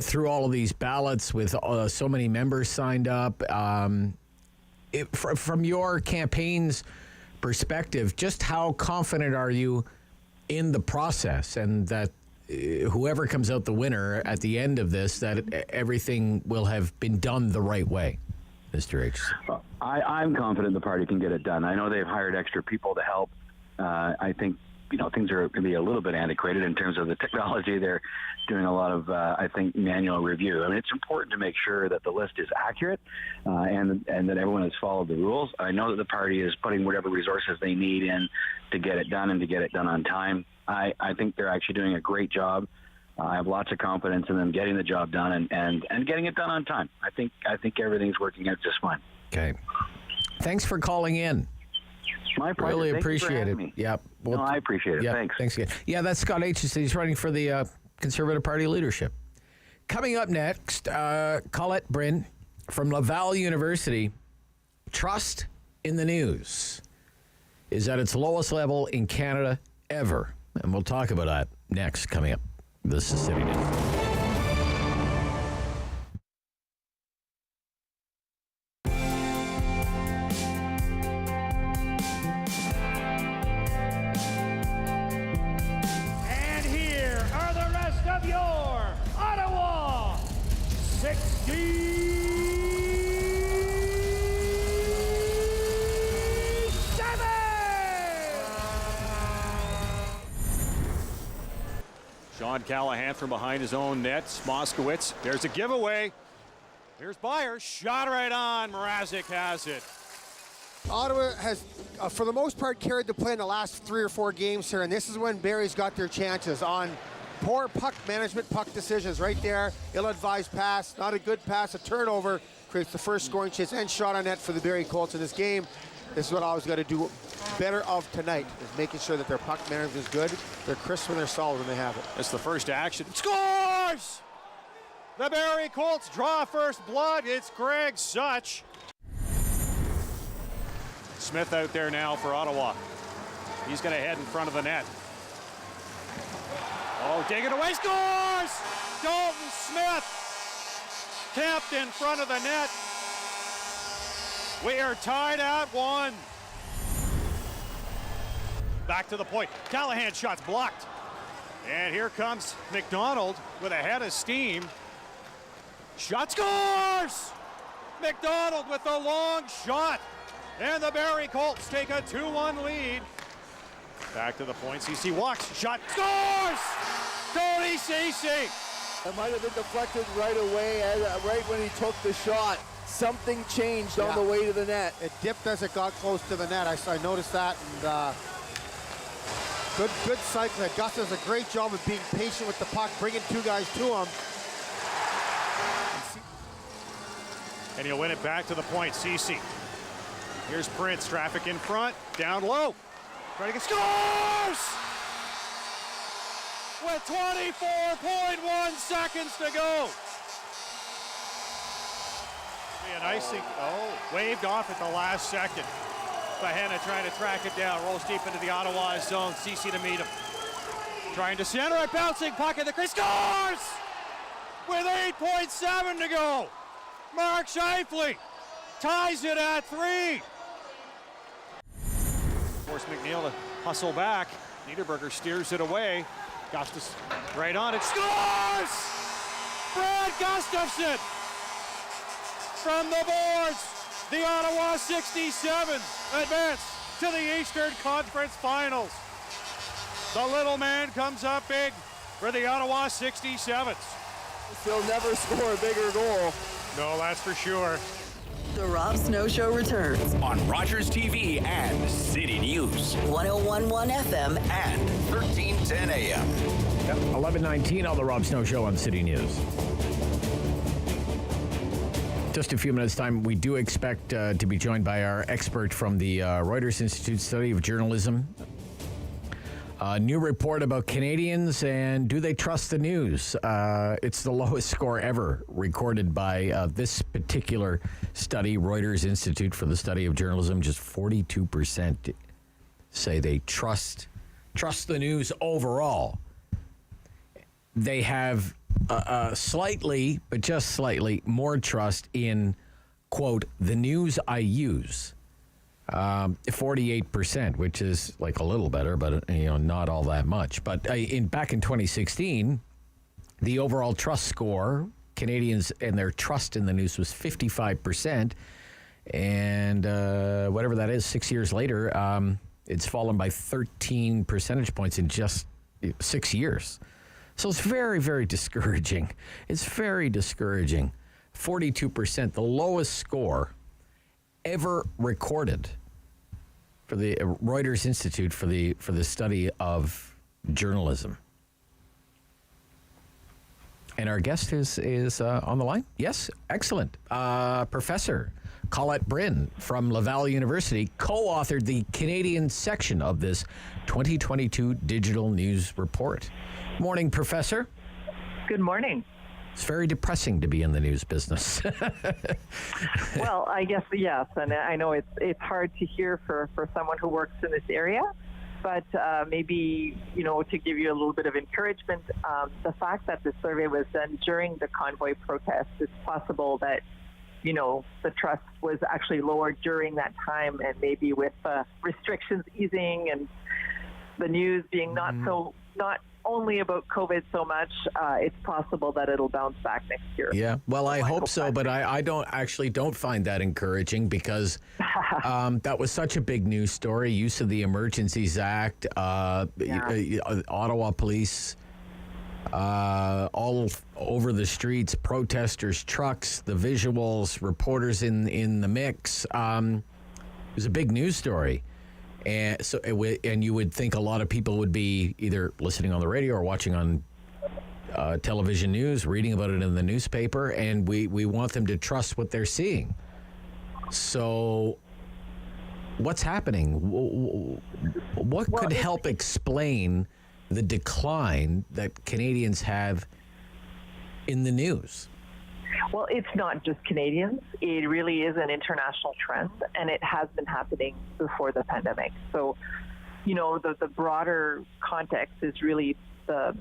through all of these ballots with so many members signed up. From your campaign's perspective, just how confident are you in the process and that whoever comes out the winner at the end of this, that everything will have been done the right way, Mr. H? I'm confident the party can get it done. I know they've hired extra people to help. I think things are going to be a little bit antiquated in terms of the technology. They're doing a lot of, I think, manual review. I mean, it's important to make sure that the list is accurate and that everyone has followed the rules. I know that the party is putting whatever resources they need in to get it done and to get it done on time. I think they're actually doing a great job. I have lots of confidence in them getting the job done and getting it done on time. I think everything's working out just fine. Okay. Thanks for calling in. My pleasure. Really Thank appreciate you for it. having me. Yeah. Well, no, I appreciate it. Yeah, Thanks. Thanks again. Yeah, that's Scott Aitchison. He's running for the Conservative Party leadership. Coming up next, Colette Bryn from Laval University. Trust in the news is at its lowest level in Canada ever. And we'll talk about that next, coming up. This is City News. And here are the rest of your Ottawa 67. Sean Callahan from behind his own net. Moskowitz, there's a giveaway. Here's Byers, shot right on. Mrazek has it. Ottawa has, for the most part, carried the play in the last 3 or 4 games here, and this is when Barrie's got their chances on poor puck management, puck decisions right there. Ill-advised pass, not a good pass, a turnover, creates the first scoring chance and shot on net for the Barrie Colts in this game. This is what Ottawa's got to do better of tonight, is making sure that their puck management is good. They're crisp when they're solid when they have it. That's the first action. Scores! The Barrie Colts draw first blood. It's Greg Such. Smith out there now for Ottawa. He's going to head in front of the net. Oh, dig it away, scores! Dalton Smith tapped in front of the net. We are tied at 1. Back to the point. Callahan shot's blocked. And here comes McDonald with a head of steam. Shot scores! McDonald with the long shot. And the Barrie Colts take a 2-1 lead. Back to the point. CC walks. Shot. Scores! Cody CC. It might have been deflected right away, right when he took the shot. Something changed on the way to the net. It dipped as it got close to the net. I noticed that. And good cycling. Gus does a great job of being patient with the puck, bringing 2 guys to him. And he'll win it back to the point. CC. Here's Prince. Traffic in front. Down low. Trying to get scores! With 24.1 seconds to go. An icing. Oh, waved off at the last second. Bahena trying to track it down. Rolls deep into the Ottawa zone. CC to meet him. Trying to center it. Bouncing puck in the crease. Scores! With 8.7 to go. Mark Scheifele ties it at 3. Force McNeil to hustle back. Niederberger steers it away. Gustus right on it. Scores! Brad Gustafson from the boards. The Ottawa 67 advance to the Eastern Conference Finals. The little man comes up big for the Ottawa 67s. He'll never score a bigger goal. No, that's for sure. The Rob Snow Show returns on Rogers TV and City News. 101.1 FM and 1310 AM. Yep, 11:19 on the Rob Snow Show on City News. Just a few minutes' time, we do expect to be joined by our expert from the Reuters Institute Study of Journalism. A new report about Canadians and do they trust the news? It's the lowest score ever recorded by this particular study, Reuters Institute for the Study of Journalism. Just 42% say they trust the news overall. They have slightly, but just slightly, more trust in, quote, the news I use. 48%, which is like a little better, but not all that much. But back in 2016, the overall trust score, Canadians and their trust in the news, was 55%, and whatever that is, 6 years later, It's fallen by 13 percentage points in just 6 years. So it's very, very discouraging. It's very discouraging. 42%, the lowest score ever recorded for the Reuters Institute for the study of journalism. And our guest is on the line. Yes, excellent. Professor Colette Bryn from Laval University co-authored the Canadian section of this 2022 Digital News Report. Morning, Professor. Good morning. It's very depressing to be in the news business. Well, I guess, yes, and I know it's hard to hear for someone who works in this area, but maybe, to give you a little bit of encouragement, the fact that the survey was done during the convoy protest, it's possible that, the trust was actually lowered during that time, and maybe with restrictions easing and the news being not only about COVID so much, it's possible that it'll bounce back next year. Yeah, well, I hope so, but I don't find that encouraging because that was such a big news story. Use of the Emergencies Act, Ottawa police all over the streets, protesters, trucks, the visuals, reporters in the mix. It was a big news story. And so, and you would think a lot of people would be either listening on the radio or watching on television news, reading about it in the newspaper, and we want them to trust what they're seeing. So, what's happening? What could help explain the decline that Canadians have in the news? Well, it's not just Canadians. It really is an international trend, and it has been happening before the pandemic. So, the broader context is really the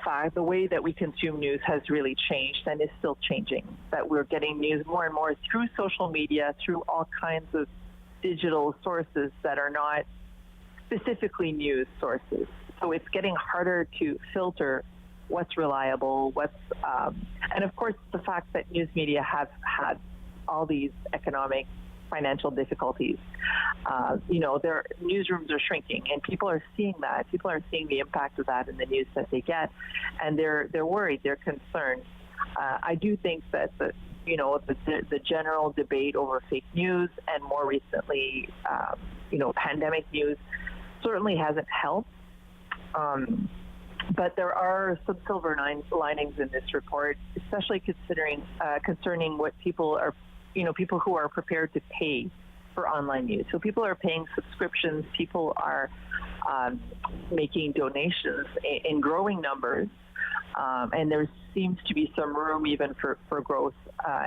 fact, the way that we consume news has really changed and is still changing. That we're getting news more and more through social media, through all kinds of digital sources that are not specifically news sources. So it's getting harder to filter what's reliable, and of course the fact that news media have had all these economic, financial difficulties. Their newsrooms are shrinking, and people are seeing that. People are seeing the impact of that in the news that they get, and they're worried, they're concerned. I do think that the general debate over fake news and more recently, pandemic news certainly hasn't helped. But there are some silver linings in this report, especially concerning what people are, people who are prepared to pay for online news. So people are paying subscriptions, people are making donations in growing numbers, and there seems to be some room even for growth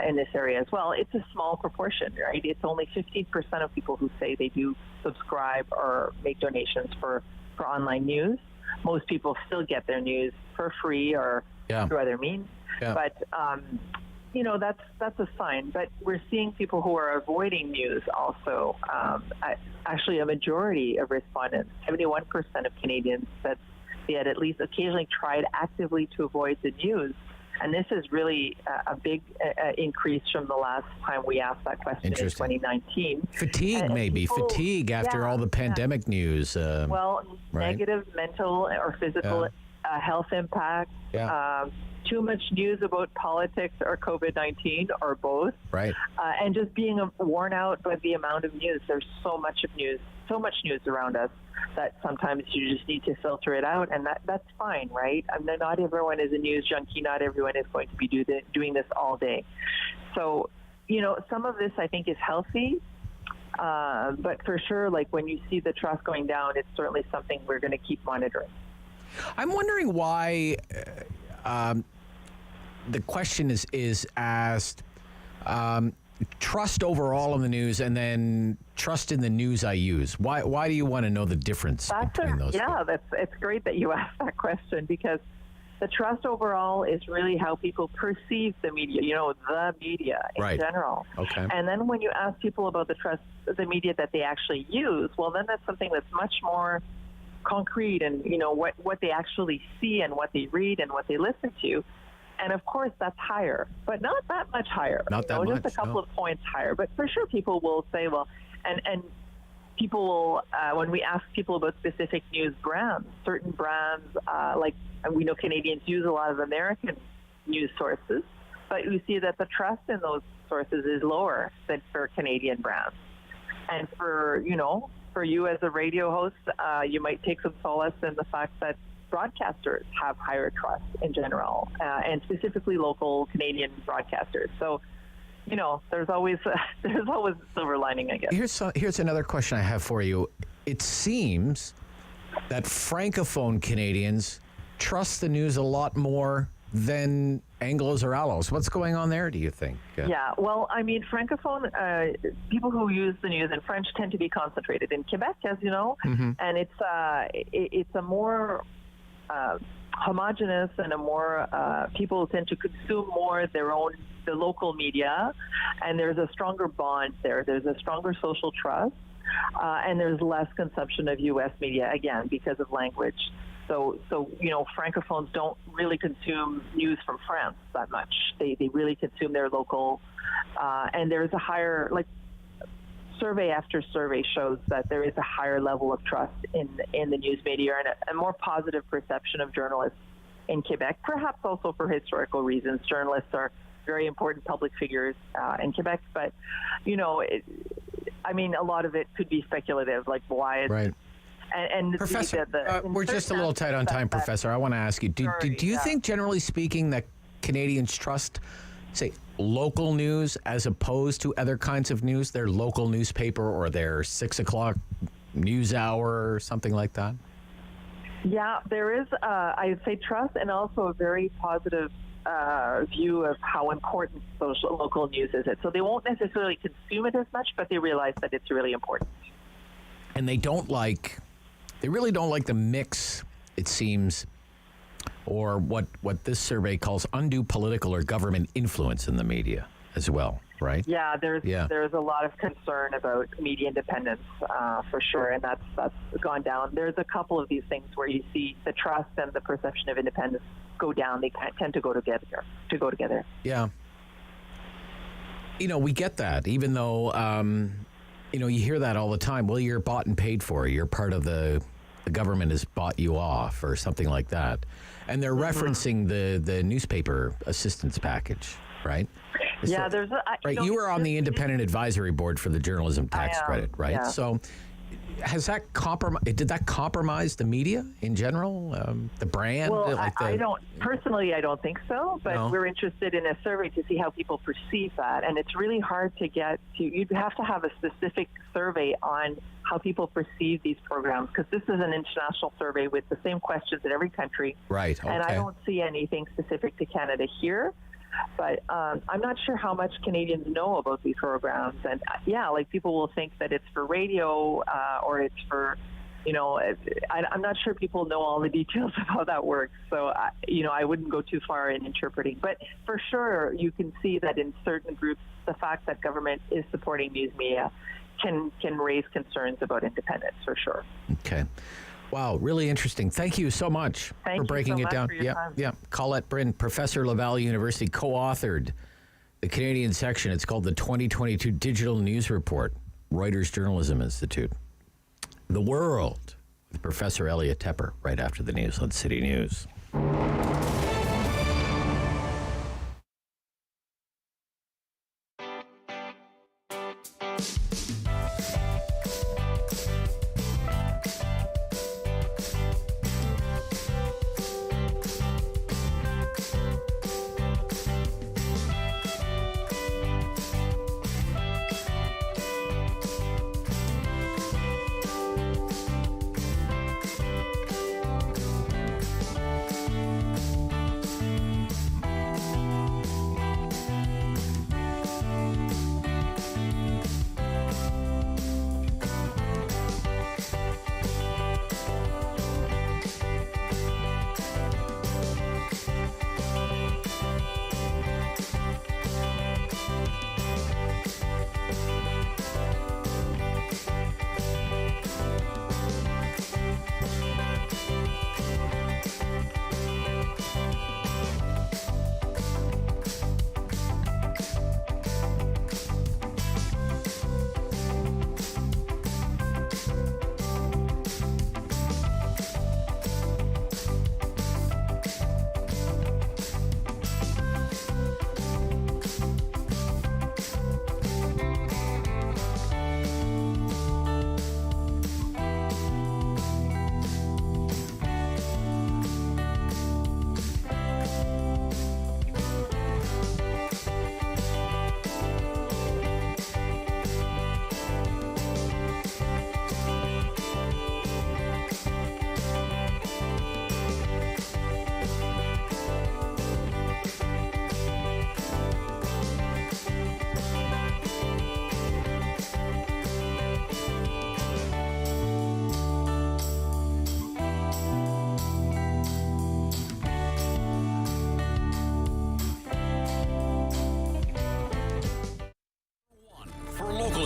in this area as well. It's a small proportion, right? It's only 15% of people who say they do subscribe or make donations for online news. Most people still get their news for free or through other means. Yeah. But, that's a sign. But we're seeing people who are avoiding news also. Actually, a majority of respondents, 71% of Canadians, said they had at least occasionally tried actively to avoid the news. And this is really a big increase from the last time we asked that question in 2019. Fatigue after all the pandemic news. Negative mental or physical health impact. Too much news about politics or COVID-19 or both. Right. And just being worn out by the amount of news. There's so much news around us that sometimes you just need to filter it out, and that's fine, right? I mean, not everyone is a news junkie. Not everyone is going to be doing this all day. So, some of this I think is healthy, but for sure, like when you see the trust going down, it's certainly something we're going to keep monitoring. I'm wondering why the question is asked. Trust overall in the news, and then trust in the news I use. Why do you want to know the difference between those? It's great that you asked that question, because the trust overall is really how people perceive the media. The media in general. Okay. And then when you ask people about the media that they actually use, well, then that's something that's much more concrete, and what they actually see and what they read and what they listen to. And of course, that's higher, but not that much higher. Not that much. Just a couple of points higher. But for sure, people will say, well, and people, when we ask people about specific news brands, certain brands, like we know Canadians use a lot of American news sources, but we see that the trust in those sources is lower than for Canadian brands. And for you as a radio host, you might take some solace in the fact that broadcasters have higher trust in general, and specifically local Canadian broadcasters. So, there's always a silver lining, I guess. Here's another question I have for you. It seems that Francophone Canadians trust the news a lot more than Anglos or Allos. What's going on there, do you think? Yeah, well, I mean, Francophone, people who use the news in French tend to be concentrated in Quebec, as you know, and it's a more homogenous and a more, people tend to consume more the local media, and there's a stronger bond there. There's a stronger social trust, and there's less consumption of U.S. media, again, because of language. So Francophones don't really consume news from France that much. They really consume their local, and there's a higher, survey after survey shows that there is a higher level of trust in the news media and a more positive perception of journalists in Quebec, perhaps also for historical reasons. Journalists are very important public figures in Quebec, but, a lot of it could be speculative, like why it's... Right. And Professor, we're just a little tight on time, Professor. I want to ask you, do you think, generally speaking, that Canadians trust, say, local news as opposed to other kinds of news, their local newspaper or their 6 o'clock news hour or something like that? Yeah, there is, I'd say, trust and also a very positive view of how important local news is. So they won't necessarily consume it as much, but they realize that it's really important. And they really don't like the mix, it seems, or what this survey calls undue political or government influence in the media as well, right? Yeah, there's a lot of concern about media independence for sure, and that's gone down. There's a couple of these things where you see the trust and the perception of independence go down. They tend to go together. Yeah. We get that, even though, you hear that all the time. Well, you're bought and paid for. You're part of the government has bought you off or something like that. And they're referencing the newspaper assistance package, right? Yeah, right. You were on the independent advisory board for the journalism tax credit, right? Yeah. So did that compromise the media in general? The brand? Well, I don't think so, but we're interested in a survey to see how people perceive that. And it's really hard to get to, you'd have to have a specific survey on how people perceive these programs, because this is an international survey with the same questions in every country. Right, okay. And I don't see anything specific to Canada here. But I'm not sure how much Canadians know about these programs. And people will think that it's for radio or it's for, I'm not sure people know all the details of how that works. So, I wouldn't go too far in interpreting. But for sure, you can see that in certain groups, the fact that government is supporting news media can raise concerns about independence, for sure. Okay. Wow, really interesting. Thank you so much for breaking it down. Yeah. Colette Bryn, Professor Laval University, co-authored the Canadian section. It's called the 2022 Digital News Report, Reuters Journalism Institute. The World with Professor Elliot Tepper right after the news on City News.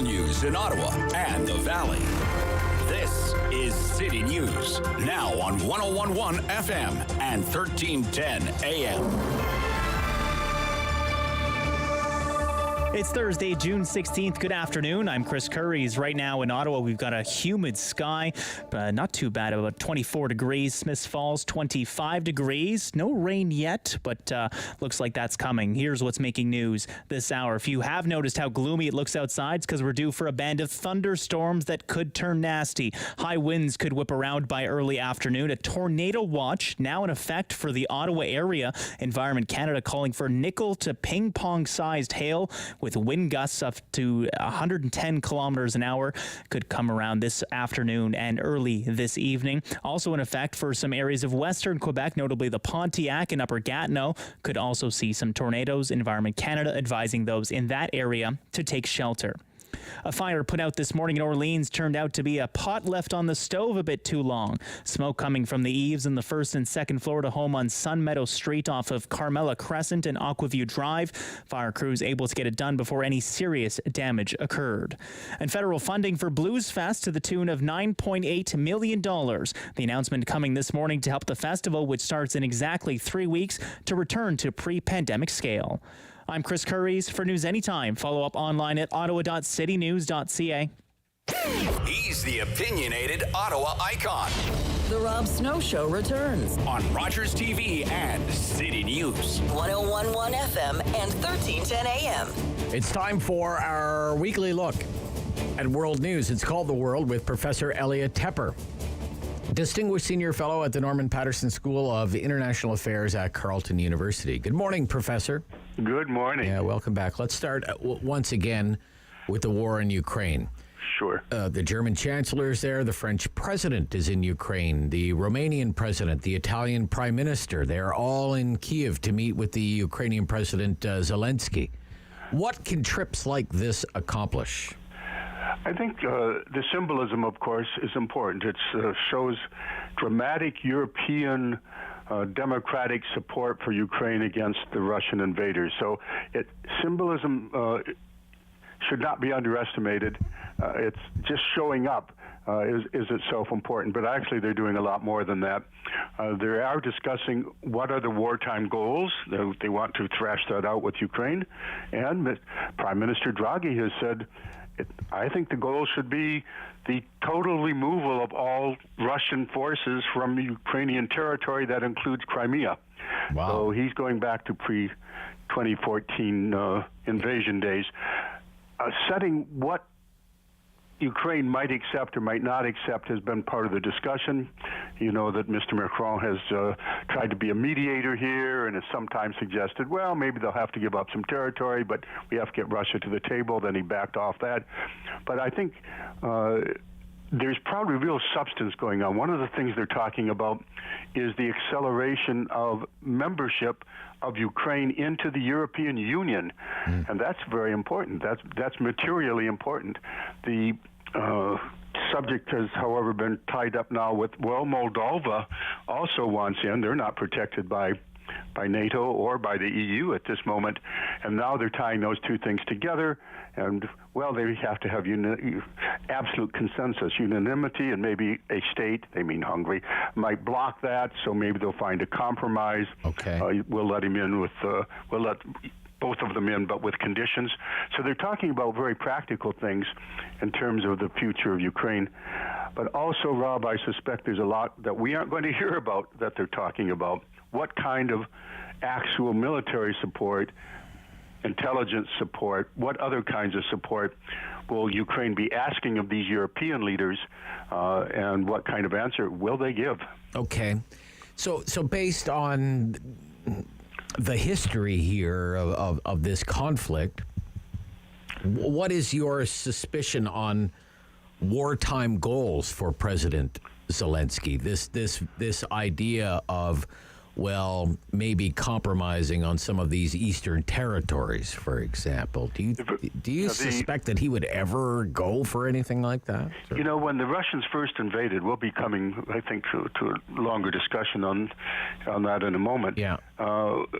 local news in Ottawa and the Valley. This is City News, now on 101.1 FM and 1310 AM. It's Thursday, June 16th. Good afternoon. I'm Chris Curries. Right now in Ottawa, we've got a humid sky, but not too bad. About 24 degrees. Smiths Falls, 25 degrees. No rain yet, but looks like that's coming. Here's what's making news this hour. If you have noticed how gloomy it looks outside, it's because we're due for a band of thunderstorms that could turn nasty. High winds could whip around by early afternoon. A tornado watch now in effect for the Ottawa area. Environment Canada calling for nickel to ping pong sized hail, with wind gusts up to 110 kilometers an hour could come around this afternoon and early this evening. Also in effect for some areas of western Quebec, notably the Pontiac and Upper Gatineau, could also see some tornadoes. Environment Canada advising those in that area to take shelter. A fire put out this morning in Orleans turned out to be a pot left on the stove a bit too long. Smoke coming from the eaves in the first and second floor to home on Sun Meadow Street off of Carmela Crescent and Aquaview Drive. Fire crews able to get it done before any serious damage occurred. And federal funding for Blues Fest to the tune of $9.8 million. The announcement coming this morning to help the festival, which starts in exactly 3 weeks, to return to pre-pandemic scale. I'm Chris Curries. For News Anytime, follow up online at ottawa.citynews.ca. He's the opinionated Ottawa icon. The Rob Snow Show returns on Rogers TV and City News. 101.1 FM and 1310 AM. It's time for our weekly look at world news. It's called The World with Professor Elliot Tepper, Distinguished Senior Fellow at the Norman Paterson School of International Affairs at Carleton University. Good morning, Professor. Good morning. Yeah, welcome back. Let's start once again with the war in Ukraine. Sure. The German Chancellor is there. The French President is in Ukraine. The Romanian President, the Italian Prime Minister, they're all in Kiev to meet with the Ukrainian President Zelensky. What can trips like this accomplish? I think the symbolism, of course, is important. It shows dramatic European democratic support for Ukraine against the Russian invaders. So symbolism should not be underestimated. It's just showing up is itself important, but actually they're doing a lot more than that. They are discussing what are the wartime goals. They want to thrash that out with Ukraine. And Prime Minister Draghi has said, I think the goal should be the total removal of all Russian forces from Ukrainian territory. That includes Crimea. Wow. So he's going back to pre-2014 invasion days, setting what Ukraine might accept or might not accept has been part of the discussion. You know that Mr. Macron has tried to be a mediator here and has sometimes suggested, well, maybe they'll have to give up some territory, but we have to get Russia to the table. Then he backed off that. But I think there's probably real substance going on. One of the things they're talking about is the acceleration of membership of Ukraine into the European Union, and that's very important. That's materially important. The subject has, however, been tied up now with, well, Moldova also wants in. They're not protected by NATO or by the EU at this moment, and now they're tying those two things together, and, well, they have to have absolute consensus, unanimity, and maybe a state, they mean Hungary, might block that, so maybe they'll find a compromise. Okay. We'll let him in with, we'll let both of them in, but with conditions. So they're talking about very practical things in terms of the future of Ukraine. But also, Rob, I suspect there's a lot that we aren't going to hear about that they're talking about. What kind of actual military support, intelligence support, what other kinds of support will Ukraine be asking of these European leaders, and what kind of answer will they give? Okay. So based on the history here of this conflict, what is your suspicion on wartime goals for President Zelensky? This idea of, well, maybe compromising on some of these eastern territories, for example. Do you suspect that he would ever go for anything like that? You know, when the Russians first invaded, we'll be coming, I think, to a longer discussion on that in a moment. Yeah.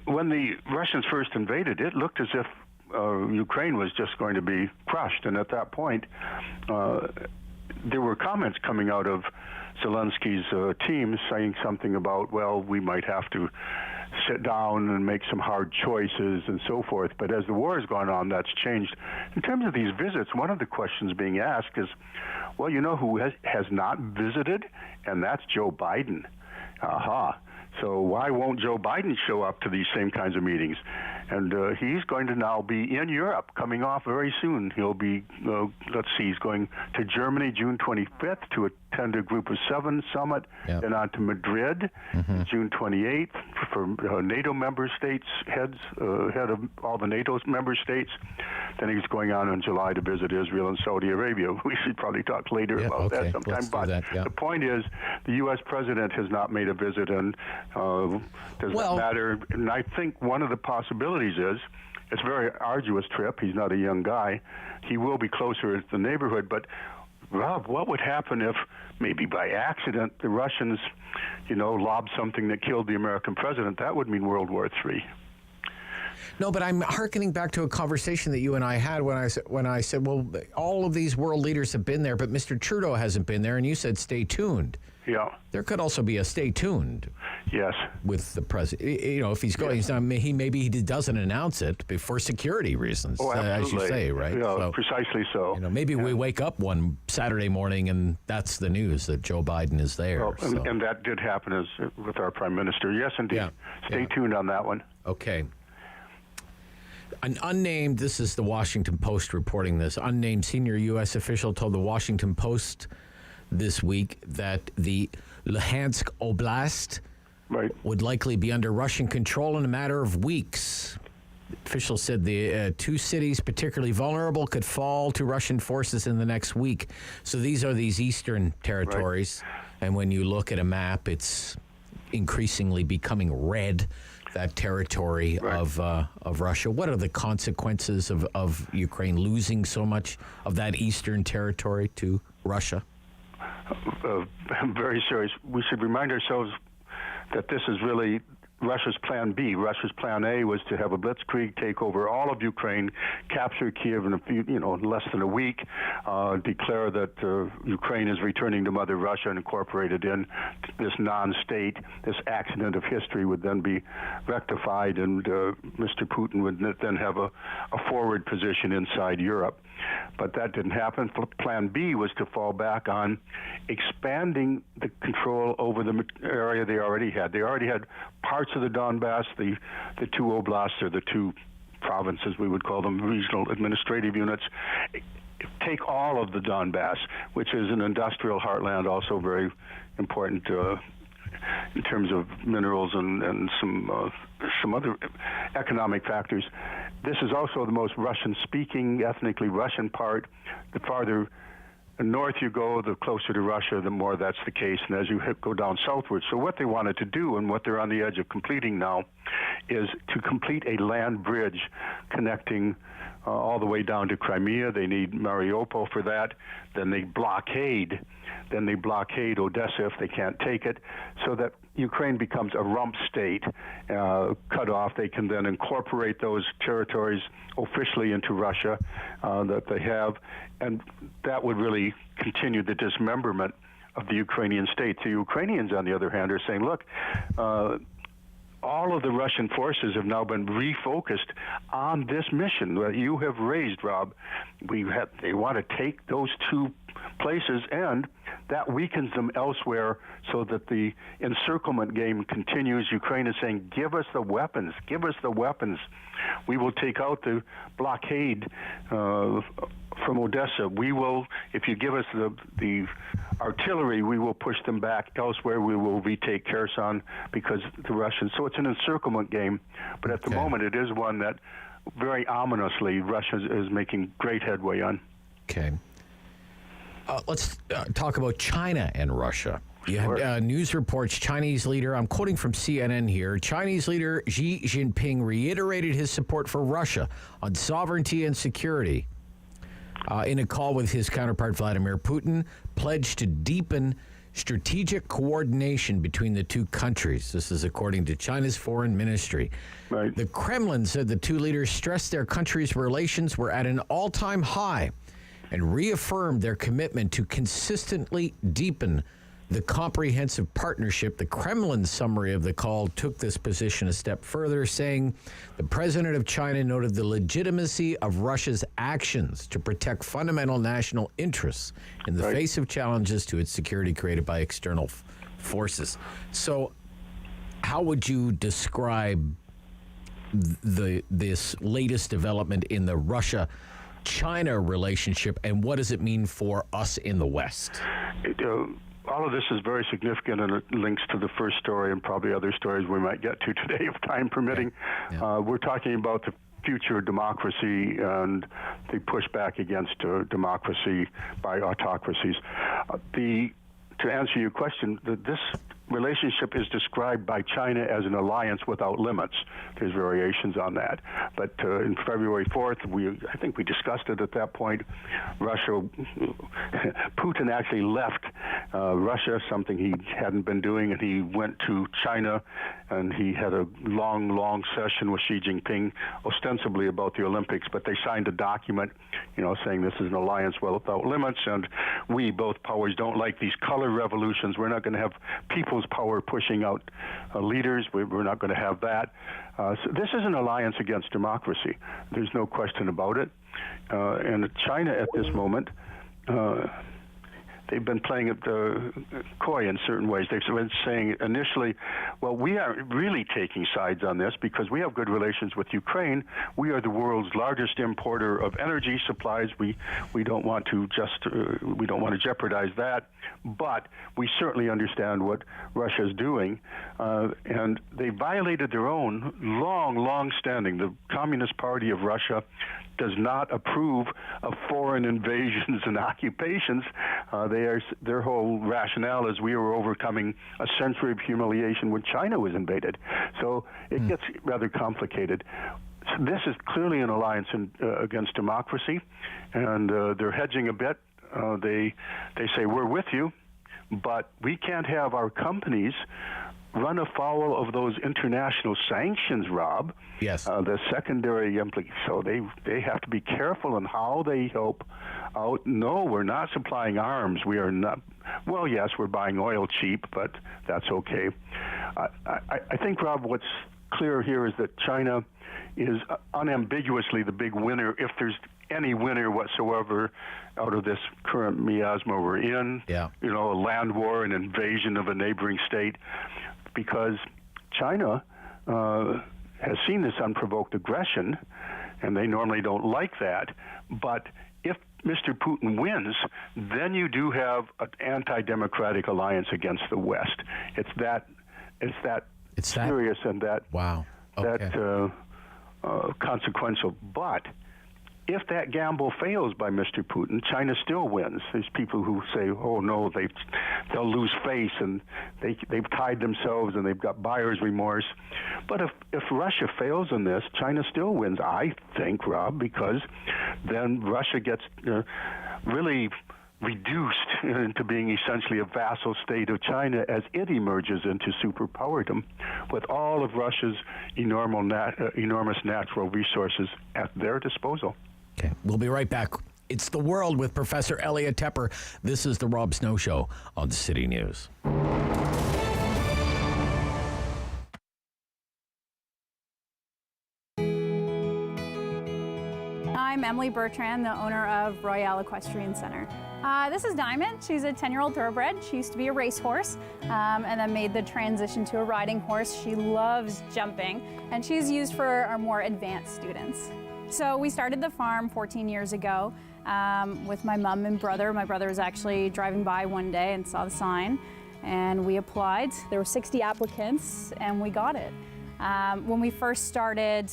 When the Russians first invaded, it looked as if Ukraine was just going to be crushed. And at that point, there were comments coming out of Zelensky's team saying something about, well, we might have to sit down and make some hard choices and so forth. But as the war has gone on, that's changed. In terms of these visits, one of the questions being asked is, well, you know who has not visited? And that's Joe Biden. Aha. So why won't Joe Biden show up to these same kinds of meetings? And he's going to now be in Europe, coming off very soon. He'll be, he's going to Germany June 25th to attend a Group of 7 summit, then on to Madrid June 28th for NATO member states, head of all the NATO member states. Then he's going on in July to visit Israel and Saudi Arabia. We should probably talk later about that sometime. But the point is, the U.S. president has not made a visit, and does that matter? And I think one of the possibilities is it's a very arduous trip. He's not a young guy. He will be closer to the neighborhood. But, Rob, what would happen if maybe by accident the Russians, lobbed something that killed the American president? That would mean World War III. No, but I'm hearkening back to a conversation that you and I had when I said, well, all of these world leaders have been there, but Mr. Trudeau hasn't been there, and you said stay tuned. Yeah. There could also be a stay tuned. Yes. With the president. If he's going, maybe he doesn't announce it for security reasons, as you say, right? Yeah, so, precisely so. Maybe we wake up one Saturday morning and that's the news that Joe Biden is there. Well, and that did happen with our prime minister. Yes, indeed. Yeah. Stay tuned on that one. Okay. An unnamed, this is the Washington Post reporting this, unnamed senior U.S. official told the Washington Post this week that the Luhansk Oblast would likely be under Russian control in a matter of weeks. Officials said the two cities particularly vulnerable could fall to Russian forces in the next week. So these are these eastern territories. And when you look at a map, it's increasingly becoming red, that territory of Russia. What are the consequences of Ukraine losing so much of that eastern territory to Russia? Very serious. We should remind ourselves that this is really Russia's plan B. Russia's plan A was to have a blitzkrieg, take over all of Ukraine, capture Kiev in less than a week, declare that Ukraine is returning to Mother Russia and incorporated in this non-state. This accident of history would then be rectified, and Mr. Putin would then have a forward position inside Europe. But that didn't happen. Plan B was to fall back on expanding the control over the area they already had. They already had parts of the Donbass, the two oblasts, or the two provinces, we would call them, regional administrative units. Take all of the Donbass, which is an industrial heartland, also very important in terms of minerals and some other economic factors. This is also the most Russian-speaking, ethnically Russian part. The farther north you go, the closer to Russia, the more that's the case, and as you go down southward. So what they wanted to do, and what they're on the edge of completing now, is to complete a land bridge connecting all the way down to Crimea. They need Mariupol for that. Then they blockade Odessa if they can't take it, so that Ukraine becomes a rump state, cut off. They can then incorporate those territories officially into Russia that they have, and that would really continue the dismemberment of the Ukrainian state. The Ukrainians, on the other hand, are saying, look, all of the Russian forces have now been refocused on this mission that you have raised, Rob. They want to take those two places, and that weakens them elsewhere, so that the encirclement game continues. Ukraine is saying, give us the weapons. We will take out the blockade from Odessa. We will, if you give us the artillery, we will push them back elsewhere. We will retake Kherson, because the Russians. So it's an encirclement game, but at the moment it is one that very ominously Russia is making great headway on. Okay. Let's talk about China and Russia. You have news reports, Chinese leader, I'm quoting from CNN here, Chinese leader Xi Jinping reiterated his support for Russia on sovereignty and security. In a call with his counterpart Vladimir Putin, pledged to deepen strategic coordination between the two countries. This is according to China's foreign ministry. Right. The Kremlin said the two leaders stressed their countries' relations were at an all-time high and reaffirmed their commitment to consistently deepen the comprehensive partnership. The Kremlin summary of the call took this position a step further, saying the president of China noted the legitimacy of Russia's actions to protect fundamental national interests in the face of challenges to its security created by external forces. So how would you describe this latest development in the Russia-China relationship, and what does it mean for us in the West? All of this is very significant, and it links to the first story and probably other stories we might get to today if time permitting. We're talking about the future of democracy and the pushback against democracy by autocracies. To answer your question, this relationship is described by China as an alliance without limits. There's variations on that. But in February 4th, I think we discussed it at that point, Putin actually left Russia, something he hadn't been doing, and he went to China, and he had a long session with Xi Jinping, ostensibly about the Olympics, but they signed a document, saying this is an alliance without limits, and we, both powers, don't like these color revolutions. We're not going to have people's power pushing out leaders. We're not going to have that. So this is an alliance against democracy. There's no question about it. And China at this moment, they've been playing it coy in certain ways. They've been saying initially, well, we aren't really taking sides on this because we have good relations with Ukraine. We are the world's largest importer of energy supplies. We don't want to we don't want to jeopardize that. But we certainly understand what Russia is doing, and they violated their own long-standing. The Communist Party of Russia does not approve of foreign invasions and occupations. Their whole rationale is we were overcoming a century of humiliation when China was invaded. So it gets rather complicated. So this is clearly an alliance against democracy, and they're hedging a bit. They say we're with you, but we can't have our companies run afoul of those international sanctions, Rob. Yes. The secondary implications. So they have to be careful in how they help out. No, we're not supplying arms. We are not. Well, yes, we're buying oil cheap, but that's okay. I think, Rob, what's clear here is that China is unambiguously the big winner, if there's any winner whatsoever out of this current miasma we're in. Yeah. A land war, an invasion of a neighboring state, because China has seen this unprovoked aggression, and they normally don't like that. But if Mr. Putin wins, then you do have an anti-democratic alliance against the West. It's that serious and that consequential. But if that gamble fails by Mr. Putin, China still wins. There's people who say, oh, no, they'll lose face, and they've tied themselves, and they've got buyer's remorse. But if Russia fails in this, China still wins, I think, Rob, because then Russia gets really reduced into being essentially a vassal state of China as it emerges into superpowerdom with all of Russia's enormous natural resources at their disposal. Okay, we'll be right back. It's The World with Professor Elliot Tepper. This is the Rob Snow Show on City News. I'm Emily Bertrand, the owner of Royale Equestrian Center. This is Diamond. She's a 10-year-old thoroughbred. She used to be a racehorse and then made the transition to a riding horse. She loves jumping, and she's used for our more advanced students. So we started the farm 14 years ago with my mom and brother. My brother was actually driving by one day and saw the sign, and we applied. There were 60 applicants, and we got it. When we first started,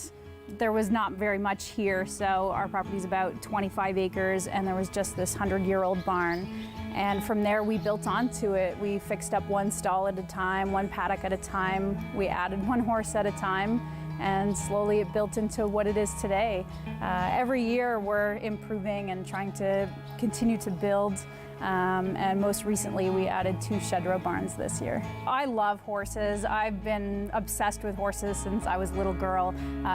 there was not very much here, so our property's about 25 acres, and there was just this 100-year-old barn. And from there, we built onto it. We fixed up one stall at a time, one paddock at a time. We added one horse at a time. and slowly it built into what it is today. Every year we're improving and trying to continue to build. And most recently we added 2 shed row barns this year. I love horses. I've been obsessed with horses since I was a little girl.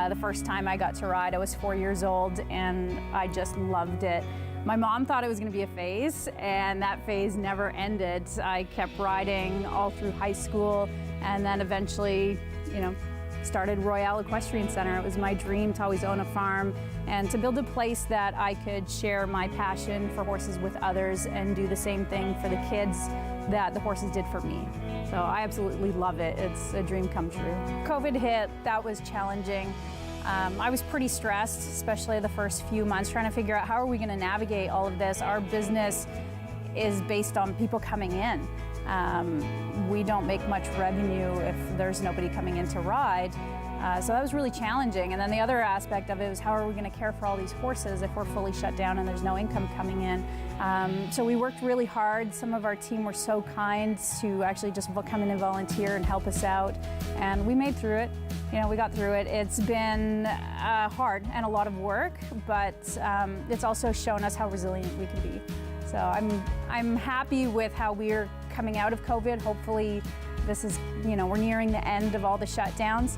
The first time I got to ride, I was 4 years old, and I just loved it. My mom thought it was going to be a phase, and that phase never ended. I kept riding all through high school, and then eventually, started Royale Equestrian Center. It was my dream to always own a farm and to build a place that I could share my passion for horses with others and do the same thing for the kids that the horses did for me. So I absolutely love it. It's a dream come true. COVID hit, that was challenging. I was pretty stressed, especially the first few months, trying to figure out how are we going to navigate all of this. Our business is based on people coming in. We don't make much revenue if there's nobody coming in to ride. So that was really challenging. And then the other aspect of it was how are we going to care for all these horses if we're fully shut down and there's no income coming in. So we worked really hard. Some of our team were so kind to actually just come in and volunteer and help us out. And we made through it. We got through it. It's been hard and a lot of work, but it's also shown us how resilient we can be. So I'm happy with how we're coming out of COVID. Hopefully this is, we're nearing the end of all the shutdowns,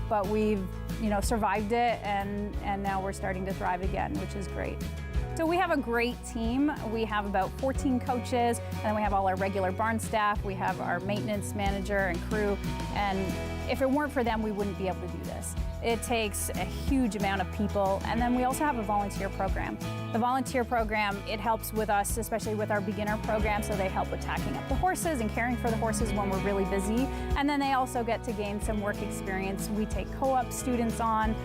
but we've, survived it and now we're starting to thrive again, which is great. So we have a great team. We have about 14 coaches, and then we have all our regular barn staff. We have our maintenance manager and crew, and if it weren't for them, we wouldn't be able to do this. It takes a huge amount of people, and then we also have a volunteer program. The volunteer program, it helps with us, especially with our beginner program, so they help with tacking up the horses and caring for the horses when we're really busy, and then they also get to gain some work experience. We take co-op students on.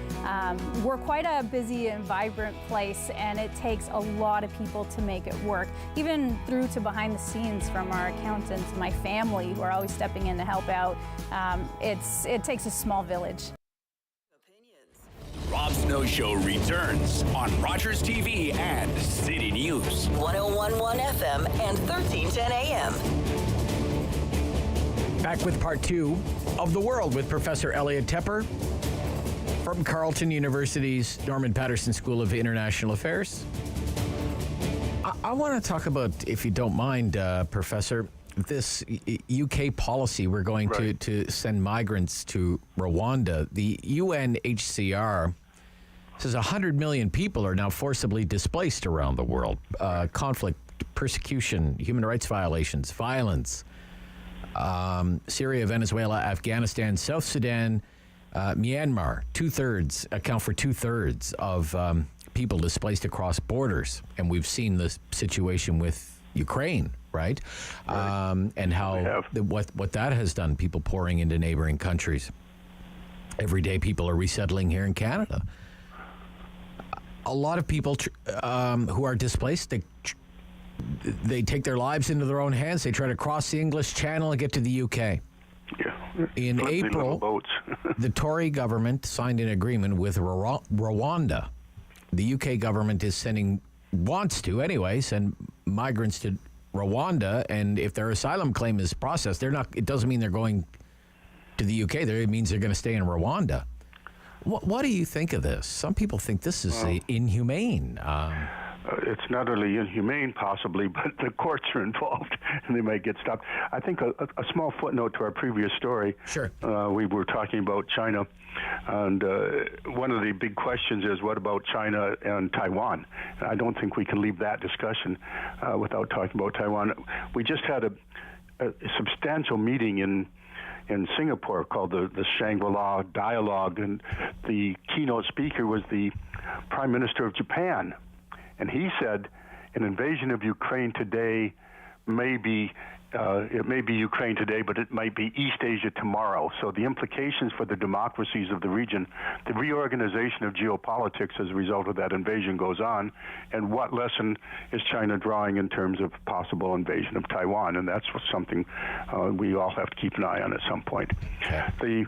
We're quite a busy and vibrant place, and it takes a lot of people to make it work, even through to behind the scenes from our accountants, my family, who are always stepping in to help out. It takes a small village. Rob Snow Show returns on Rogers TV and City News. 101.1 FM and 1310 AM. Back with part 2 of The World with Professor Elliot Tepper from Carleton University's Norman Paterson School of International Affairs. I want to talk about, if you don't mind, Professor, this UK policy. We're going to send migrants to Rwanda. The UNHCR says 100 million people are now forcibly displaced around the world. Conflict, persecution, human rights violations, violence. Syria, Venezuela, Afghanistan, South Sudan, Myanmar, account for two-thirds of people displaced across borders. And we've seen the situation with Ukraine, right? And how what that has done, people pouring into neighboring countries. Every day people are resettling here in Canada. A lot of people who are displaced, they take their lives into their own hands. They try to cross the English Channel and get to the UK. Yeah. In April, the Tory government signed an agreement with Rwanda. The UK government wants to send migrants to Rwanda, and if their asylum claim is processed, it doesn't mean they're going to the UK. It means they're going to stay in Rwanda. What do you think of this? Some people think this is inhumane. It's not only inhumane, possibly, but the courts are involved, and they might get stopped. I think a small footnote to our previous story. Sure. We were talking about China, and one of the big questions is, what about China and Taiwan? And I don't think we can leave that discussion without talking about Taiwan. We just had a substantial meeting in Singapore called the Shangri-La Dialogue, and the keynote speaker was the Prime Minister of Japan. And he said an invasion of Ukraine today it may be Ukraine today, but it might be East Asia tomorrow. So the implications for the democracies of the region, the reorganization of geopolitics as a result of that invasion goes on, and what lesson is China drawing in terms of possible invasion of Taiwan? And that's something we all have to keep an eye on at some point. The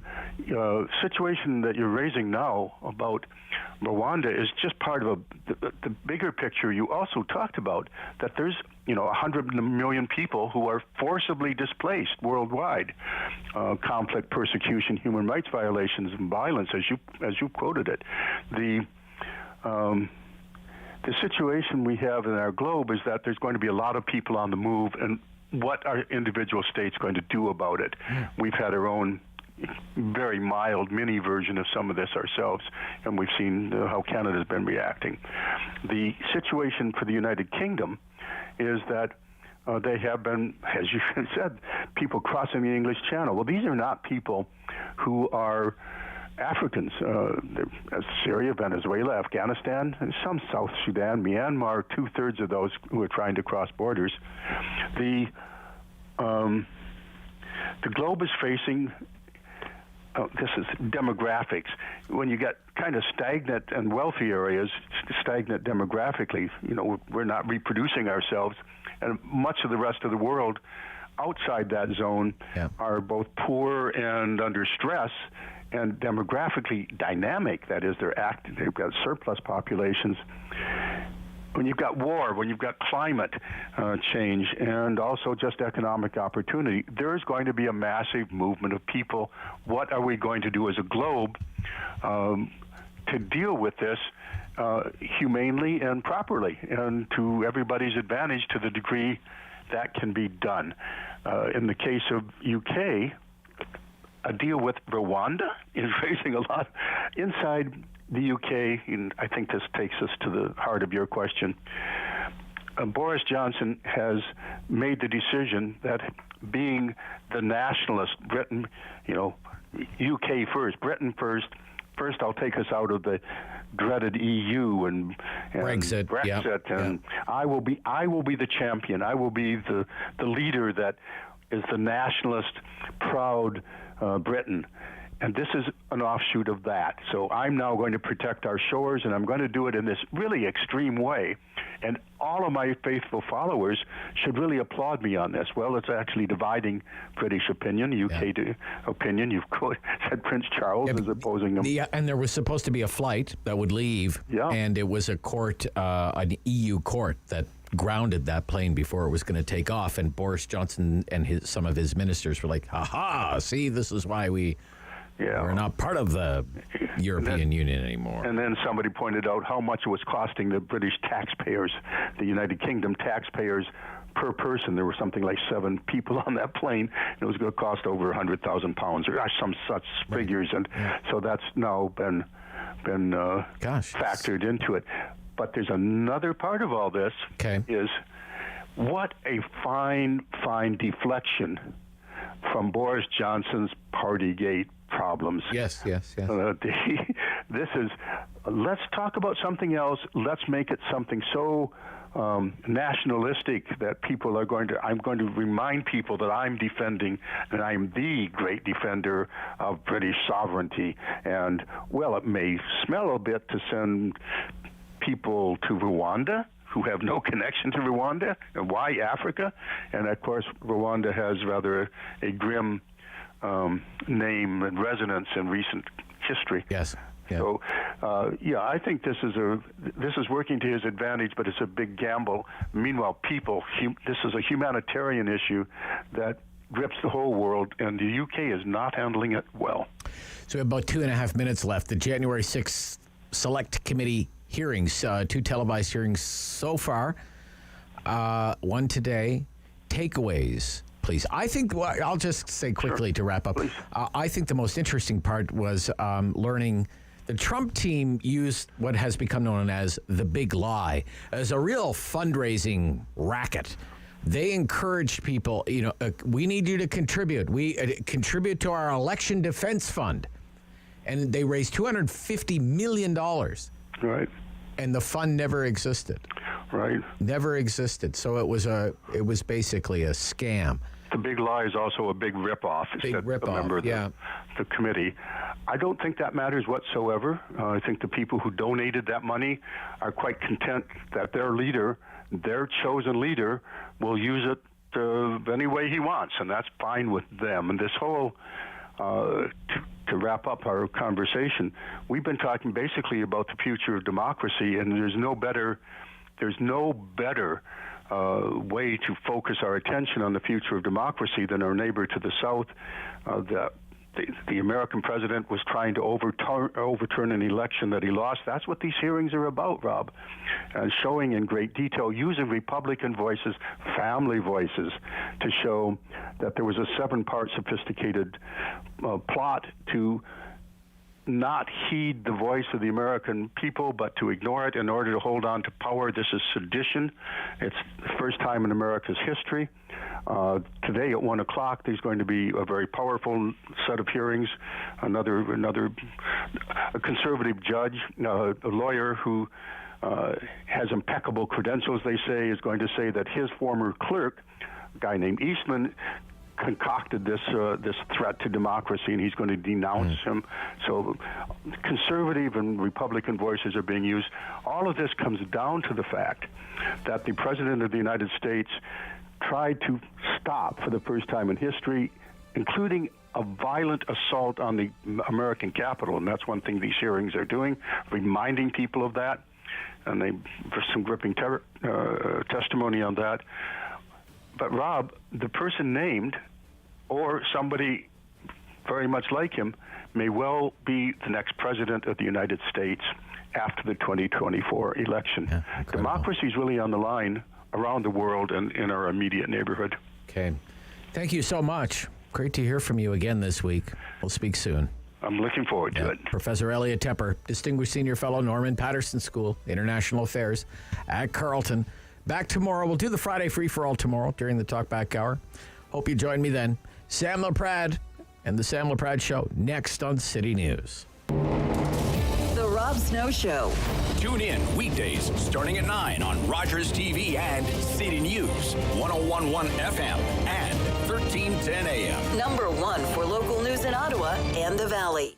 situation that you're raising now about Rwanda is just part of the bigger picture. You also talked about that there's 100 million people who are forcibly displaced worldwide. Conflict, persecution, human rights violations, and violence, as you quoted it. The situation we have in our globe is that there's going to be a lot of people on the move, and what are individual states going to do about it? We've had our own very mild mini version of some of this ourselves, and we've seen how Canada's been reacting. The situation for the United Kingdom is that they have been, as you said, people crossing the English Channel. Well, these are not people who are Africans. Syria, Venezuela, Afghanistan, and some South Sudan, Myanmar, 2/3 of those who are trying to cross borders. The globe is facing this is demographics. When you get kind of stagnant and wealthy areas, stagnant demographically, we're not reproducing ourselves, and much of the rest of the world outside that zone are both poor and under stress and demographically dynamic. That is, they've got surplus populations. When you've got war, when you've got climate change, and also just economic opportunity, there's going to be a massive movement of people. What are we going to do as a globe to deal with this humanely and properly, and to everybody's advantage to the degree that can be done? In the case of UK, a deal with Rwanda is raising a lot inside the UK, and I think this takes us to the heart of your question. Boris Johnson has made the decision that being the nationalist, Britain, UK first, Britain first, I'll take us out of the dreaded EU and Brexit, and I will be the champion. I will be the leader that is the nationalist, proud Britain. And this is an offshoot of that. So I'm now going to protect our shores, and I'm going to do it in this really extreme way. And all of my faithful followers should really applaud me on this. Well, it's actually dividing British opinion, UK opinion. You've said Prince Charles is opposing them. Yeah, and there was supposed to be a flight that would leave, and it was a court, an EU court that grounded that plane before it was going to take off. And Boris Johnson and some of his ministers were like, "Ha-ha, see, this is why we're not part of the European Union anymore." And then somebody pointed out how much it was costing the British taxpayers, the United Kingdom taxpayers per person. There were something like 7 people on that plane. It was going to cost over £100,000 or some such figures, and so that's now been factored into it. But there's another part of all this is what a fine deflection from Boris Johnson's Partygate problems. Yes. This is, let's talk about something else. Let's make it something so nationalistic that I'm going to remind people that I'm defending, and I'm the great defender of British sovereignty. And, well, it may smell a bit to send people to Rwanda who have no connection to Rwanda. And why Africa? And, of course, Rwanda has rather a grim name and resonance in recent history. Yes. Yeah. So, I think this is working to his advantage, but it's a big gamble. Meanwhile, this is a humanitarian issue that grips the whole world, and the UK is not handling it well. So we have about 2.5 minutes left. The January 6th Select Committee hearings, 2 televised hearings so far, 1 today. Takeaways, please. I think, I'll just say quickly to wrap up, I think the most interesting part was learning the Trump team used what has become known as the big lie as a real fundraising racket. They encouraged people, we need you to contribute. We contribute to our election defense fund. And they raised $250 million. Right. And the fund never existed. Right. Never existed. So it was basically a scam. The big lie is also a big ripoff. Big ripoff, the committee. I don't think that matters whatsoever. I think the people who donated that money are quite content that their leader, their chosen leader, will use it any way he wants, and that's fine with them. And this whole, to wrap up our conversation, we've been talking basically about the future of democracy, and there's no better way to focus our attention on the future of democracy than our neighbor to the south. The American president was trying to overturn an election that he lost. That's what these hearings are about, Rob. And showing in great detail, using Republican voices, family voices, to show that there was a 7-part sophisticated plot to not heed the voice of the American people, but to ignore it in order to hold on to power. This is sedition. It's the first time in America's history. Today at 1 o'clock, there's going to be a very powerful set of hearings. A conservative judge, a lawyer who has impeccable credentials, they say, is going to say that his former clerk, a guy named Eastman, concocted this threat to democracy, and he's going to denounce him. So conservative and Republican voices are being used. All of this comes down to the fact that the President of the United States tried to stop, for the first time in history, including a violent assault on the American Capitol, and that's one thing these hearings are doing, reminding people of that, and there's some gripping testimony on that. But Rob, the person named, or somebody very much like him, may well be the next president of the United States after the 2024 election. Yeah, democracy is really on the line around the world and in our immediate neighborhood. Okay. Thank you so much. Great to hear from you again this week. We'll speak soon. I'm looking forward to it. Professor Elliot Tepper, Distinguished Senior Fellow, Norman Patterson School, International Affairs at Carleton. Back tomorrow. We'll do the Friday free-for-all tomorrow during the Talkback Hour. Hope you join me then. Sam LaPrade and the Sam LaPrade Show next on City News. The Rob Snow Show. Tune in weekdays starting at 9 on Rogers TV and City News, 101.1 FM and 1310 AM. Number 1 for local news in Ottawa and the Valley.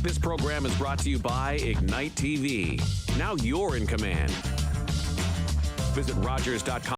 This program is brought to you by Ignite TV. Now you're in command. Visit Rogers.com.